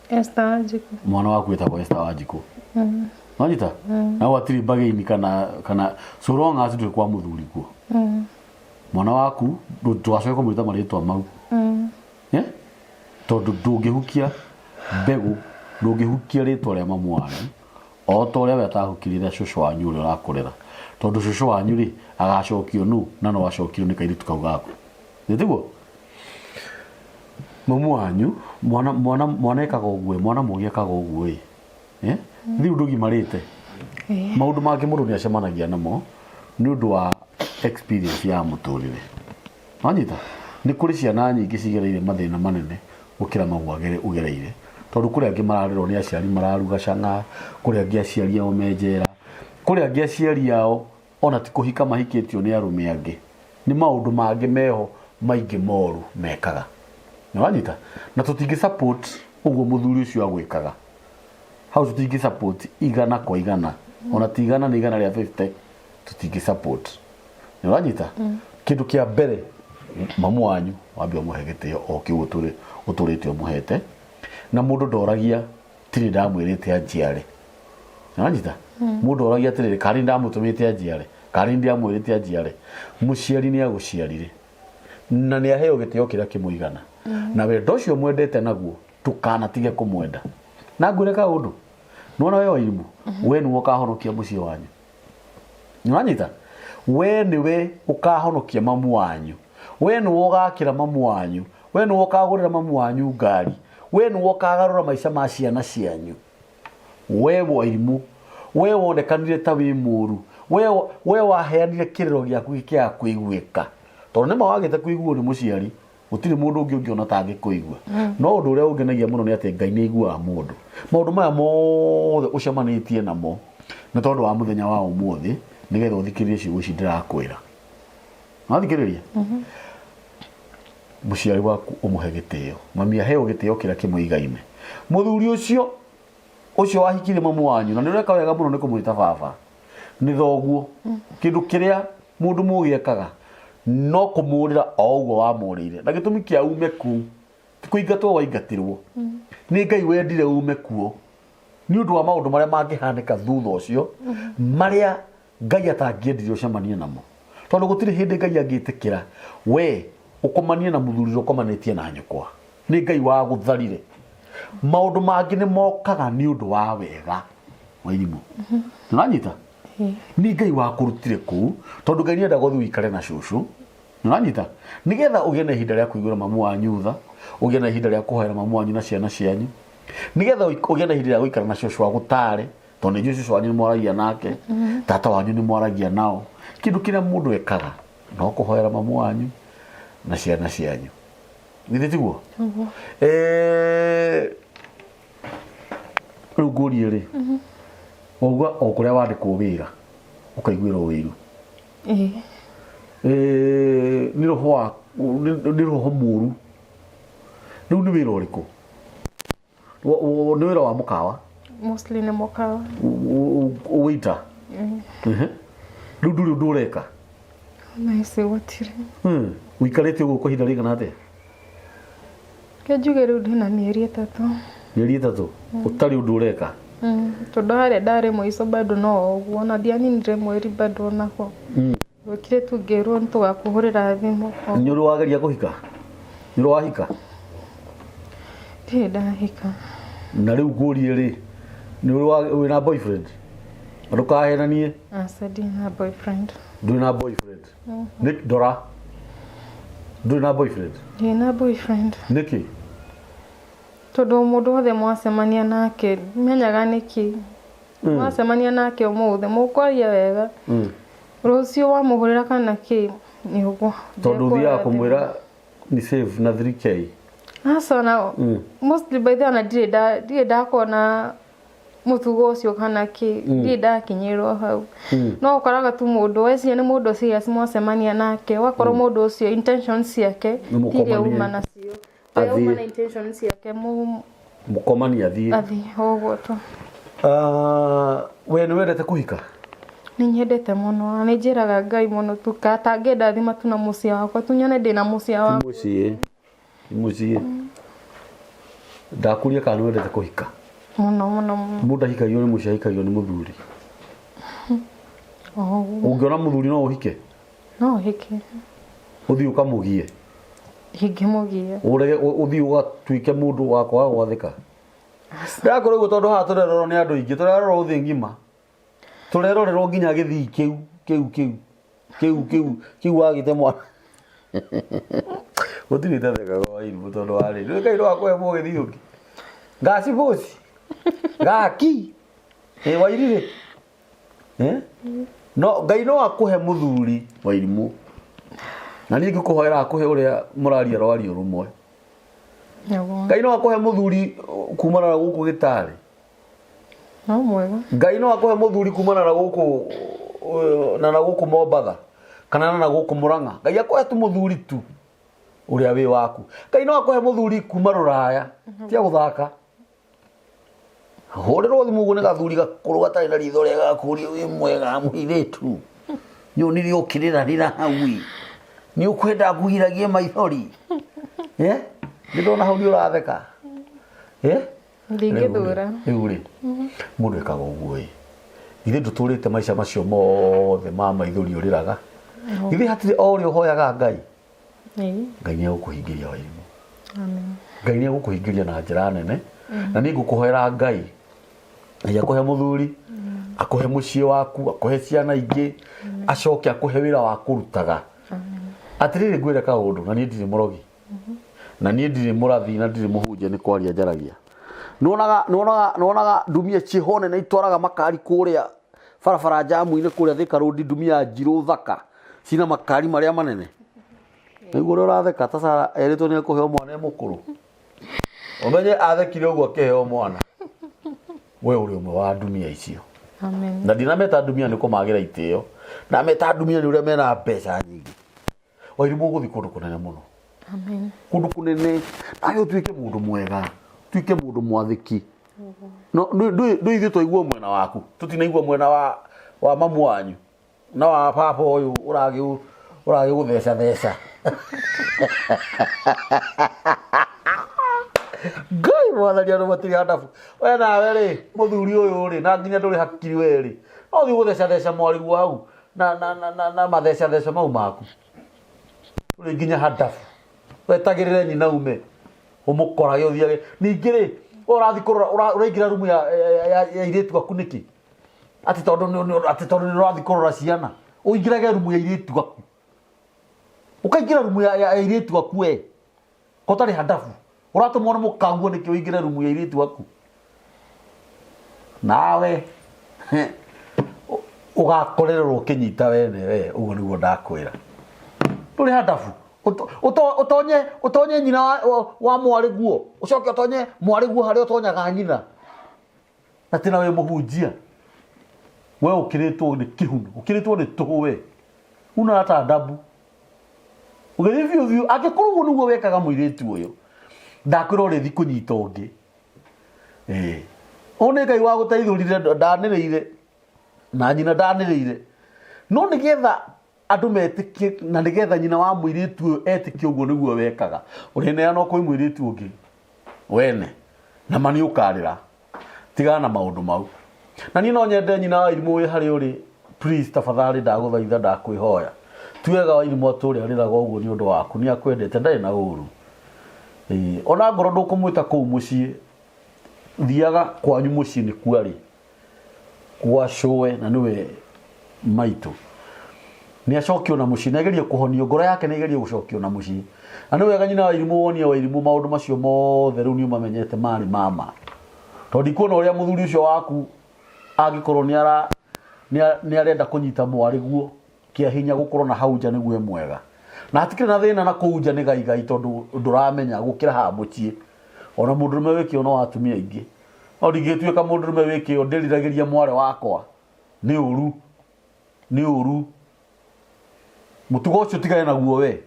Esther Wanjikũ mwana waku etagwo Esther Wanjikũ wanyita na gwatirĩ mbagĩini kana so long as ndũrĩ kwa mũthuri kuo mwana waku ndũgacoke kũmwĩta marĩtwa mau tondũ ndũngĩhukia mbegũ ndũngĩhukia rĩtwa rĩa mamu wanyu o ta ũrĩa we atahukirie rĩa cũcũ wanyu ũrĩa ũrakũrera tondũ cũcũ wanyu rĩ agacokio nũ na no acokio nĩ kairĩtu kau gaku nĩtiguo mamu wanyu mwana ekaga ũguo mwana mũgĩ ekaga ũguo ĩ rĩu ndũgimarĩte maũndũ mangĩ mũndũ nĩ acemanagia namo nĩ ũndũ wa experience ya mũtũrĩre wanyita nĩ kũrĩ ciana nyingĩ cigereire mathĩna manene gũkĩra mau ũgereire tondũ kũrĩ angĩ mararerwo nĩ aciari mararuga cang'a kũrĩ angĩ aciari ao menjera kũrĩ angĩ aciari ao ona ti kũhika mahikĩtio nĩ arũme angĩ nĩ maũndũ mangĩ meho maingĩ moru mekaga nĩ wanyita na tũtingĩ support ũguo mũthuri ũcio agwĩkaga hau tũtingĩ support igana kwa igana ona ti igana nĩ igana rĩa 50 tũtingĩ support nĩ wanyita kĩndũ kĩa mbere mamu wanyu wambe ũmũhe gĩtĩo o kĩu ũtũrĩte ũmũhete na mũndũ ndoragia tirĩ ndamwĩrĩte anjiare nĩ wanyita mũndũ oragia atĩrĩrĩ karĩ ndamũtũmĩte anjiare karĩ ndamwĩrĩte anjiare mũciari nĩ agũciarire na nĩ aheo gĩtĩo kĩrĩa kĩmũigana na wendo ũcio mwendete naguo tũkanatige kũmwenda na ngwĩre kaũndũ nĩwona we Wairimu we nĩwe ũkahonokia mũciĩ wanyu nĩ wanyita we nĩwe ũkahonokia mamu wanyu we nĩwe ũgakĩra mamu wanyu we nĩwe ũkagũrĩra mamu wanyu ngari we nĩwe ũkagarũra maica ma ciana cianyu we Wairimu we wonekanire ta wĩ mũru we waheanire kĩrĩro gĩaku gĩkĩaga kũiguĩka tondũ nĩma wagĩte kũiguo nĩ mũciari gũtirĩ mũndũ ũngĩ ũngĩona ta angĩkũigua no ũndũ ũrĩa ũngenagia mũno nĩ atĩ Ngai nĩ aiguaga mũndũ maũndũ maya mothe ũcemanĩtie namo nĩ tondũ wa mũthenya wa ũmũthĩ nĩgetha ũthikĩrĩrie ciugo ici ndĩrakwĩra wathikĩrĩria mũciari waku ũmũhe gĩtĩo mami aheo gĩtĩo kĩrĩa kĩmũigaine mũthuri ũcio wahikirie mamu wanyu na nĩ ũreka wega mũno nĩ kũmwĩta baba nĩ thoguo kĩndũ kĩrĩa mũndũ mũgĩ ekaga no kũmũrĩra o ũguo wamũrĩire na gĩtũmi kĩa ume kuu ti kũingatwo waingatirwo nĩ Ngai wendire ume kuo nĩ ũndũ wa maũndũ marĩa mangĩhanĩka thutha ũcio marĩa Ngai atangĩendire ũcemanie namo tondũ gũtirĩ hĩndĩ Ngai angĩtĩkĩra we ũkomanie na mũthuri ũkomanĩtie na nyũkwa nĩ Ngai wa gũtharire maũndũ mangĩ nĩ mokaga nĩ ũndũ wa wega Wairimu nĩwanyita nĩ Ngai wa kũrutire kũu tondũ Ngai nĩendaga ũthiĩ ũikare na cũcũ nĩwanyita nĩgetha ũgĩe na ihinda rĩa kũiguĩra mamu wanyu tha ũgĩe na ihinda rĩa kũhoera mamu wanyu na ciana cianyu nĩgetha ũgĩe na ihinda rĩa gũikara na cũcũ wa gũtarĩ tondũ nĩ cũcũ wanyu nĩ mwaragia nake tata wanyu nĩ mwaragia nao kĩndũ kĩrĩa mũndũ ekaga no kũhoera mamu wanyu na ciana cianyu githĩ tiguo rĩu ngũrie rĩ wauga o kũrĩa wandĩkwo wĩra ũkaiguĩrwo wĩiru nĩ roho mũru rĩu nĩ wĩra ũrĩkũ nĩ wĩra wa mũkawa mostly nĩ mũkawa waiter rĩu ndũrĩ ũndũ ũreka na isi gutire wikarite uguo kwa ihinda rigana atia kenjuge riu ndina mieri 3 mieri 3 utari undu ureka tondu haria ndari muico bado no uguo na ndianinire mweri bado nako gukire tu ngirwo nitugakuhurira thimu nyuru wageria kuhika nyuru wahika ndahika na riu ngurie ri ni wina boyfriend ndukahenanie asadi na boyfriend ndwina boyfriend Nick Dora ndwina boyfriend ndina boyfriend niki tondu mundu wothe mwacemania nake menyaga niki mwacemania nake umuthe mukwaria wega rucio wamuhurira kana ki ni uguo tondu thia kumwira ni save na 3k asa na mostly by the way ndire ndakona mutugo ucio kana ki ndire ndakinyirwo hau no ukoraga tu mundu weci ni mundu serious mwacemania nake wakorwo mundu ucio intentions ciake tire uma nacio uma na intentions ciake mukomani athie uguo tu we ni wendete kuhika ni nyendete muno ni njiraga Ngai muno tu katangenda thima tu na mucia wakwa tunyone ndina mucia wakwa mucie ndakuria kana wendete kuhika muno mundu ahikagio ni mucia ahikagio ni muthuri ungiona muthuri no uhike no hike uthii ukamugie hingimugia urege uthii ugatuike mundu wakwa gwathika ndakorwo uguo tondu haha turerorwo ni andu ingi turerorwo uthi ngima turerorerwo nginya githii kiu wagite mwana gutiri tatheka kwa iru tondu wari ni kai ro akwe mo githii ungi ngasi bosi gaki wairire no Ngai no akuhe muthuri wairimu na ningi kuhoera akuhe uria muraria rwario rumwe Ngai no akuhe muthuri kumana na guku gitari no mwega Ngai no akuhe muthuri kumana na guku Mombatha kana na guku Murang'a Ngai akuhe tu muthuri tu uria wi waku Ngai no akuhe muthuri kuma Ruraya tia guthaka horero thimu guo ni gathuri gakuru gatari na ritho ria gakurio wi mwega muhiretu nyonire ukirira rira hawi ni ukwenda kuhiragie maithori ndona hau ni uratheka ndingithura uri mundu ekaga uguo ithe nduturite maica macio mothe ma maithori uriraga ithe hatire ori uhoyaga Ngai Ngai ni agukuhingiria wairimu amen Ngai ni agukuhingiria na njira nene na ni ngukuhoera Ngai Ngai akuhe muthuri akuhe mucii waku akuhe ciana ingi acoke akuhe wira wa kurutaga atiriri ngwire kaundu na ni ndiri murogi na ni ndiri murathi na ndiri muhunje ni kwaria njaragia nuonaga ndumia cihone na itwaraga makari kuria barabara jamu-ini kuria Thika Road ndumia njiru thaka cina makari maria manene niguo uratheka ta Sara eritwo ni akuheo mwana mukuru omenye athekire uguo akiheo mwana we uri umwe wa ndumia icio amen na ndinameta ndumia ni kumagira itio na meta ndumia ni uria mena mbeca nyingi wairimu guthi kundu kunene muno amen kundu kunene nayo tuike mundu mwega tuike mundu mwathiki no ndu ithu twaigua mwena waku tutinaigua mwena wa mamu wanyu na wa papa uyu uragi gutheca Ngai mwathani andu matiri handabu we nawe ri muthuri uyu ri na nginya nduri hakiri we ri no thi gutheca mwarigu hau na matheca mau maku uri nginya handabu wetagirire nyina ume umukorage uthiage ningi ri urathi kurora uraingira rumu ya iritu gaku niki ati tondu ni urathi kurora ciana uingirage rumu ya iritu gaku ukaingira rumu ya iritu gaku we kotari handabu uratumwo ni mukanguo niki uingire rumu ya iritu gaku nawe ugakorerwo kinyita wene we uguo niguo ndakwira nduri handabu utonye nyina wa mwariguo ucoke utonye mwariguo haria utonyaga nyina na tina we muhunjia we ukiritwo ni kihunu ukiritwo ni tuhu we una hata adabu ugithivyo agikurugu niguo wekaga muiritu uyu ndakwira uri thi kunyita ungi one Ngai wa guteithurire ndaniriire na nyina ndaniriire no nigetha andu metikie na nigetha nyina wa muiritu etikie uguo niguo wekaga urineana kwi muiritu ungi wene na mani ukarira tigana na maundu mau na ni no nyende nyina wa irimu hari uri please tafadhali ndaguthaitha ndakwihoya tuwega wa irimu aturi ariraga uguo ni undu waku ni akwendete ndari na uru ona ngoro ndukumwita kuu mucii thiaga kwanyu mucii ni kwari kwashowe na niwe maitu ni acokio na mucii negerie kuhonio ngoro yake negerie gucokio na mucii ani wega nyina wa irimu wonia wa irimu maundu macio mothe riu ni mamenyete mari mama tondi kuona uria muthuri ucio waku angikorwo ni arenda kunyita mwariguo kia hinya gukorwo na hauja niguo mwega na hatikire na thina na kuuja ni gaigai tondu nduramenya gukira ha mucii ona mundurume wiki ono atumia ingi origituika mundurume wiki o ndiriragiria mware wakwa ni uru mutugo ucio tigane naguo we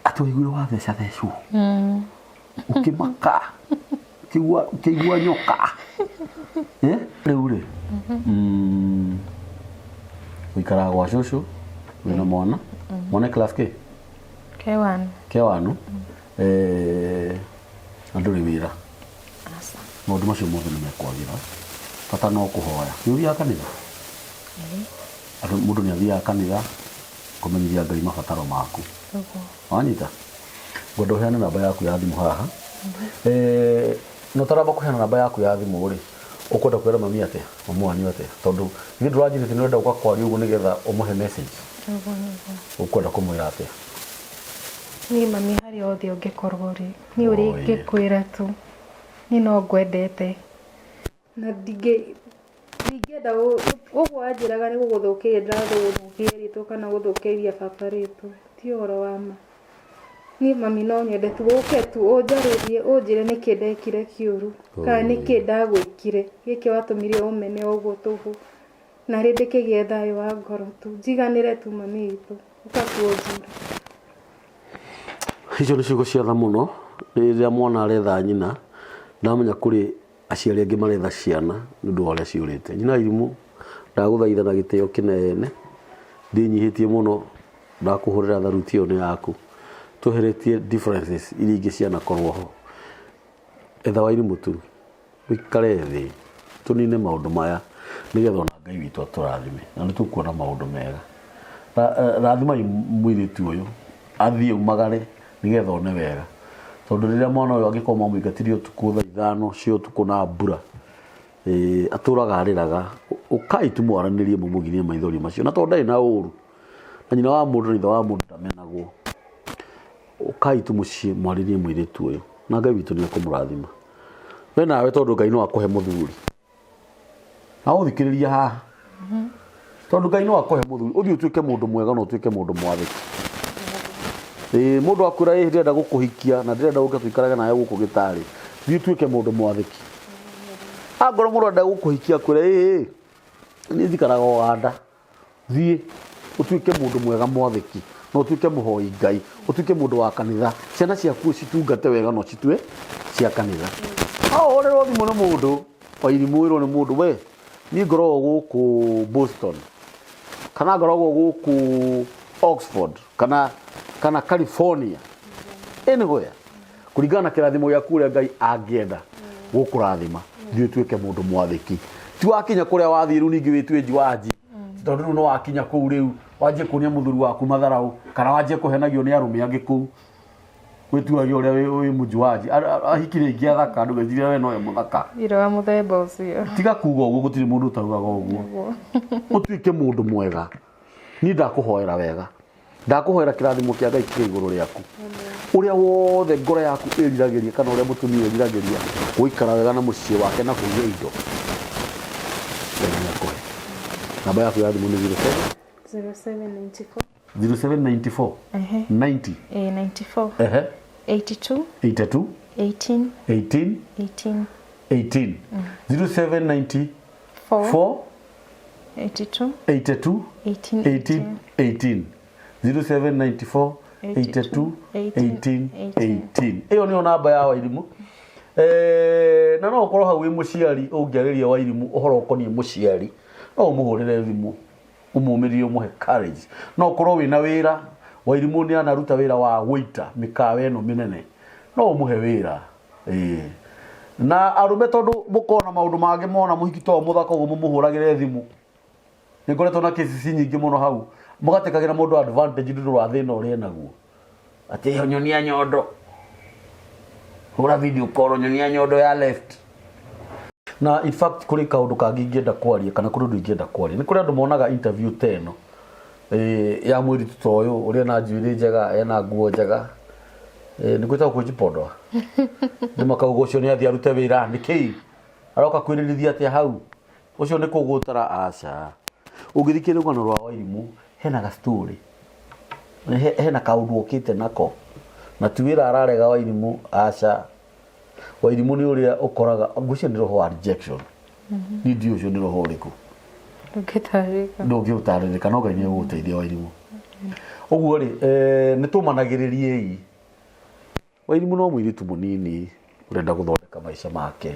atuigure watheca thecu ukimaka kigua nyoka riu ri uikara gwa cucu wina mwana mwana class ke K1 anduri wira maundu macio mothe ni mekwagira bata no kuhoya ni uthia kanitha andu mundu ni athia kanitha kumenyithia Ngai mabataro maku wanyita ngondo heana namba yaku ya thimu haha no taraba kuheana namba yaku ya thimu ri ukwenda kwira mami ate mamwani ate tondu ni ndurajirite ni wenda ukakwari uguo nigetha umuhe message ukwenda kumwira ate ni mami hari othe ungikorwo ri ni uri ngikwira tu ni no ngwendete na ndingenda uguo anjiraga ni guguthukiria ndathukiria ritu kana guthukiria baba ritu ti uhoro wa ma ni mami no nyende tu uke tu unjaririe unjire niki ndekire kiuru kana niki ndagwikire giki watumire umene uguo tuhu na rindi kigie thayo wa ngoro tu njiganire tu mami itu ukakuonjira hizo ni ciugo cia tha muno riria mwana aretha nyina ndamenya kuri aciari angi maretha ciana nundu wa uria ciurite nyina irimu ndaguthaitha na gitio kinene ndinyihitie muno ndakuhurira tharuti yo ni yaku tuheretie differences iria ingi ciana korwo ho etha wa irimu tu wikare thi tunine maundu maya nigetha ona Ngai witu aturathime na nitukuona maundu mega rathima mwiritu uyu athie umagare nigetha one wega tondu riria mwana uyu angikoma muingatirio tuku tha ithano cio tuku na mbura aturaga ariraga ukai tumwaranirie mumugirie maithori macio na tondu ndai na uru na nyina wa mundu ritha wa mundu ndamenagwo ukai tumucie mwaririe mwiritu uyu na Ngai witu ni akumurathima we nawe tondu Ngai no akuhe muthuri na uthikiriria haha tondu Ngai no akuhe muthuri uthi utuike mundu mwega no utuike mundu mwathiki mundu akwira ndirenda gukuhikia na ndirenda guke tuikaraga nawe guku gitari thi tuike mundu mwathiki angoro mundu enda gukuhikia kwira ni thikaraga oganda thi utuike mundu mwega mwathiki no utuike muhoi Ngai utuike mundu wa kanitha ciana ciaku citungate wega no citue cia kanitha orero thimu ni mundu wa irimu wiro ni mundu we ni ngoro guku Boston kana ngoro guku Oxford kana California anywhere kuringana na kirathimo gya kuria Ngai angienda gukurathima thiu tuike mundu mwathiki ti wakinya kuria wathiru ningi witwe njwaji tondu no wakinya kuu riu wanje kunia muthuri waku matharau kana wanje kuhenagio ni arume angi kuu wituagio uria wi mujwaji ahikire ingi athaka andu geciria we no muthaka ira wa muthemba ucio tiga kuga uguo gutiri mundu tarugaga uguo utuike mundu mwega ni ndakuhoera wega ndakuhoera kirathimo kia Ngai kiri iguru riaku uria wothe ngoro yaku iriragiria kana uria mutumia iriragiria guikara wega na mucie wake na kugia indo namba yaku ya thimu ni 0794 90 94 82 18 0794 82 18 0794 82 18 iyo ni namba ya Wairimu na no ukorwo hau wi muciari ungiariria Wairimu uhoro ukonie muciari no umuhurire thimu umumirie umuhe courage no korwo wina wira Wairimu ni anaruta wira wa waiter mikawe no minene no umuhe wira na arume tondu mukona maundu mage mona muhiki to muthaka ugu mumuhuragire thimu ningoretwo na cases nyingi muno hau mugatekagira mundu advantage ndu wa thina uri naguo ati nyonia nyondo hura video call nyonia nyondo ya left na in fact kuri kaundu kangienda kwaria kana kuri ndu ingienda kwaria ni kuri andu monaga interview teno ya mwiri tutoyo uri na njwiri njega ena nguo njega ni kwita kujipodoa ni makaugo ucio ni athi arute wira niki aroka kwirithia ati hau ucio ni kugutara aca ungithikire rugano rwa Wairimu hena ga story hena kaundu okite nako na tuwira ararega Wairimu aca Wairimu ni uria ukoraga ngucio ni roho wa rejection ni ndio ucio ni roho uriku ndũngĩũtarĩrĩka no Ngai nĩegũgũteithia Wairimu ũguo rĩ nĩtũmanagĩrĩrie Wairimu no mũirĩtu mũnini ũrenda gũthondeka maica make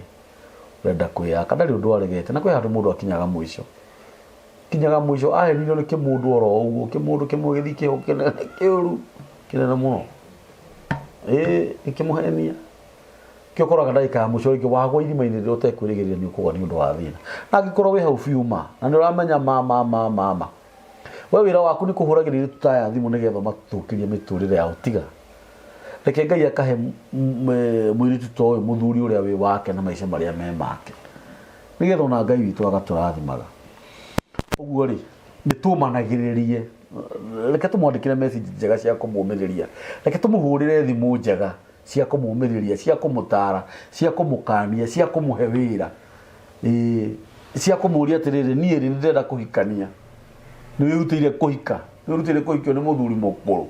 ũrenda kwĩyaka ndarĩ ũndũ aregete na kwĩ handũ mũndũ akinyaga mũico aherirwo nĩ kĩmũndũ oro ũguo kĩmũndũ kĩmwe gĩthi kĩhũkĩnene kĩũru kĩnene mũno ĩkĩmũhenia kĩokoraga ndagĩka ya mũico rĩngĩ wagwa irima-inĩ rĩrĩa ũtekwĩrĩgĩrĩra nĩ ũkũgwa nĩ ũndũ wa thĩna na angĩkorwo wĩ hau biũ ma na nĩ ũramenya ma we wĩra waku nĩ kũhũragĩrĩria tũtaya thimũ nĩgetha matũkĩrie mĩtũrĩre ya ũtiga reke Ngai akahe mũirĩtu ta ũyũ mũthuri ũrĩa wĩ wake na maica marĩa me make nĩgetha ona Ngai witũ agatũrathimaga ũguo rĩ nĩtũmanagĩrĩrie reke tũmwandĩkĩre message njega cia kũmũmĩrĩria reke tũmũhũrĩre thimũ njega cia kũmũmĩrĩria cia kũmũtara cia kũmũkania cia kũmũhe wĩra cia kũmũria atĩrĩrĩ niĩ rĩ ndĩrenda kũhikania nĩwĩrutĩire kũhika nĩwĩrutĩire kũhikio nĩ mũthuri mũkũrũ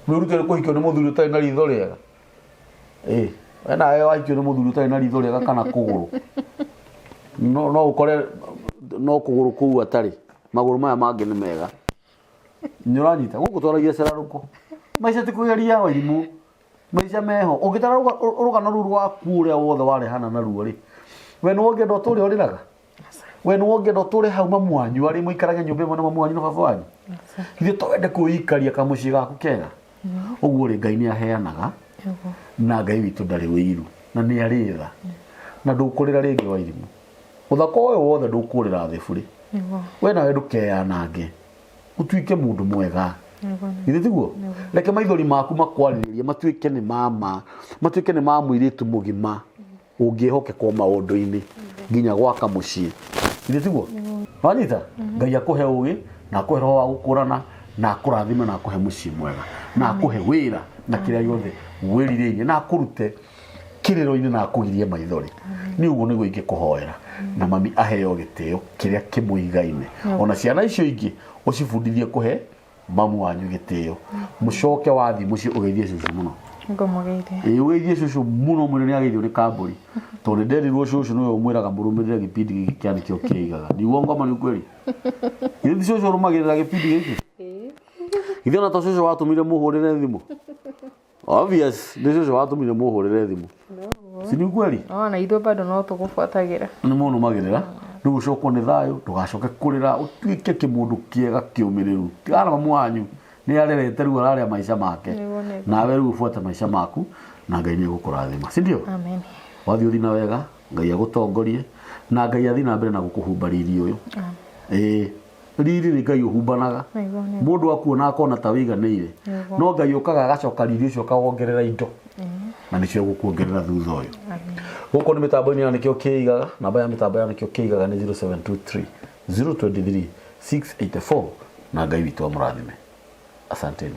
nĩwĩrutĩire kũhikio nĩ mũthuri ũtarĩ na ritho rĩega we nawe wahikio nĩ mũthuri ũtarĩ na ritho rĩega kana kũgũrũ no ũkore no kũgũrũ kũu atarĩ magũrũ maya mangĩ nĩ mega nĩ ũranyita gũkũ twaragia cerarũkũ maica ti kũgeria Wairimu maica meho ũngĩtara rũgano rũu rwaku ũrĩa wothe warehana naruo rĩ we nĩ wongenda ũtũre ũrĩraga we nĩ wongenda ũtũre hau mamu wanyu arĩ mũikarage nyũmba ĩmwe na mamu wanyu na baba wanyu ithuĩ to wende kwĩikaria kamũciĩ gaku kega ũguo rĩ Ngai nĩ aheanaga na Ngai witũ ndarĩ wĩiru na nĩ arĩ tha na ndũkũrĩra rĩngĩ Wairimu ũthaka ũyũ wothe ndũkũrĩra thĩ burĩ we nawe ndũkeanange ũtuĩke mũndũ mwega ithe tiguo reke maithori maku makwarĩrĩrie matuĩke nĩ mama matuĩke nĩ ma mũirĩtu mũgima ũngĩhokekwo maũndũ-inĩ nginya gwaka mũciĩ ithe tiguo wanyita Ngai akũhe ũgĩ na akũhe roho wa gũkũrana na akũrathime na akũhe mũciĩ mwega na akũhe wĩra na kĩrĩa gĩothe wĩrirĩirie na akũrute kĩrĩro-inĩ na akũgirie maithori nĩ ũguo nĩguo ingĩkũhoera na mami aheo gĩtĩo kĩrĩa kĩmũigaine ona ciana icio ingĩ ũcibundithie kũhe mamu wanyu gĩtĩo mũcoke wathi mũciĩ ũgeithie cũcũ mũno ũgeithie cũcũ mũno mũno nĩ ageithio nĩ kambũri tondũ nderirwo cũcũ nĩwe ũmwĩraga mũrũmĩrĩre gĩpindi gĩkĩ kĩa nĩkĩo kĩigaga nĩguo ngoma nĩ ũkweli githĩ ti cũcũ ũrũmagĩrĩra gĩpindi gĩkĩ githĩ ona ta cũcũ watũmire mũhũrĩre thimũ obvious nĩ cũcũ watũmire mũhũrĩre thimũ si ni ukweli na ithuĩ bado no tũgũbuatagĩra nĩ mũnũmagĩrĩra rĩu ũcokwo nĩ thayũ ndũgacoke kũrĩra ũtuĩke kĩmũndũ kĩega kĩũmĩrĩru tigana mamu wanyu nĩ arerete rĩu ararĩa maica make nawe rĩu ũbuate maica maku na Ngai nĩ egũkũrathima si ndio amen wathiĩ ũthiĩ na wega Ngai agũtongorie na Ngai athiĩ na mbere na gũkũhumba riri ũyũ riri nĩ Ngai ũhumbanaga mũndũ akuona akona ta wĩiganĩire no Ngai ũkaga agacoka riri ũcio akawongerera indo na nĩcio gũkuongerera thutha ũyũ gũkũ nĩ mĩtambo-inĩ ya nĩkĩo kĩigaga namba ya mĩtambo ya nĩkĩo kĩigaga nĩ 0723 023 684 na Ngai witũ amũrathime asanteni